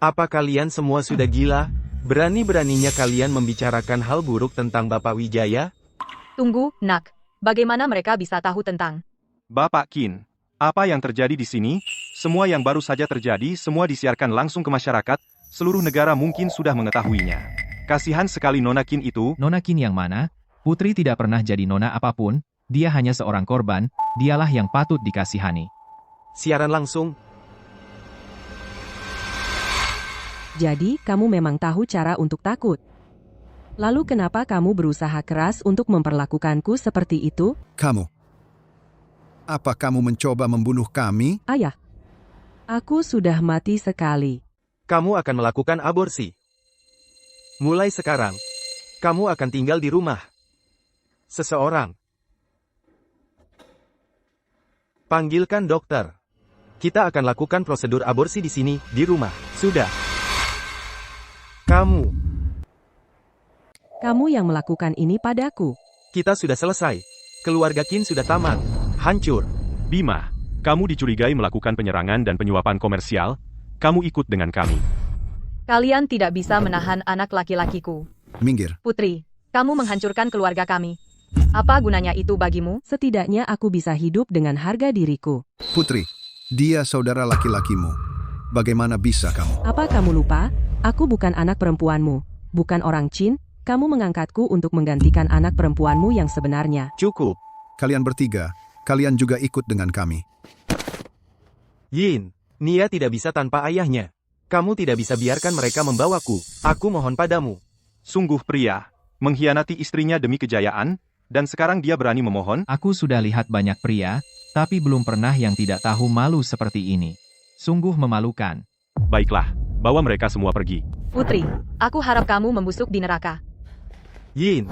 Apa kalian semua sudah gila? Berani-beraninya kalian membicarakan hal buruk tentang Bapak Wijaya? Tunggu, nak. Bagaimana mereka bisa tahu tentang? Bapak Qin, apa yang terjadi di sini? Semua yang baru saja terjadi, semua disiarkan langsung ke masyarakat, seluruh negara mungkin sudah mengetahuinya. Kasihan sekali Nona Qin itu. Nona Qin yang mana? Putri tidak pernah jadi nona apapun, dia hanya seorang korban, dialah yang patut dikasihani. Siaran langsung. Jadi, kamu memang tahu cara untuk takut. Lalu kenapa kamu berusaha keras untuk memperlakukanku seperti itu? Kamu. Apa kamu mencoba membunuh kami? Ayah. Aku sudah mati sekali. Kamu akan melakukan aborsi. Mulai sekarang, kamu akan tinggal di rumah seseorang. Panggilkan dokter. Kita akan lakukan prosedur aborsi di sini, di rumah. Sudah. Kamu yang melakukan ini padaku. Kita sudah selesai. Keluarga Qin sudah tamat. Hancur. Bima, kamu dicurigai melakukan penyerangan dan penyuapan komersial, kamu ikut dengan kami. Kalian tidak bisa menahan anak laki-lakiku. Minggir. Putri, kamu menghancurkan keluarga kami. Apa gunanya itu bagimu? Setidaknya aku bisa hidup dengan harga diriku. Putri, dia saudara laki-lakimu. Bagaimana bisa kamu? Apa kamu lupa? Aku bukan anak perempuanmu. Bukan orang Qin, kamu mengangkatku untuk menggantikan anak perempuanmu yang sebenarnya. Cukup. Kalian bertiga, kalian juga ikut dengan kami. Yin, Nia tidak bisa tanpa ayahnya. Kamu tidak bisa biarkan mereka membawaku. Aku mohon padamu. Sungguh pria, mengkhianati istrinya demi kejayaan, dan sekarang dia berani memohon? Aku sudah lihat banyak pria, tapi belum pernah yang tidak tahu malu seperti ini. Sungguh memalukan. Baiklah, bawa mereka semua pergi. Putri, aku harap kamu membusuk di neraka. Yin.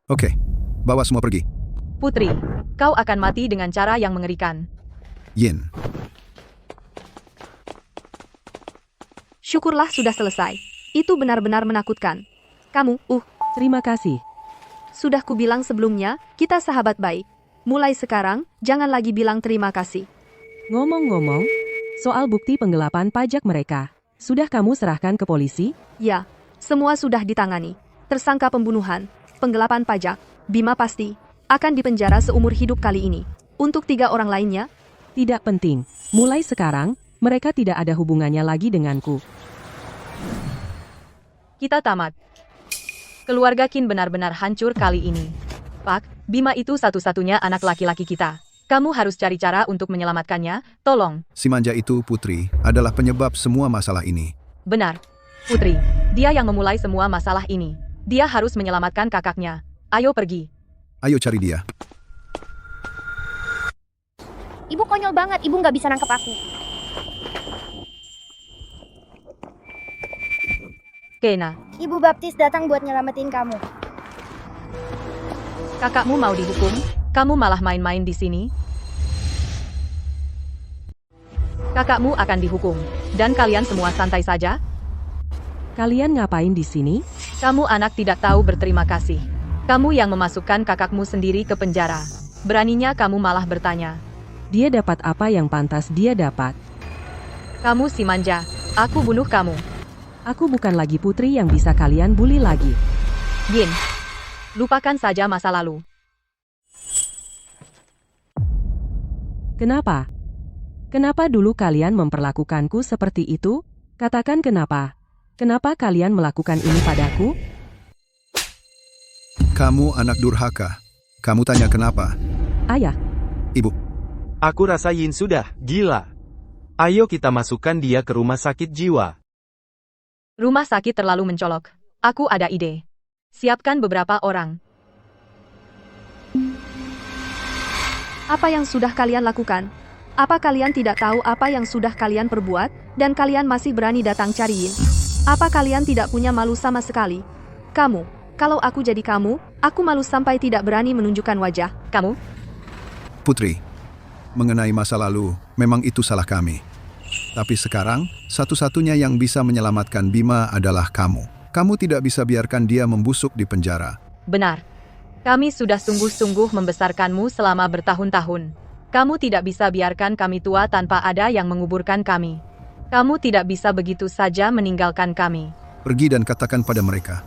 Oke, bawa semua pergi. Putri, kau akan mati dengan cara yang mengerikan. Yin. Syukurlah sudah selesai. Itu benar-benar menakutkan. Kamu, terima kasih. Sudah kubilang sebelumnya, kita sahabat baik. Mulai sekarang, jangan lagi bilang terima kasih. Ngomong-ngomong, soal bukti penggelapan pajak mereka, sudah kamu serahkan ke polisi? Ya, semua sudah ditangani. Tersangka pembunuhan, penggelapan pajak, Bima pasti akan dipenjara seumur hidup kali ini. Untuk 3 orang lainnya, tidak penting. Mulai sekarang, mereka tidak ada hubungannya lagi denganku. Kita tamat. Keluarga Qin benar-benar hancur kali ini. Pak, Bima itu satu-satunya anak laki-laki kita. Kamu harus cari cara untuk menyelamatkannya, tolong. Si manja itu, Putri, adalah penyebab semua masalah ini. Benar. Putri, dia yang memulai semua masalah ini. Dia harus menyelamatkan kakaknya. Ayo pergi. Ayo cari dia. Ibu konyol banget, ibu nggak bisa nangkep aku. Kena, Ibu baptis datang buat nyelamatin kamu. kakakmu mau dihukum? Kamu malah main-main di sini? Kakakmu akan dihukum. Dan kalian semua santai saja? Kalian ngapain di sini? Kamu anak tidak tahu berterima kasih. Kamu yang memasukkan kakakmu sendiri ke penjara. Beraninya kamu malah bertanya. Dia dapat apa yang pantas dia dapat. Kamu si manja. Aku bunuh kamu. Aku bukan lagi putri yang bisa kalian bully lagi. Yin, lupakan saja masa lalu. Kenapa? Kenapa dulu kalian memperlakukanku seperti itu? Katakan kenapa. Kenapa kalian melakukan ini padaku? Kamu anak durhaka. Kamu tanya kenapa? Ayah, Ibu, Aku rasa Yin sudah gila. Ayo kita masukkan dia ke rumah sakit jiwa. Rumah sakit terlalu mencolok. Aku ada ide. Siapkan beberapa orang. Apa yang sudah kalian lakukan? Apa kalian tidak tahu apa yang sudah kalian perbuat, dan kalian masih berani datang cari Yin? Apa kalian tidak punya malu sama sekali? Kamu, kalau aku jadi kamu, aku malu sampai tidak berani menunjukkan wajah. Kamu? Putri, mengenai masa lalu, memang itu salah kami. Tapi sekarang, satu-satunya yang bisa menyelamatkan Bima adalah kamu. Kamu tidak bisa biarkan dia membusuk di penjara. Benar. Kami sudah sungguh-sungguh membesarkanmu selama bertahun-tahun. Kamu tidak bisa biarkan kami tua tanpa ada yang menguburkan kami. Kamu tidak bisa begitu saja meninggalkan kami. Pergi dan katakan pada mereka,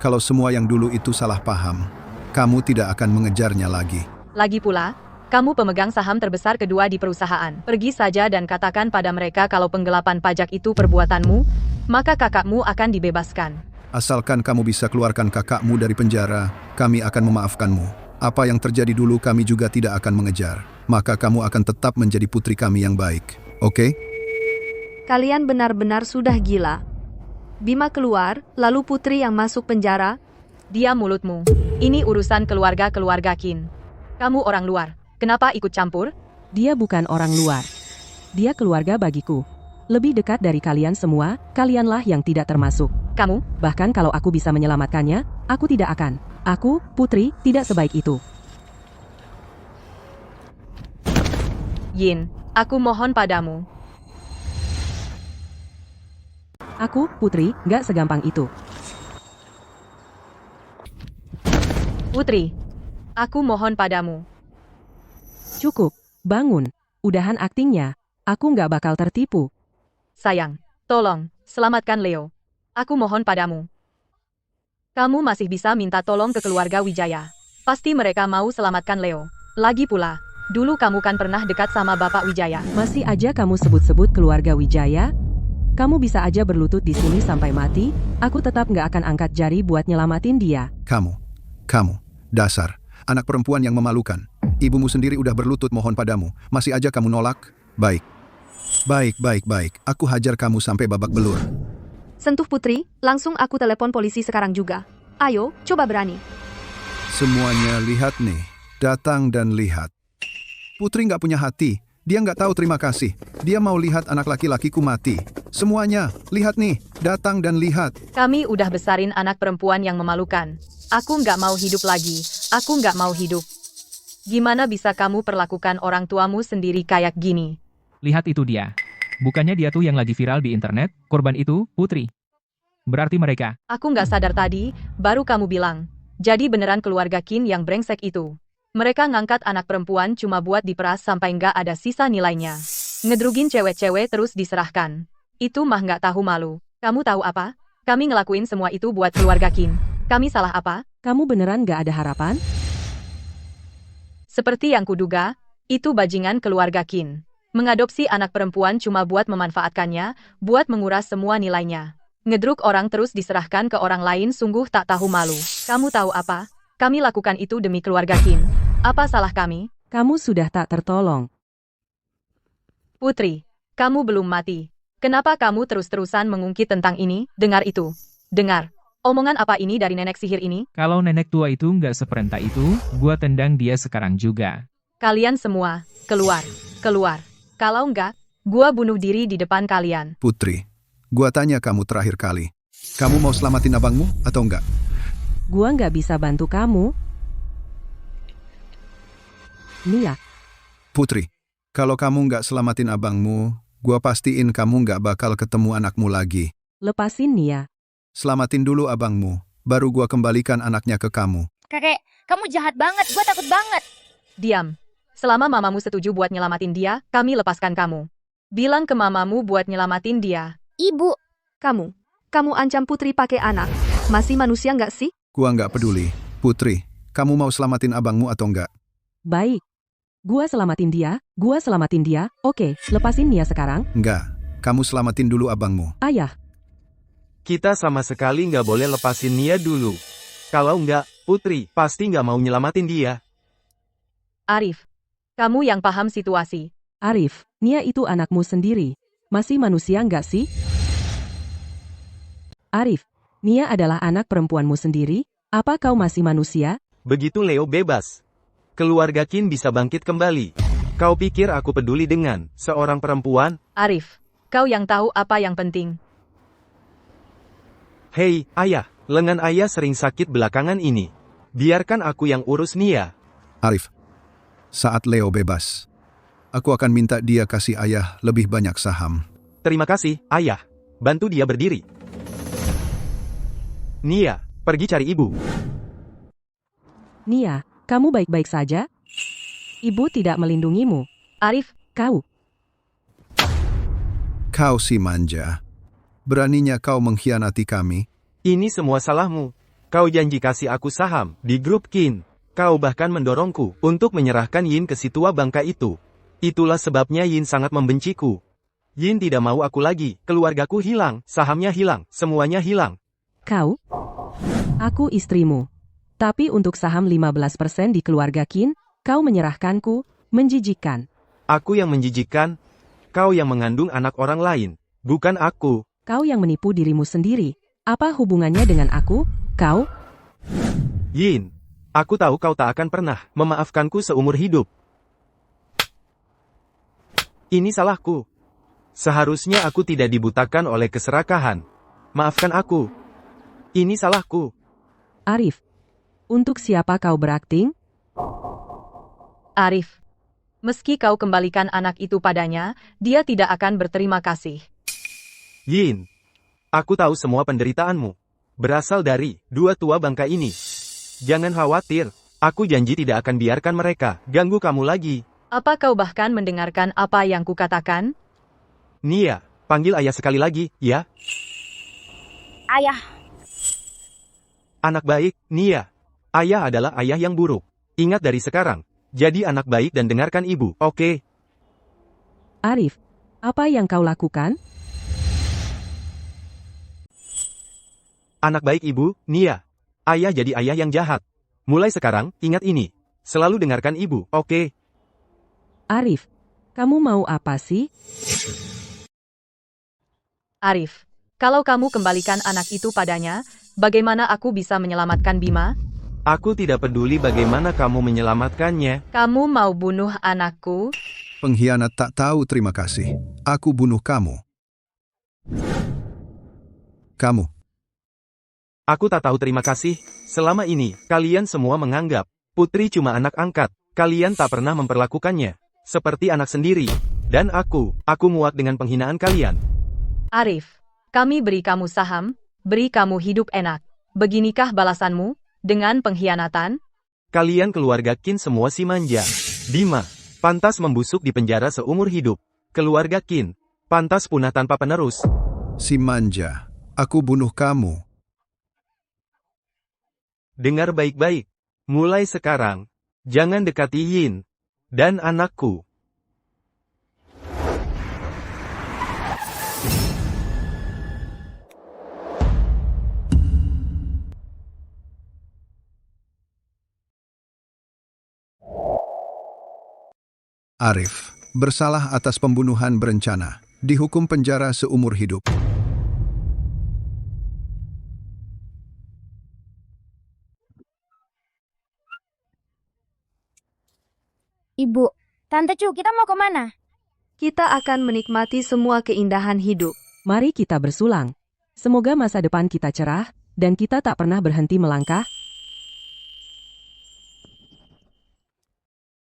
kalau semua yang dulu itu salah paham, kamu tidak akan mengejarnya lagi. Lagi pula, kamu pemegang saham terbesar kedua di perusahaan. Pergi saja dan katakan pada mereka kalau penggelapan pajak itu perbuatanmu, maka kakakmu akan dibebaskan. Asalkan kamu bisa keluarkan kakakmu dari penjara, kami akan memaafkanmu. Apa yang terjadi dulu kami juga tidak akan mengejar. Maka kamu akan tetap menjadi putri kami yang baik. Oke? Kalian benar-benar sudah gila. Bima keluar, lalu putri yang masuk penjara. Diam mulutmu. Ini urusan keluarga-keluarga Qin. Kamu orang luar. Kenapa ikut campur? dia bukan orang luar. Dia keluarga bagiku. Lebih dekat dari kalian semua, kalianlah yang tidak termasuk. Kamu? Bahkan kalau aku bisa menyelamatkannya, aku tidak akan. Aku, putri, tidak sebaik itu. Yin, aku mohon padamu. Aku, putri, gak segampang itu. Putri, aku mohon padamu. Cukup, bangun. Udahan aktingnya. Aku gak bakal tertipu. Sayang, tolong, selamatkan Leo. Aku mohon padamu. Kamu masih bisa minta tolong ke keluarga Wijaya. Pasti mereka mau selamatkan Leo. Lagi pula, dulu kamu kan pernah dekat sama Bapak Wijaya. Masih aja kamu sebut-sebut keluarga Wijaya? Kamu bisa aja berlutut di sini sampai mati, aku tetap gak akan angkat jari buat nyelamatin dia. Kamu, dasar, anak perempuan yang memalukan. Ibumu sendiri udah berlutut mohon padamu, masih aja kamu nolak? Baik. Aku hajar kamu sampai babak belur. Sentuh putri, langsung aku telepon polisi sekarang juga. Ayo, coba berani. Semuanya lihat nih, datang dan lihat. Putri nggak punya hati, dia nggak tahu terima kasih. Dia mau lihat anak laki-lakiku mati. Semuanya, lihat nih, datang dan lihat. Kami udah besarin anak perempuan yang memalukan. Aku nggak mau hidup lagi, aku nggak mau hidup. Gimana bisa kamu perlakukan orang tuamu sendiri kayak gini? Lihat itu dia. Bukannya dia tuh yang lagi viral di internet, korban itu, Putri. Berarti mereka. Aku nggak sadar tadi, baru kamu bilang. Jadi beneran keluarga Qin yang brengsek itu. Mereka ngangkat anak perempuan cuma buat diperas sampai nggak ada sisa nilainya. Ngedrugin cewek-cewek terus diserahkan. Itu mah nggak tahu malu. Kamu tahu apa? Kami ngelakuin semua itu buat keluarga Qin. Kami salah apa? Kamu beneran gak ada harapan? Seperti yang kuduga, itu bajingan keluarga Qin. Mengadopsi anak perempuan cuma buat memanfaatkannya, buat menguras semua nilainya. Ngedruk orang terus diserahkan ke orang lain sungguh tak tahu malu. Kamu tahu apa? Kami lakukan itu demi keluarga Qin. Apa salah kami? Kamu sudah tak tertolong. Putri, kamu belum mati. Kenapa kamu terus-terusan mengungkit tentang ini? Dengar itu. Dengar. Omongan apa ini dari nenek sihir ini? Kalau nenek tua itu nggak seperintah itu, gua tendang dia sekarang juga. Kalian semua, keluar. Keluar. Kalau enggak, gua bunuh diri di depan kalian. Putri, gua tanya kamu terakhir kali. Kamu mau selamatin abangmu atau enggak? Gua nggak bisa bantu kamu. Nia. Putri, kalau kamu nggak selamatin abangmu, gua pastiin kamu nggak bakal ketemu anakmu lagi. Lepasin Nia. Selamatin dulu abangmu, baru gua kembalikan anaknya ke kamu. Kakek, kamu jahat banget. Gue takut banget. Diam. Selama mamamu setuju buat nyelamatin dia, kami lepaskan kamu. Bilang ke mamamu buat nyelamatin dia. Ibu. Kamu Kamu ancam Putri pakai anak. Masih manusia nggak sih? Gua nggak peduli. Putri, kamu mau selamatin abangmu atau enggak? Baik. Gua selamatin dia. Oke, lepasin Nia sekarang. Enggak. Kamu selamatin dulu abangmu. Ayah, Kita sama sekali nggak boleh lepasin Nia dulu. Kalau nggak, Putri pasti nggak mau nyelamatin dia. Arif, kamu yang paham situasi. Arif, Nia itu anakmu sendiri. Masih manusia nggak sih? Arif, Nia adalah anak perempuanmu sendiri. Apa kau masih manusia? Begitu Leo bebas, keluarga Qin bisa bangkit kembali. Kau pikir aku peduli dengan seorang perempuan? Arif, kau yang tahu apa yang penting. Hei, ayah, lengan ayah sering sakit belakangan ini. Biarkan aku yang urus Nia. Arif, saat Leo bebas, aku akan minta dia kasih ayah lebih banyak saham. Terima kasih, ayah. Bantu dia berdiri. Nia, pergi cari ibu. Nia, kamu baik-baik saja? Ibu tidak melindungimu. Arif, Kau, Kau si manja. Beraninya kau mengkhianati kami. Ini semua salahmu. Kau janji kasih aku saham di grup Qin. Kau bahkan mendorongku untuk menyerahkan Yin ke si tua bangka itu. Itulah sebabnya Yin sangat membenciku. Yin tidak mau aku lagi, keluargaku hilang, sahamnya hilang, semuanya hilang. kau? Aku istrimu. Tapi untuk saham 15% di keluarga Qin, kau menyerahkanku, menjijikkan. Aku yang menjijikkan, kau yang mengandung anak orang lain, bukan aku. Kau yang menipu dirimu sendiri. Apa hubungannya dengan aku? Kau? Yin, aku tahu kau tak akan pernah memaafkanku seumur hidup. Ini salahku. Seharusnya aku tidak dibutakan oleh keserakahan. Maafkan aku. Ini salahku. Arif, untuk siapa kau berakting? Arif, meski kau kembalikan anak itu padanya, dia tidak akan berterima kasih. Yin, aku tahu semua penderitaanmu. Berasal dari dua tua bangka ini. Jangan khawatir, aku janji tidak akan biarkan mereka ganggu kamu lagi. Apa kau bahkan mendengarkan apa yang kukatakan? Nia, panggil ayah sekali lagi, ya. Ayah, Anak baik, Nia. Ayah adalah ayah yang buruk. Ingat dari sekarang. Jadi anak baik dan dengarkan ibu, oke? Arif, apa yang kau lakukan? Anak baik ibu, Nia. Ayah jadi ayah yang jahat. Mulai sekarang, ingat ini. Selalu dengarkan ibu, oke? Arif, kamu mau apa sih? Arif, kalau kamu kembalikan anak itu padanya, bagaimana aku bisa menyelamatkan Bima? Aku tidak peduli bagaimana kamu menyelamatkannya. Kamu mau bunuh anakku? Pengkhianat tak tahu terima kasih. Aku bunuh kamu. Kamu. Aku tak tahu terima kasih. Selama ini, kalian semua menganggap Putri cuma anak angkat. Kalian tak pernah memperlakukannya seperti anak sendiri. Dan aku muak dengan penghinaan kalian. Arif, kami beri kamu saham, beri kamu hidup enak. Beginikah balasanmu? Dengan pengkhianatan? Kalian keluarga Qin semua si manja. Bima, pantas membusuk di penjara seumur hidup. Keluarga Qin, pantas punah tanpa penerus. Si manja. Aku bunuh kamu. Dengar baik-baik. Mulai sekarang, jangan dekati Yin dan anakku. Arif, bersalah atas pembunuhan berencana, dihukum penjara seumur hidup. Ibu, Tante Chu, kita mau kemana? Kita akan menikmati semua keindahan hidup. Mari kita bersulang. Semoga masa depan kita cerah, dan kita tak pernah berhenti melangkah